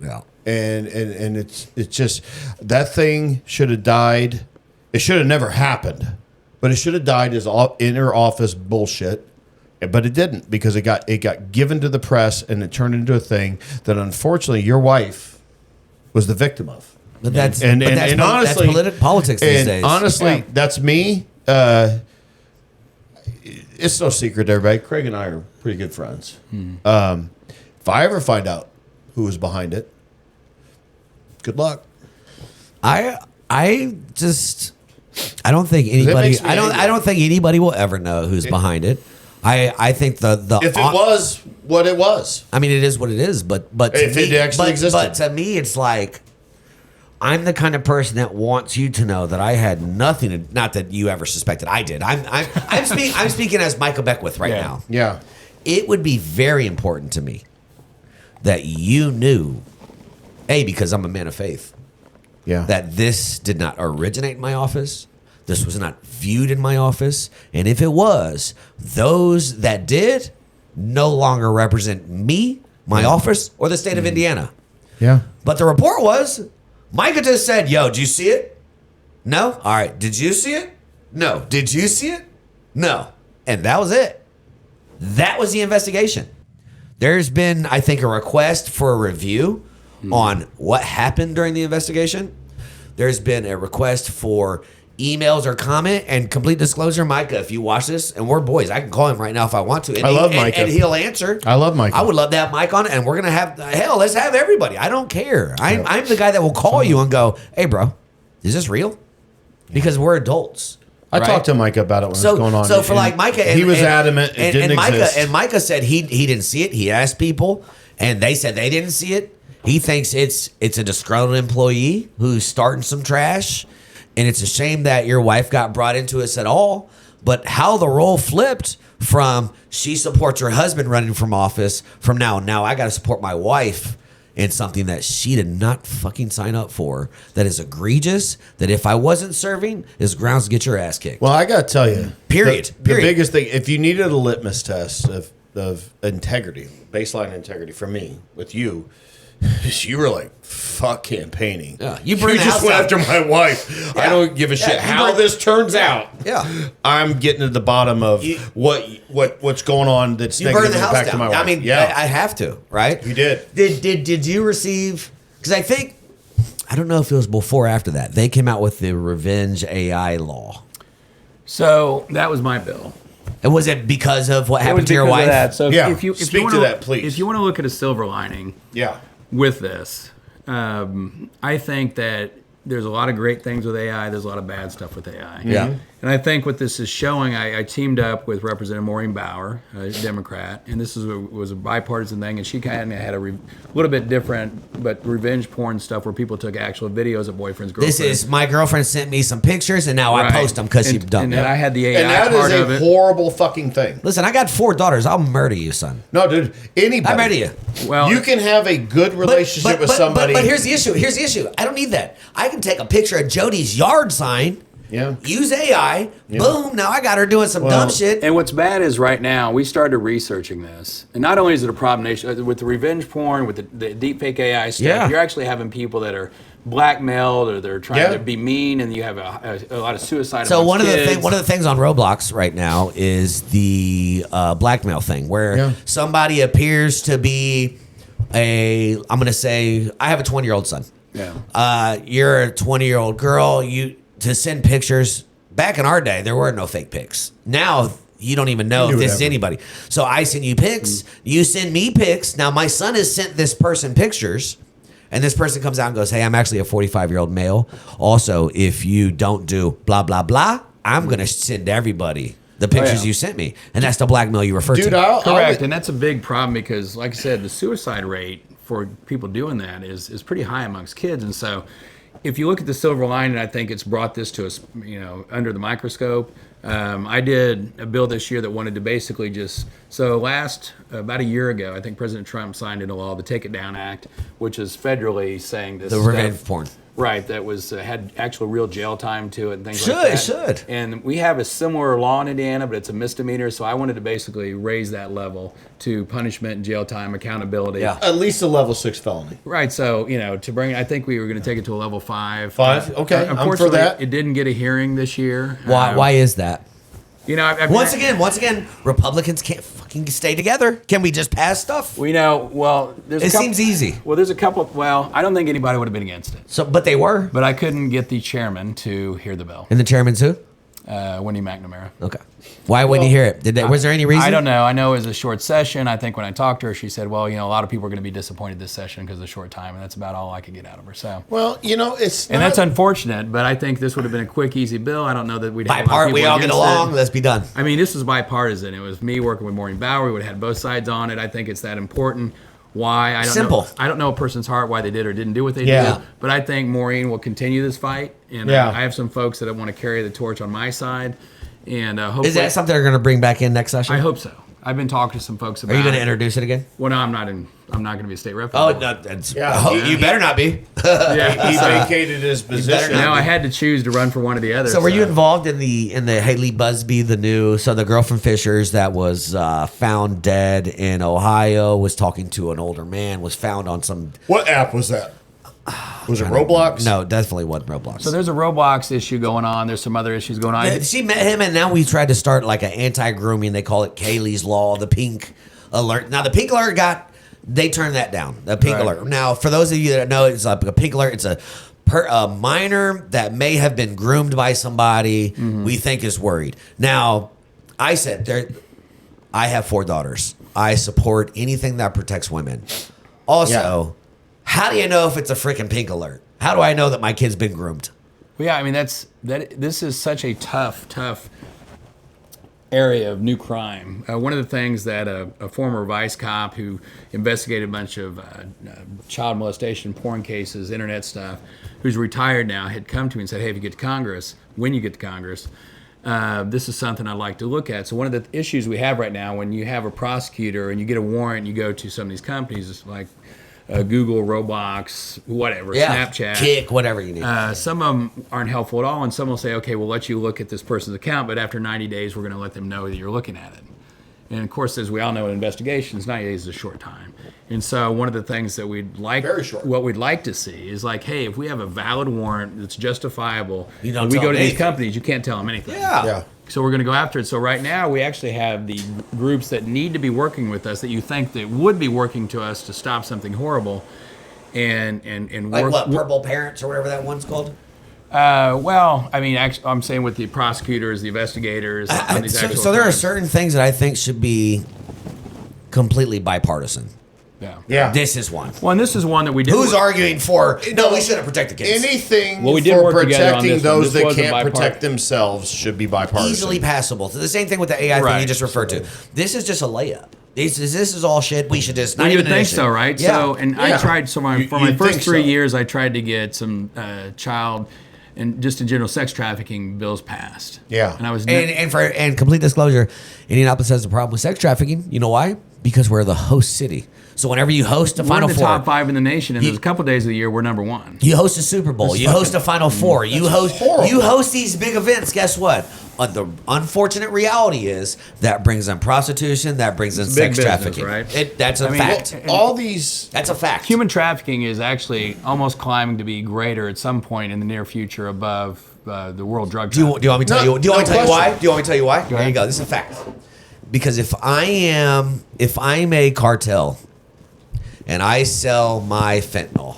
Yeah. And it's just that thing should have died. It should have never happened, but it should have died as inner office bullshit. But it didn't because it got given to the press and it turned into a thing that unfortunately your wife was the victim of. But that's honestly, that's politics these days. Honestly, that's me. It's no secret to everybody. Craig and I are pretty good friends. If I ever find out who was behind it, good luck. I don't think anybody. makes me angry. I don't think anybody will ever know who's behind it. I think the If it was what it was, I mean, it is what it is. But to If it actually existed. But to me, it's like I'm the kind of person that wants you to know that I had nothing to. Not that you ever suspected I did. I'm speaking as Michael Beckwith right now. yeah. It would be very important to me that you knew, because I'm a man of faith, Yeah. that this did not originate in my office. This was not viewed in my office. And if it was, those that did no longer represent me, my office, or the state of Indiana. Yeah. But the report was, Micah just said, yo, did you see it? No? All right. Did you see it? No. Did you see it? No. And that was it. That was the investigation. There's been, I think, a request for a review on what happened during the investigation. There's been a request for emails or comment and complete disclosure. Micah, if you watch this, and we're boys, I can call him right now if I want to. And I love Micah. And he'll answer. I love Micah. I would love to have Mike on it, and we're going to have, let's have everybody. I don't care. I'm the guy that will call you and go, hey, bro, is this real? Because we're adults. I right? talked to Micah about it when it was going on. So for and like Micah, he was adamant it didn't exist. And Micah said he didn't see it. He asked people, and they said they didn't see it. He thinks it's a disgruntled employee who's starting some trash, and it's a shame that your wife got brought into this at all. But how the role flipped from she supports her husband running from office from now I got to support my wife in something that she did not fucking sign up for. That is egregious. That if I wasn't serving, is grounds to get your ass kicked. Well, I got to tell you. Period. The biggest thing, if you needed a litmus test of integrity, baseline integrity for me with you, You were like, fuck campaigning. Yeah, you burned the just house went down. after my wife. I don't give a shit how burned- this turns out. Yeah. I'm getting to the bottom of what's going on that's You burned negative the house impact to down. my wife. I mean, yeah, I have to, right? you did. Did you receive? Because I think I don't know if it was before or after that they came out with the revenge AI law. So that was my bill. And was it because of what It was happened to your because of wife? that. So Yeah, if you speak wanna, to that, please. If you want to look at a silver lining Yeah. with this, I think that there's a lot of great things with AI. There's a lot of bad stuff with AI. Yeah. And I think what this is showing, I teamed up with Representative Maureen Bauer, a Democrat, and this was a bipartisan thing, and she kind of had a little bit different, but revenge porn stuff where people took actual videos of boyfriends, girlfriends. This is my girlfriend sent me some pictures, and now I Right. post them because And- you've done and it. then I had the AI And that part is of a it. horrible fucking thing. Listen, I got 4 daughters. I'll murder you, son. No, dude. Anybody. I murder you. Well, You can have a good relationship with somebody. But here's the issue. Here's the issue. I don't need that. I can take a picture of Jody's yard sign. Yeah. Use AI. Boom. Now I got her doing some dumb shit. And what's bad is right now we started researching this, and not only is it a problem with the revenge porn, with the deep fake AI stuff. Yeah. You're actually having people that are blackmailed or they're trying Yeah. to be mean, and you have a lot of suicide. So amongst kids. one of the things on Roblox right now is the blackmail thing, where somebody appears to be I'm going to say I have a 20-year-old son. Yeah. You're a 20-year-old girl. To send pictures. Back in our day, there were no fake pics. Now you don't even know if this is anybody. So I send you pics. You send me pics. Now my son has sent this person pictures, and this person comes out and goes, "Hey, I'm actually a 45-year-old male. Also, if you don't do blah blah blah, I'm gonna send everybody the pictures you sent me." And that's the blackmail you refer Dude, to. Correct, and that's a big problem because, like I said, the suicide rate for people doing that is pretty high amongst kids, and so if you look at the silver lining, I think it's brought this to us, under the microscope. I did a bill this year that wanted to basically about a year ago, I think President Trump signed into law the Take It Down Act, which is federally saying this The revenge porn. Right, that was had actual real jail time to it and things like that. Should. And we have a similar law in Indiana, but it's a misdemeanor. So I wanted to basically raise that level to punishment, jail time, accountability. Yeah. At least a level 6 felony. Right. So to bring, I think we were going to take it to a level 5. 5? Okay, I'm for Unfortunately, that. it didn't get a hearing this year. Why is that? I've Once again, Republicans can't fucking stay together. Can we just pass stuff? we know. Well, It seems easy. Well, there's a couple. Well, I don't think anybody would have been against it, So, but they were. but I couldn't get the chairman to hear the bill. And the chairman's who? Wendy McNamara. Okay. Why wouldn't you hear it? Was there any reason? I don't know. I know it was a short session. I think when I talked to her, she said, well, a lot of people are going to be disappointed this session because of the short time, and that's about all I could get out of her. So, Well, it's and not, that's unfortunate, but I think this would have been a quick, easy bill. I don't know that we'd have a lot of Bipartisan. people We all get against along. it. Let's be done. I mean, this was bipartisan. It was me working with Maureen Bauer. We would have had both sides on it. I think it's that important. Why? I don't Simple. know. I don't know a person's heart why they did or didn't do what they Yeah. did. But I think Maureen will continue this fight, and Yeah. I have some folks that want to carry the torch on my side. And hopefully, Is that something they're going to bring back in next session? I hope so. I've been talking to some folks about. Are you going to it. introduce it again? Well, no, I'm not in. I'm not going to be a state rep. Oh, anymore. no. That's, Yeah. you better not be. Yeah. he vacated his position. Now I had to choose to run for one or the other. So were you involved in the Haley Busby, the girl from Fishers that was found dead in Ohio, was talking to an older man, was found on some... What app was that? Was it Roblox? No, definitely wasn't Roblox. So there's a Roblox issue going on. There's some other issues going on. She met him, and now we tried to start like an anti-grooming. They call it Kaylee's Law, the pink alert. Now, the pink alert they turned that down, the pink Right. alert. Now, for those of you that know, it's like a pink alert. It's a minor that may have been groomed by somebody we think is worried. Now, I said, I have 4 daughters. I support anything that protects women. Also, how do you know if it's a freaking pink alert? How do I know that my kid's been groomed? Well, yeah, I mean this is such a tough area of new crime. One of the things that a former vice cop who investigated a bunch of child molestation, porn cases, internet stuff, who's retired now, had come to me and said, "Hey, if you get to Congress, when you get to Congress, this is something I'd like to look at." So one of the issues we have right now, when you have a prosecutor and you get a warrant, you go to some of these companies, it's like Google, Roblox, whatever, Snapchat, Kick, whatever you need. some of them aren't helpful at all, and some will say, okay, we'll let you look at this person's account, but after 90 days, we're going to let them know that you're looking at it. And of course, as we all know in investigations, 90 days is a short time. And so one of the things that Very short. what we'd like to see is like, hey, if we have a valid warrant that's justifiable, You don't and we tell go to them these anything. companies, you can't tell them anything. Yeah. So we're going to go after it. So right now we actually have the groups that need to be working with us that you think that would be working to us to stop something horrible, and Like work. what, Purple Parents or whatever that one's called? Well, I mean, actually, I'm saying with the prosecutors, the investigators. on these actual So there are crimes. certain things that I think should be completely bipartisan. Yeah. Yeah. This is one. Well, and this is one that we did. Who's arguing for? No, we shouldn't protect the kids. Anything Well, we did for work together on protecting this one. those This that was a can't protect bipart- themselves should be bipartisan. Easily passable. So the same thing with the AI thing Right. you just referred to. This is just a layup. This is all shit. We should just not Well, you even would think issue. so, right? Yeah. So, and I Yeah. tried. So for my You'd first think 3 so. years, I tried to get some child and just in general sex trafficking bills passed. Yeah. And I was And complete disclosure, Indianapolis has a problem with sex trafficking. You know why? Because we're the host city. So whenever you host a one Final of the Four, top 5 in the nation, and You- there's a couple days of the year we're number 1. you host a Super Bowl, you host a Final Four, you host these big events. Guess what? The unfortunate reality is that brings in prostitution, that brings in big sex business, trafficking. right? That's a I mean, fact. All these. That's a fact. Human trafficking is actually almost climbing to be greater at some point in the near future above the world drug Do you trafficking. want me to tell No, you? Do you want me to no tell you why? question. Do you want me to tell you why? There ahead. you go. This is a fact. Because if I'm a cartel, and I sell my fentanyl,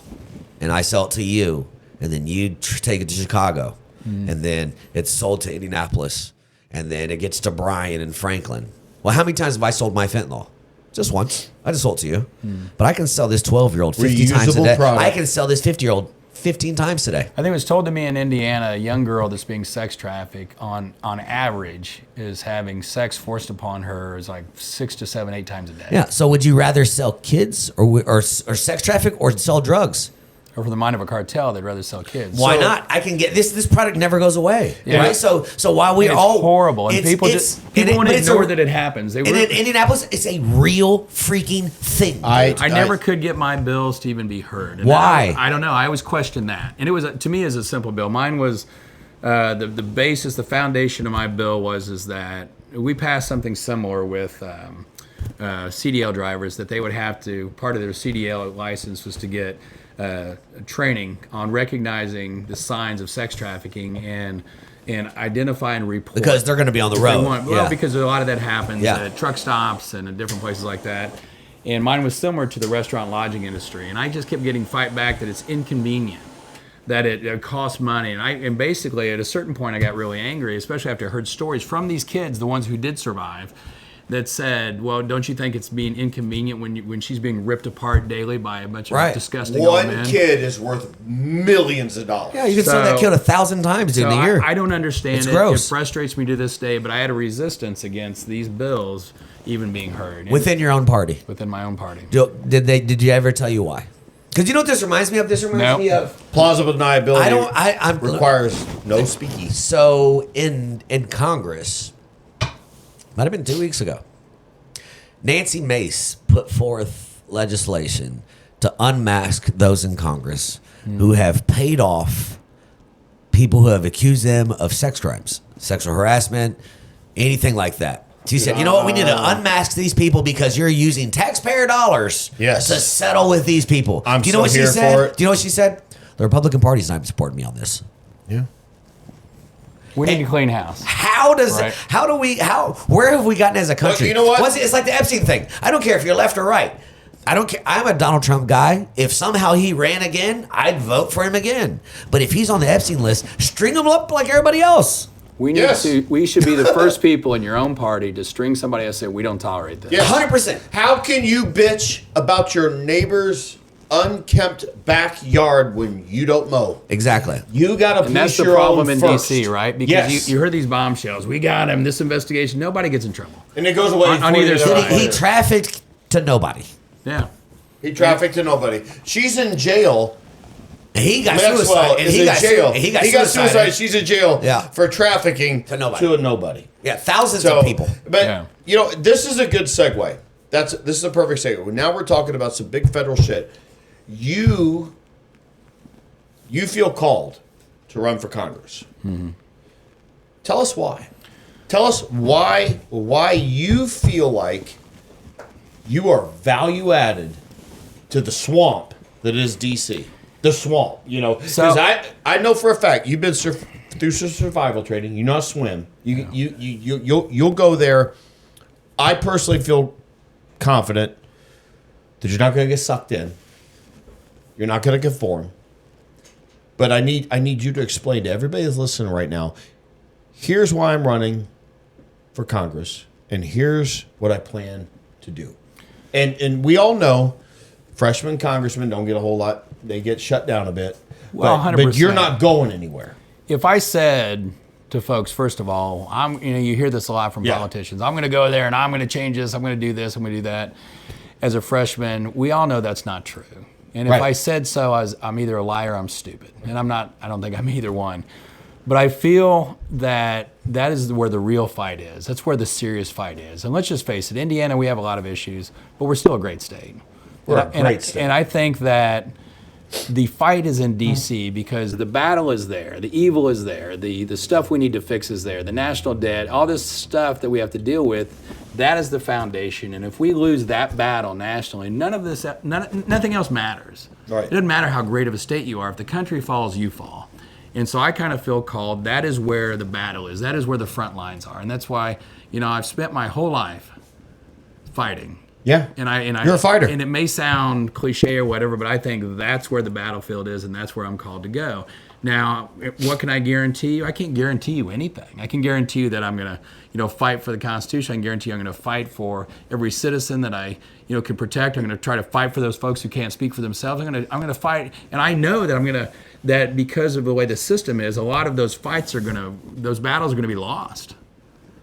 and I sell it to you, and then you take it to Chicago, and then it's sold to Indianapolis, and then it gets to Bryan and Franklin. Well, how many times have I sold my fentanyl? Just once. I just sold it to you. But I can sell this 12-year-old 50 times a Reusable day. product. I can sell this 50-year-old 15 times today. I think it was told to me in Indiana, a young girl that's being sex trafficked on average is having sex forced upon her is like 6 to 7, 8 times a day. Yeah. So would you rather sell kids or sex traffic or sell drugs? Or for the mind of a cartel, they'd rather sell kids. Why So- not? I can get this. This product never goes away, Yeah. right? So while we It's all horrible, and it's- people it's- just people want but to it's ignore a- that it happens. They And were, in Indianapolis, it's a real freaking thing. I never could get my bills to even be heard. And Why? I don't know. I always questioned that, and it was to me as a simple bill. Mine was the basis, the foundation of my bill is that we passed something similar with CDL drivers that they would have to part of their CDL license was to get training on recognizing the signs of sex trafficking and identify and report Because they're going to be on the they road. want- well, Yeah. because a lot of that happens Yeah. at truck stops and at different places like that. And mine was similar to the restaurant lodging industry. And I just kept getting fight back that it's inconvenient, that it costs money. And basically at a certain point I got really angry, especially after I heard stories from these kids, the ones who did survive, that said, well, don't you think it's being inconvenient when she's being ripped apart daily by a bunch Right. of disgusting old One men? kid is worth millions of dollars. Yeah, you can sell that So- kid 1,000 times in So a year. I don't understand It's it. gross. It frustrates me to this day, but I had a resistance against these bills even being heard Within your own party. within my own party. Did you ever tell you why? Because you know what this reminds me of? This reminds Nope. me of. Plausible deniability I'm requires no speaking. So in Congress, might have been 2 weeks ago, Nancy Mace put forth legislation to unmask those in Congress who have paid off people who have accused them of sex crimes, sexual harassment, anything like that. She said, you know what, we need to unmask these people because you're using taxpayer dollars Yes. to settle with these people. I'm Do you know so what she here said? for it. Do you know what she said? The Republican Party's not supporting me on this. Yeah. We need to clean house. Right. Where have we gotten as a country? you know what? It's like the Epstein thing. I don't care if you're left or right. I don't care. I'm a Donald Trump guy. If somehow he ran again, I'd vote for him again. But if he's on the Epstein list, string him up like everybody else. We need Yes. we should be the first people in your own party to string somebody and say we don't tolerate this. Yes. 100%. How can you bitch about your neighbor's unkempt backyard when you don't mow? Exactly. You got to And that's police the your problem own in first. D.C., right? Because Yes. you heard these bombshells. We got him. This investigation. Nobody gets in trouble. And it goes away On 48 either hours side. He later. trafficked to nobody. Yeah. He trafficked to nobody. She's in jail. And he got Maxwell suicide. is in jail. He got suicide. She's in jail Yeah. for trafficking To nobody. to a nobody. Yeah, thousands So, of people. But Yeah. you know, this is a good segue. This is a perfect segue. Now we're talking about some big federal shit. You feel called to run for Congress. Mm-hmm. Tell us why. Tell us why you feel like you are value added to the swamp that is DC. The swamp, because I know for a fact you've been through some survival training. You know how to swim. You'll go there. I personally feel confident that you're not going to get sucked in. You're not going to conform. But I need you to explain to everybody that's listening right now. Here's why I'm running for Congress, and here's what I plan to do. And we all know freshman congressmen don't get a whole lot. They get shut down a bit. Well, 100%. But you're not going anywhere. If I said to folks, first of all, you hear this a lot from politicians. I'm going to go there and I'm going to change this. I'm going to do this. I'm going to do that. As a freshman, we all know that's not true. And if I said so, I'm either a liar or I'm stupid. And I'm not. I don't think I'm either one. But I feel that is where the real fight is. That's where the serious fight is. And let's just face it, Indiana, we have a lot of issues, but we're still a great state. We're a great state. And I think that the fight is in D.C. because the battle is there, the evil is there, the stuff we need to fix is there, the national debt, all this stuff that we have to deal with, that is the foundation. And if we lose that battle nationally, nothing else matters. Right. It doesn't matter how great of a state you are. If the country falls, you fall. And so I kind of feel called, that is where the battle is. That is where the front lines are. And that's why, I've spent my whole life fighting. Yeah. You're a fighter. And it may sound cliche or whatever, but I think that's where the battlefield is, and that's where I'm called to go. Now, what can I guarantee you? I can't guarantee you anything. I can guarantee you that I'm going to, fight for the Constitution. I can guarantee you I'm going to fight for every citizen that I, can protect. I'm going to try to fight for those folks who can't speak for themselves. I'm going to fight, and I know that that because of the way the system is, a lot of those battles are going to be lost.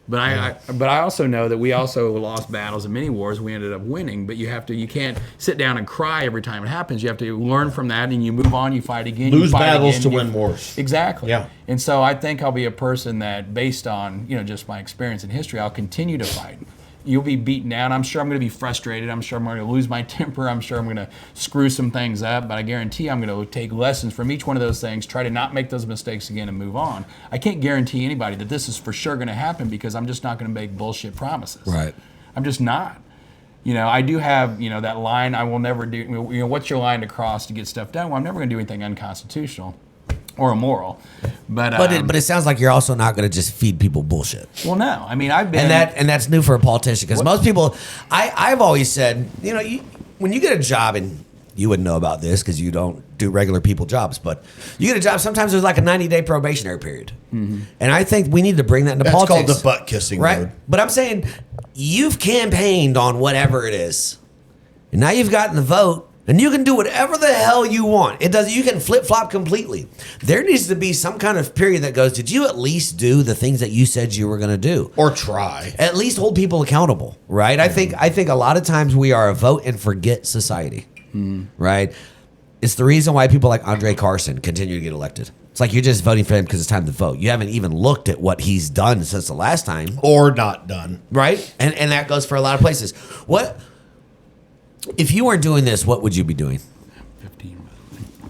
But I also know that we also lost battles in many wars. We ended up winning. But you can't sit down and cry every time it happens. You have to learn from that, and you move on. You fight again. Lose battles to win wars. Exactly. Yeah. And so I think I'll be a person that, based on just my experience in history, I'll continue to fight. You'll be beaten down. I'm sure I'm going to be frustrated. I'm sure I'm going to lose my temper. I'm sure I'm going to screw some things up. But I guarantee I'm going to take lessons from each one of those things, try to not make those mistakes again, and move on. I can't guarantee anybody that this is for sure going to happen because I'm just not going to make bullshit promises. Right. I'm just not. I do have, that line, I will never do, what's your line to cross to get stuff done? Well, I'm never going to do anything unconstitutional or immoral. But it sounds like you're also not going to just feed people bullshit. Well, no. I mean, I've been... And that's new for a politician because most people... I've always said, when you get a job, and you wouldn't know about this because you don't do regular people jobs, but you get a job, sometimes there's like a 90-day probationary period. Mm-hmm. And I think we need to bring that into politics. That's called the butt-kissing right? mode. But I'm saying you've campaigned on whatever it is. And now you've gotten the vote. And you can do whatever the hell you want. You can flip-flop completely. There needs to be some kind of period that goes, did you at least do the things that you said you were going to do? Or try. At least hold people accountable, right? Mm-hmm. I think a lot of times we are a vote and forget society, right? It's the reason why people like Andre Carson continue to get elected. It's like you're just voting for him because it's time to vote. You haven't even looked at what he's done since the last time. Or not done. Right? And that goes for a lot of places. If you weren't doing this, what would you be doing? 15.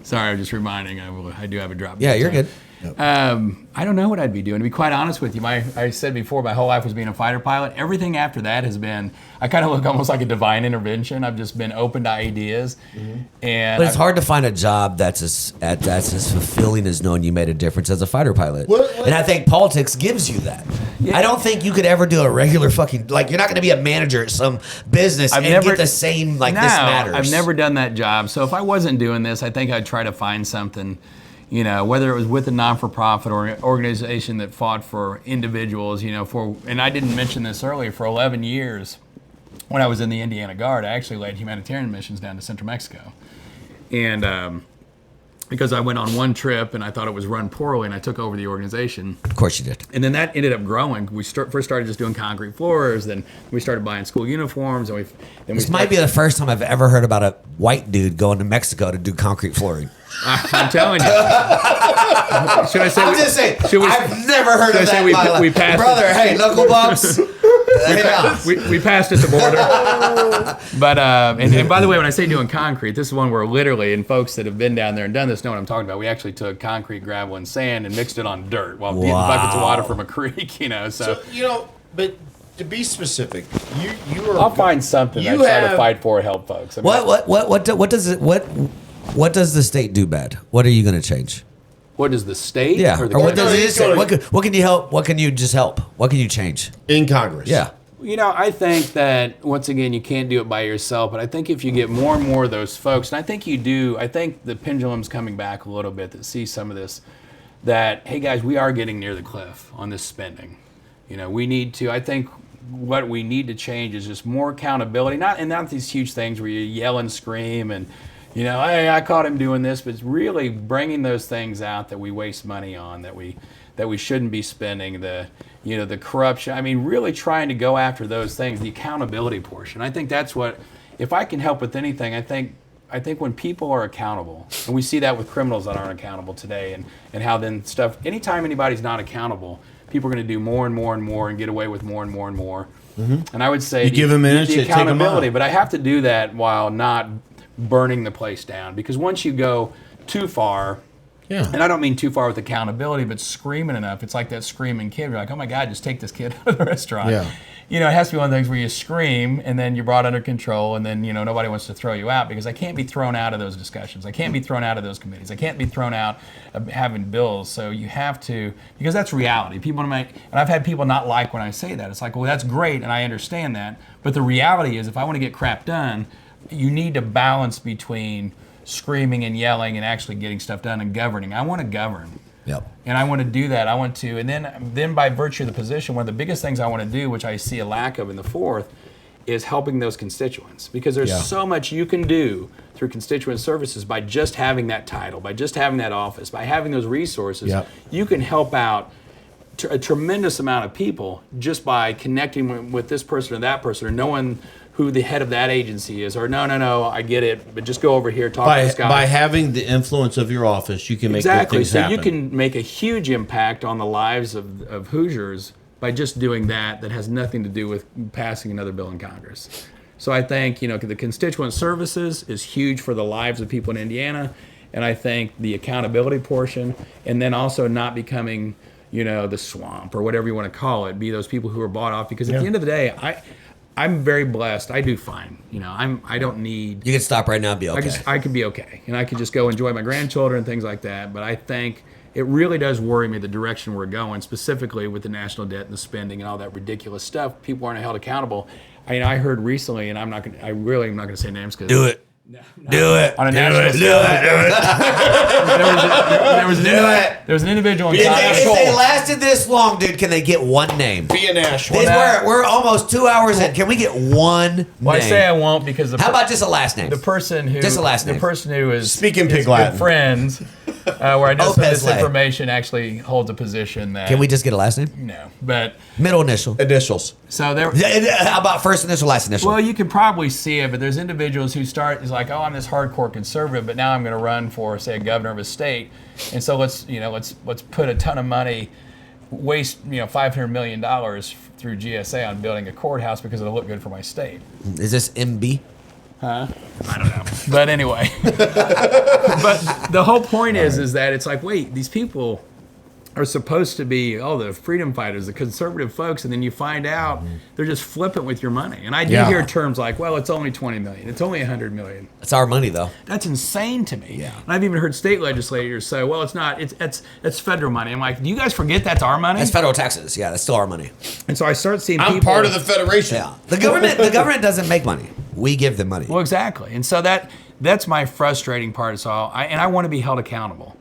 Sorry, I'm just reminding. I do have a drop. Yeah, you're good. Yep. I don't know what I'd be doing. To be quite honest with you, I said before, my whole life was being a fighter pilot. Everything after that has been, I kind of look almost like a divine intervention. I've just been open to ideas. Mm-hmm. But it's hard to find a job that's as fulfilling as knowing you made a difference as a fighter pilot. And I think politics gives you that. Yeah. I don't think you could ever do a regular fucking, like, you're not going to be a manager at some business get the same, like, this matters. I've never done that job. So if I wasn't doing this, I think I'd try to find something, whether it was with a non-for-profit or an organization that fought for individuals, and I didn't mention this earlier, for 11 years when I was in the Indiana Guard, I actually led humanitarian missions down to Central Mexico. And because I went on one trip and I thought it was run poorly and I took over the organization. Of course you did. And then that ended up growing. We first started just doing concrete floors, then we started buying school uniforms. And this might be the first time I've ever heard about a white dude going to Mexico to do concrete flooring. I'm telling you. Should I say? I'm just saying. I've never heard of that. We passed brother. Hey, knuckle bumps. We passed at the border. But and by the way, when I say doing concrete, this is one where literally, and folks that have been down there and done this know what I'm talking about. We actually took concrete, gravel, and sand and mixed it on dirt while getting buckets of water from a creek. So but to be specific, you are. I'll find something I try to fight for, help folks. I mean, what does the state do bad? What are you going to change? What does the state? Yeah. Or the Or what county? does it say? What can you help? What can you just help? What can you change? in Congress. Yeah. I think that, once again, you can't do it by yourself, but I think if you get more and more of those folks, and I think you do, I think the pendulum's coming back a little bit that see some of this, that, hey guys, we are getting near the cliff on this spending. We need to, I think what we need to change is just more accountability, not these huge things where you yell and scream and, hey, I caught him doing this, but it's really bringing those things out that we waste money on, that we shouldn't be spending, the corruption. I mean, really trying to go after those things, the accountability portion. I think that's what, if I can help with anything, I think when people are accountable, and we see that with criminals that aren't accountable today, and how then stuff, anytime anybody's not accountable, people are going to do more and more and more and get away with more and more and more. Mm-hmm. And I would say give them minutes, the take 'em accountability, out. but I have to do that while not burning the place down, because once you go too far, and I don't mean too far with accountability, but screaming enough, it's like that screaming kid. You're like, oh my God, just take this kid out of the restaurant. Yeah. It has to be one of the things where you scream and then you're brought under control, and then nobody wants to throw you out, because I can't be thrown out of those discussions. I can't be thrown out of those committees. I can't be thrown out of having bills. So you have to, because that's reality. And I've had people not like when I say that. It's like, well, that's great, and I understand that, but the reality is, if I want to get crap done, you need to balance between screaming and yelling and actually getting stuff done and governing. I want to govern. Yep. And I want to do that. I want to, and then by virtue of the position, one of the biggest things I want to do, which I see a lack of in the 4th, is helping those constituents. Because there's so much you can do through constituent services by just having that title, by just having that office, by having those resources. Yep. You can help out a tremendous amount of people just by connecting with this person or that person, or knowing who the head of that agency is, or no, I get it, but just go over here, talk to this guy. By having the influence of your office, you can make good things so happen. you can make a huge impact on the lives of Hoosiers by just doing that has nothing to do with passing another bill in Congress. So I think, the constituent services is huge for the lives of people in Indiana, and I think the accountability portion, and then also not becoming, the swamp or whatever you want to call it, be those people who are bought off, because at the end of the day, I'm very blessed. I do fine. I don't need. You can stop right now and be okay. I can be okay, and I can just go enjoy my grandchildren and things like that. But I think it really does worry me the direction we're going, specifically with the national debt and the spending and all that ridiculous stuff. People aren't held accountable. I heard recently, and I really am not going to say names because Do it. Do it. On a national scale, there was an individual in Congress. If they lasted this long, dude, can they get one name? Be an Ashland. We're almost 2 hours in. Can we get one name? Well, I say I won't because How about just a last name? the person who Just a last name. the person who is Speaking is Pig good Latin. friends, where I know some of this Opez Lay. information actually holds a position that Can we just get a last name? no, but Middle initial. Initials. so there. How about first initial, last initial? Well, you can probably see it, but there's individuals who is like, oh, I'm this hardcore conservative, but now I'm going to run for, say, a governor of a state, and so let's put a ton of money, waste $500 million through GSA on building a courthouse because it'll look good for my state. Is this MB? I don't know, but anyway, but the whole point is that it's like, wait, these people are supposed to be the freedom fighters, the conservative folks, and then you find out they're just flippant with your money. And I do hear terms like, well, it's only $20 million, it's only $100 million. That's our money, though. That's insane to me. Yeah. And I've even heard state legislators say, well, it's not, it's federal money. I'm like, do you guys forget that's our money? That's federal taxes. Yeah, that's still our money. And so I start seeing I'm people. part of the Federation. Yeah. The government doesn't make money. We give them money. Well, exactly. And so that's my frustrating part. Is I want to be held accountable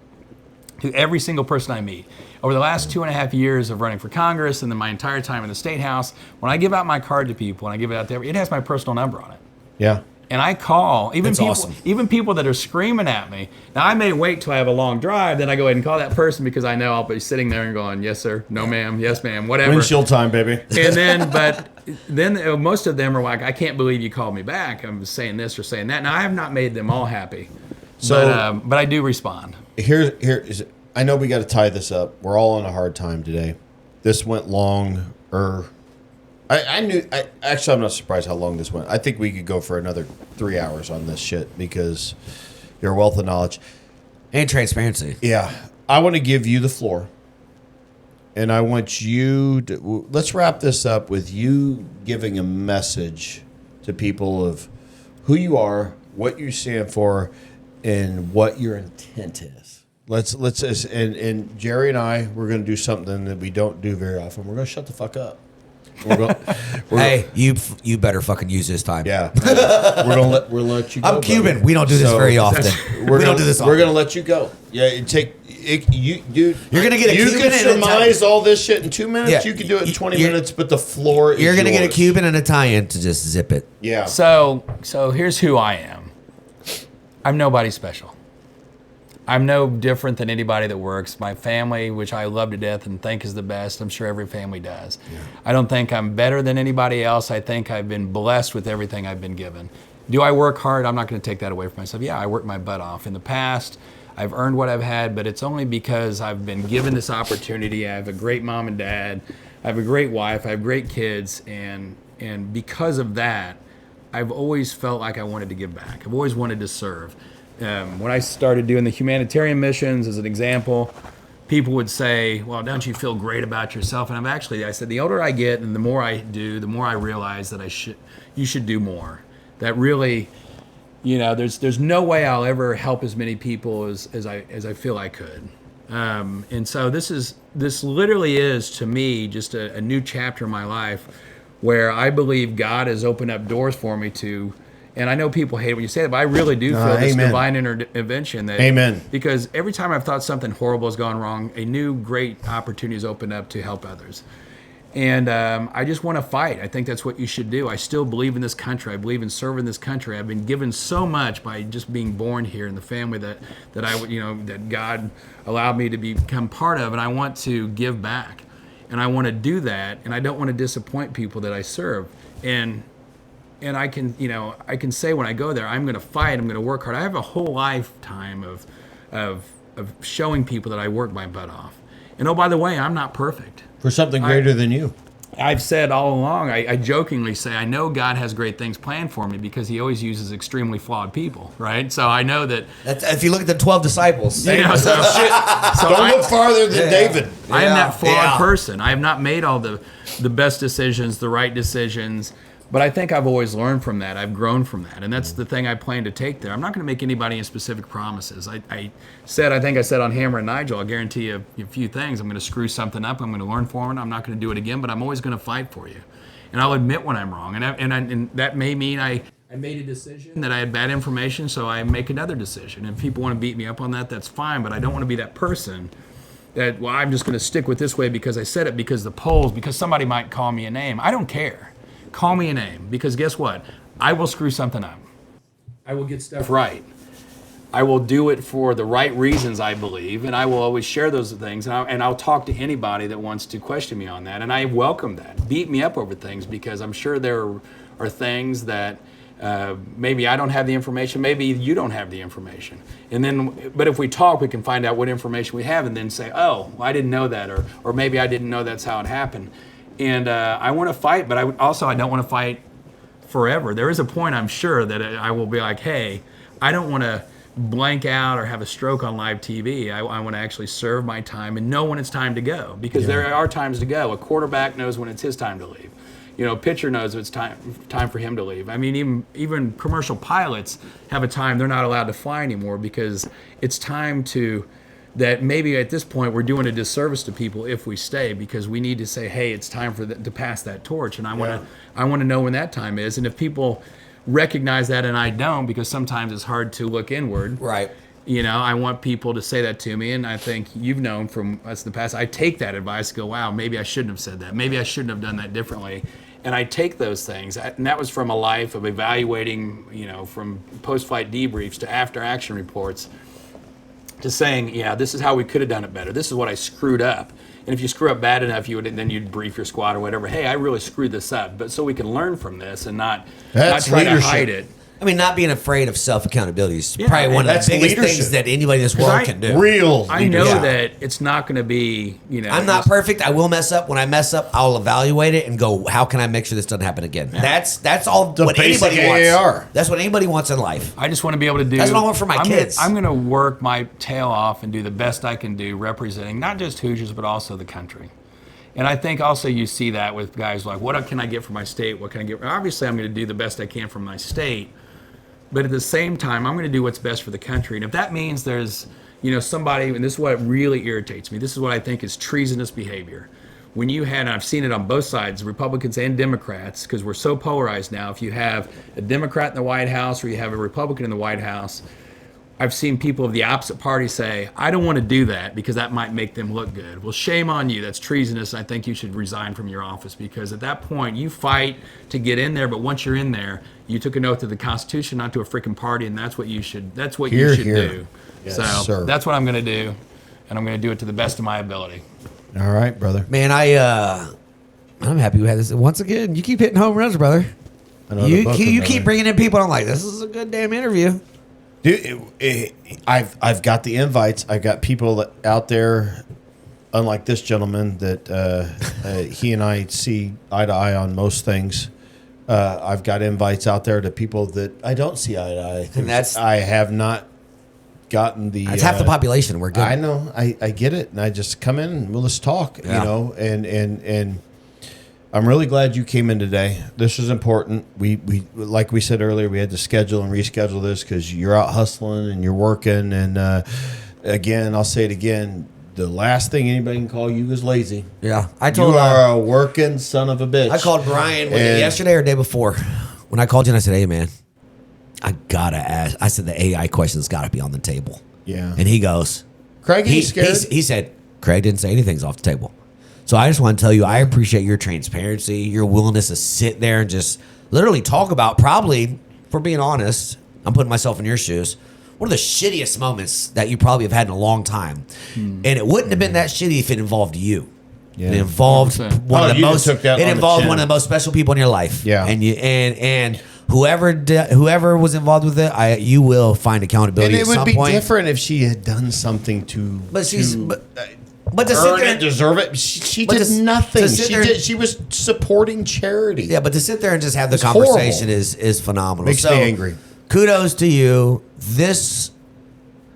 to every single person I meet. Over the last 2.5 years of running for Congress and then my entire time in the State House, when I give out my card to people and I give it out there, it has my personal number on it. Yeah. And I call That's awesome. even people that are screaming at me. Now I may wait till I have a long drive, then I go ahead and call that person because I know I'll be sitting there and going, yes sir, no ma'am, yes ma'am, whatever. Windshield time, baby. And then most of them are like, I can't believe you called me back. I'm saying this or saying that. Now I have not made them all happy, but I do respond. Here is. I know we got to tie this up. We're all on a hard time today. This went longer I knew. Actually, I'm not surprised how long this went. I think we could go for another 3 hours on this shit because your wealth of knowledge And transparency. Yeah, I want to give you the floor, and I want you to. Let's wrap this up with you giving a message to people of who you are, what you stand for, and what your intent is. Let's and Jerry and I, we're going to do something that we don't do very often. We're going to shut the fuck up. Hey, you better fucking use this time. Yeah, we'll let you go. I'm Cuban. Buddy. We don't do this very often. We don't do this often. We're gonna let you go. Yeah, you, dude. You're gonna get a You Cuban can and surmise all this shit in 2 minutes. Yeah, You can do it in 20 you're- minutes, but the floor is You're gonna get a yours. Cuban and Italian to just zip it. Yeah. So here's who I am. I'm nobody special. I'm no different than anybody that works. My family, which I love to death and think is the best, I'm sure every family does. Yeah. I don't think I'm better than anybody else. I think I've been blessed with everything I've been given. Do I work hard? I'm not going to take that away from myself. Yeah, I worked my butt off. In the past, I've earned what I've had, but it's only because I've been given this opportunity. I have a great mom and dad. I have a great wife. I have great kids. And because of that, I've always felt like I wanted to give back. I've always wanted to serve. When I started doing the humanitarian missions, as an example, people would say, well, don't you feel great about yourself? And I said, the older I get and the more I do, the more I realize that you should do more. That really, there's no way I'll ever help as many people as I feel I could. And so this literally is, to me, just a new chapter in my life where I believe God has opened up doors for me to. And I know people hate it when you say that, but I really do feel this amen. divine intervention. Amen. Because every time I've thought something horrible has gone wrong, a new great opportunity has opened up to help others. And I just want to fight. I think that's what you should do. I still believe in this country. I believe in serving this country. I've been given so much by just being born here in the family that God allowed me to become part of, and I want to give back. And I want to do that, and I don't want to disappoint people that I serve. And I can say when I go there, I'm going to fight. I'm going to work hard. I have a whole lifetime of showing people that I work my butt off. And oh, by the way, I'm not perfect. For something greater than you. I've said all along, I jokingly say, I know God has great things planned for me because he always uses extremely flawed people, right? So I know that. If you look at the 12 disciples. Don't look farther than David. I am that flawed person. I have not made all the best decisions, the right decisions. But I think I've always learned from that. I've grown from that. And that's the thing I plan to take there. I'm not going to make anybody any specific promises. I think I said on Hammer and Nigel, I'll guarantee you a few things. I'm going to screw something up. I'm going to learn from it. I'm not going to do it again, but I'm always going to fight for you. And I'll admit when I'm wrong. And that may mean I made a decision that I had bad information, so I make another decision. And if people want to beat me up on that, that's fine. But I don't want to be that person that, well, I'm just going to stick with this way because I said it because the polls, because somebody might call me a name. I don't care. Call me a name, because guess what? I will screw something up. I will get stuff right. I will do it for the right reasons, I believe, and I will always share those things, and I'll talk to anybody that wants to question me on that, and I welcome that. Beat me up over things, because I'm sure there are things that maybe I don't have the information, maybe you don't have the information. But if we talk, we can find out what information we have, and then say, oh, well, I didn't know that, or maybe I didn't know that's how it happened. And I want to fight, but I don't want to fight forever. There is a point, I'm sure, that I will be like, hey, I don't want to blank out or have a stroke on live TV. I want to actually serve my time and know when it's time to go, because there are times to go. A quarterback knows when it's his time to leave. A pitcher knows it's time for him to leave. I mean, even commercial pilots have a time they're not allowed to fly anymore, because it's time that maybe at this point we're doing a disservice to people if we stay, because we need to say, hey, it's time for to pass that torch, and I want to know when that time is. And if people recognize that and I don't, because sometimes it's hard to look inward, Right. I want people to say that to me, and I think you've known from us in the past, I take that advice, go, wow, maybe I shouldn't have said that, maybe I shouldn't have done that differently. And I take those things, and that was from a life of evaluating, from post-flight debriefs to after-action reports, to saying, yeah, this is how we could have done it better. This is what I screwed up. And if you screw up bad enough, you'd brief your squad or whatever. Hey, I really screwed this up. But so we can learn from this and not try to hide it. I mean, not being afraid of self-accountability is Yeah, probably one of that's the biggest leadership. things that anybody in this world can do. Real. I know Yeah. that it's not going to be, I'm not perfect. I will mess up. When I mess up, I'll evaluate it and go, how can I make sure this doesn't happen again? That's all The what basic anybody AAR. wants. That's what anybody wants in life. I just want to be able to do. That's what I want for my kids. I'm going to work my tail off and do the best I can do, representing not just Hoosiers but also the country. And I think also you see that with guys like, what can I get for my state? What can I get? Obviously, I'm going to do the best I can for my state, but at the same time, I'm going to do what's best for the country. And if that means there's, somebody, and this is what really irritates me. This is what I think is treasonous behavior. When you had, and I've seen it on both sides, Republicans and Democrats, because we're so polarized now. If you have a Democrat in the White House or you have a Republican in the White House, I've seen people of the opposite party say, I don't want to do that because that might make them look good. Well, shame on you. That's treasonous. I think you should resign from your office because at that point you fight to get in there, but once you're in there, you took an oath to the Constitution, not to a freaking party, and that's what you should Here, do. Yes, so sir. that's what I'm going to do, and I'm going to do it to the best of my ability. All right, brother. Man, I'm happy we had this. Once again, you keep hitting home runs, brother. Another You book, keep another- bringing in people. I'm like, this is a good damn interview. Dude, I've got the invites. I've got people out there, unlike this gentleman, that he and I see eye to eye on most things. I've got invites out there to people that I don't see eye to eye. And that's- I have not gotten the. That's half the population. We're good. I know. I get it, and I just come in and let's talk. Yeah. And I'm really glad you came in today. This is important. We like we said earlier, we had to schedule and reschedule this because you're out hustling and you're working. And again, I'll say it again. The last thing anybody can call you is lazy. Yeah, I You told. are a working son of a bitch. I called Brian was it And- yesterday or day before. When I called you and I said, "Hey, man, I gotta ask." I said the AI question's got to be on the table. Yeah. And he goes, Craig, he, he's scared. he said, "Craig didn't say anything's off the table." So I just want to tell you, I appreciate your transparency, your willingness to sit there and just literally talk about probably, for being honest, I'm putting myself in your shoes, one of the shittiest moments that you probably have had in a long time. And it wouldn't have been that shitty if it involved you. Yeah. It involved 100%. one of the You just most. took that It on the involved chin. one of the most special people in your life. Yeah. and whoever was involved with it, you will find accountability And it at would some be point. different if she had done something to. But she's to but to sit earn there, it, deserve it. She But did to- nothing. to sit She there- did. She was supporting charity. yeah, but to sit there and just have the It's conversation horrible. is phenomenal. Makes me angry. Kudos to you.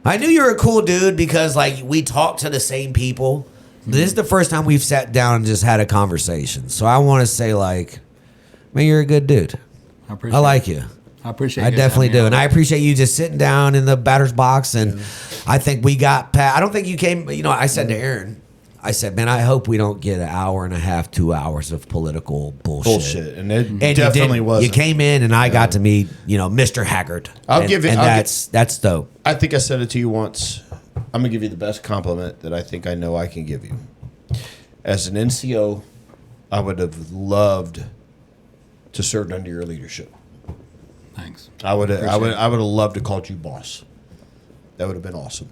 I knew you were a cool dude because like we talked to the same people. This is the first time we've sat down and just had a conversation. So I want to say like, man, you're a good dude. I appreciate I like you. I appreciate I you definitely having me do, on. and I appreciate you just sitting down in the batter's box. And I think we got past. I don't think you came. I said to Aaron, I said, man, I hope we don't get an hour and a half, 2 hours of political bullshit. And it And definitely you was. You came in, and I got to meet, Mr. Haggard. I'll and, give it- and I'll that's dope. I think I said it to you once. I'm gonna give you the best compliment that I think I know I can give you. As an NCO, I would have loved to serve under your leadership. Thanks. I would have Appreciate it. loved to call you boss. That would have been awesome.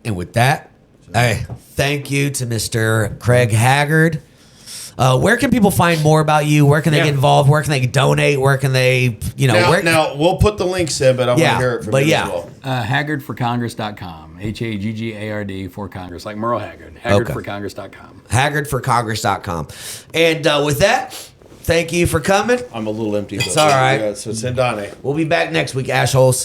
And with that, hey, thank you to Mr. Craig Haggard. Where can people find more about you? Where can they get involved? Where can they donate? Where can they, Now we'll put the links in, but I want to hear it from you as well. Haggardforcongress.com. Haggard for Congress, like Merle Haggard. Haggardforcongress.com. Haggardforcongress.com. And with that, thank you for coming. I'm a little empty. It's all right. Yeah, so send Donnie. We'll be back next week, assholes.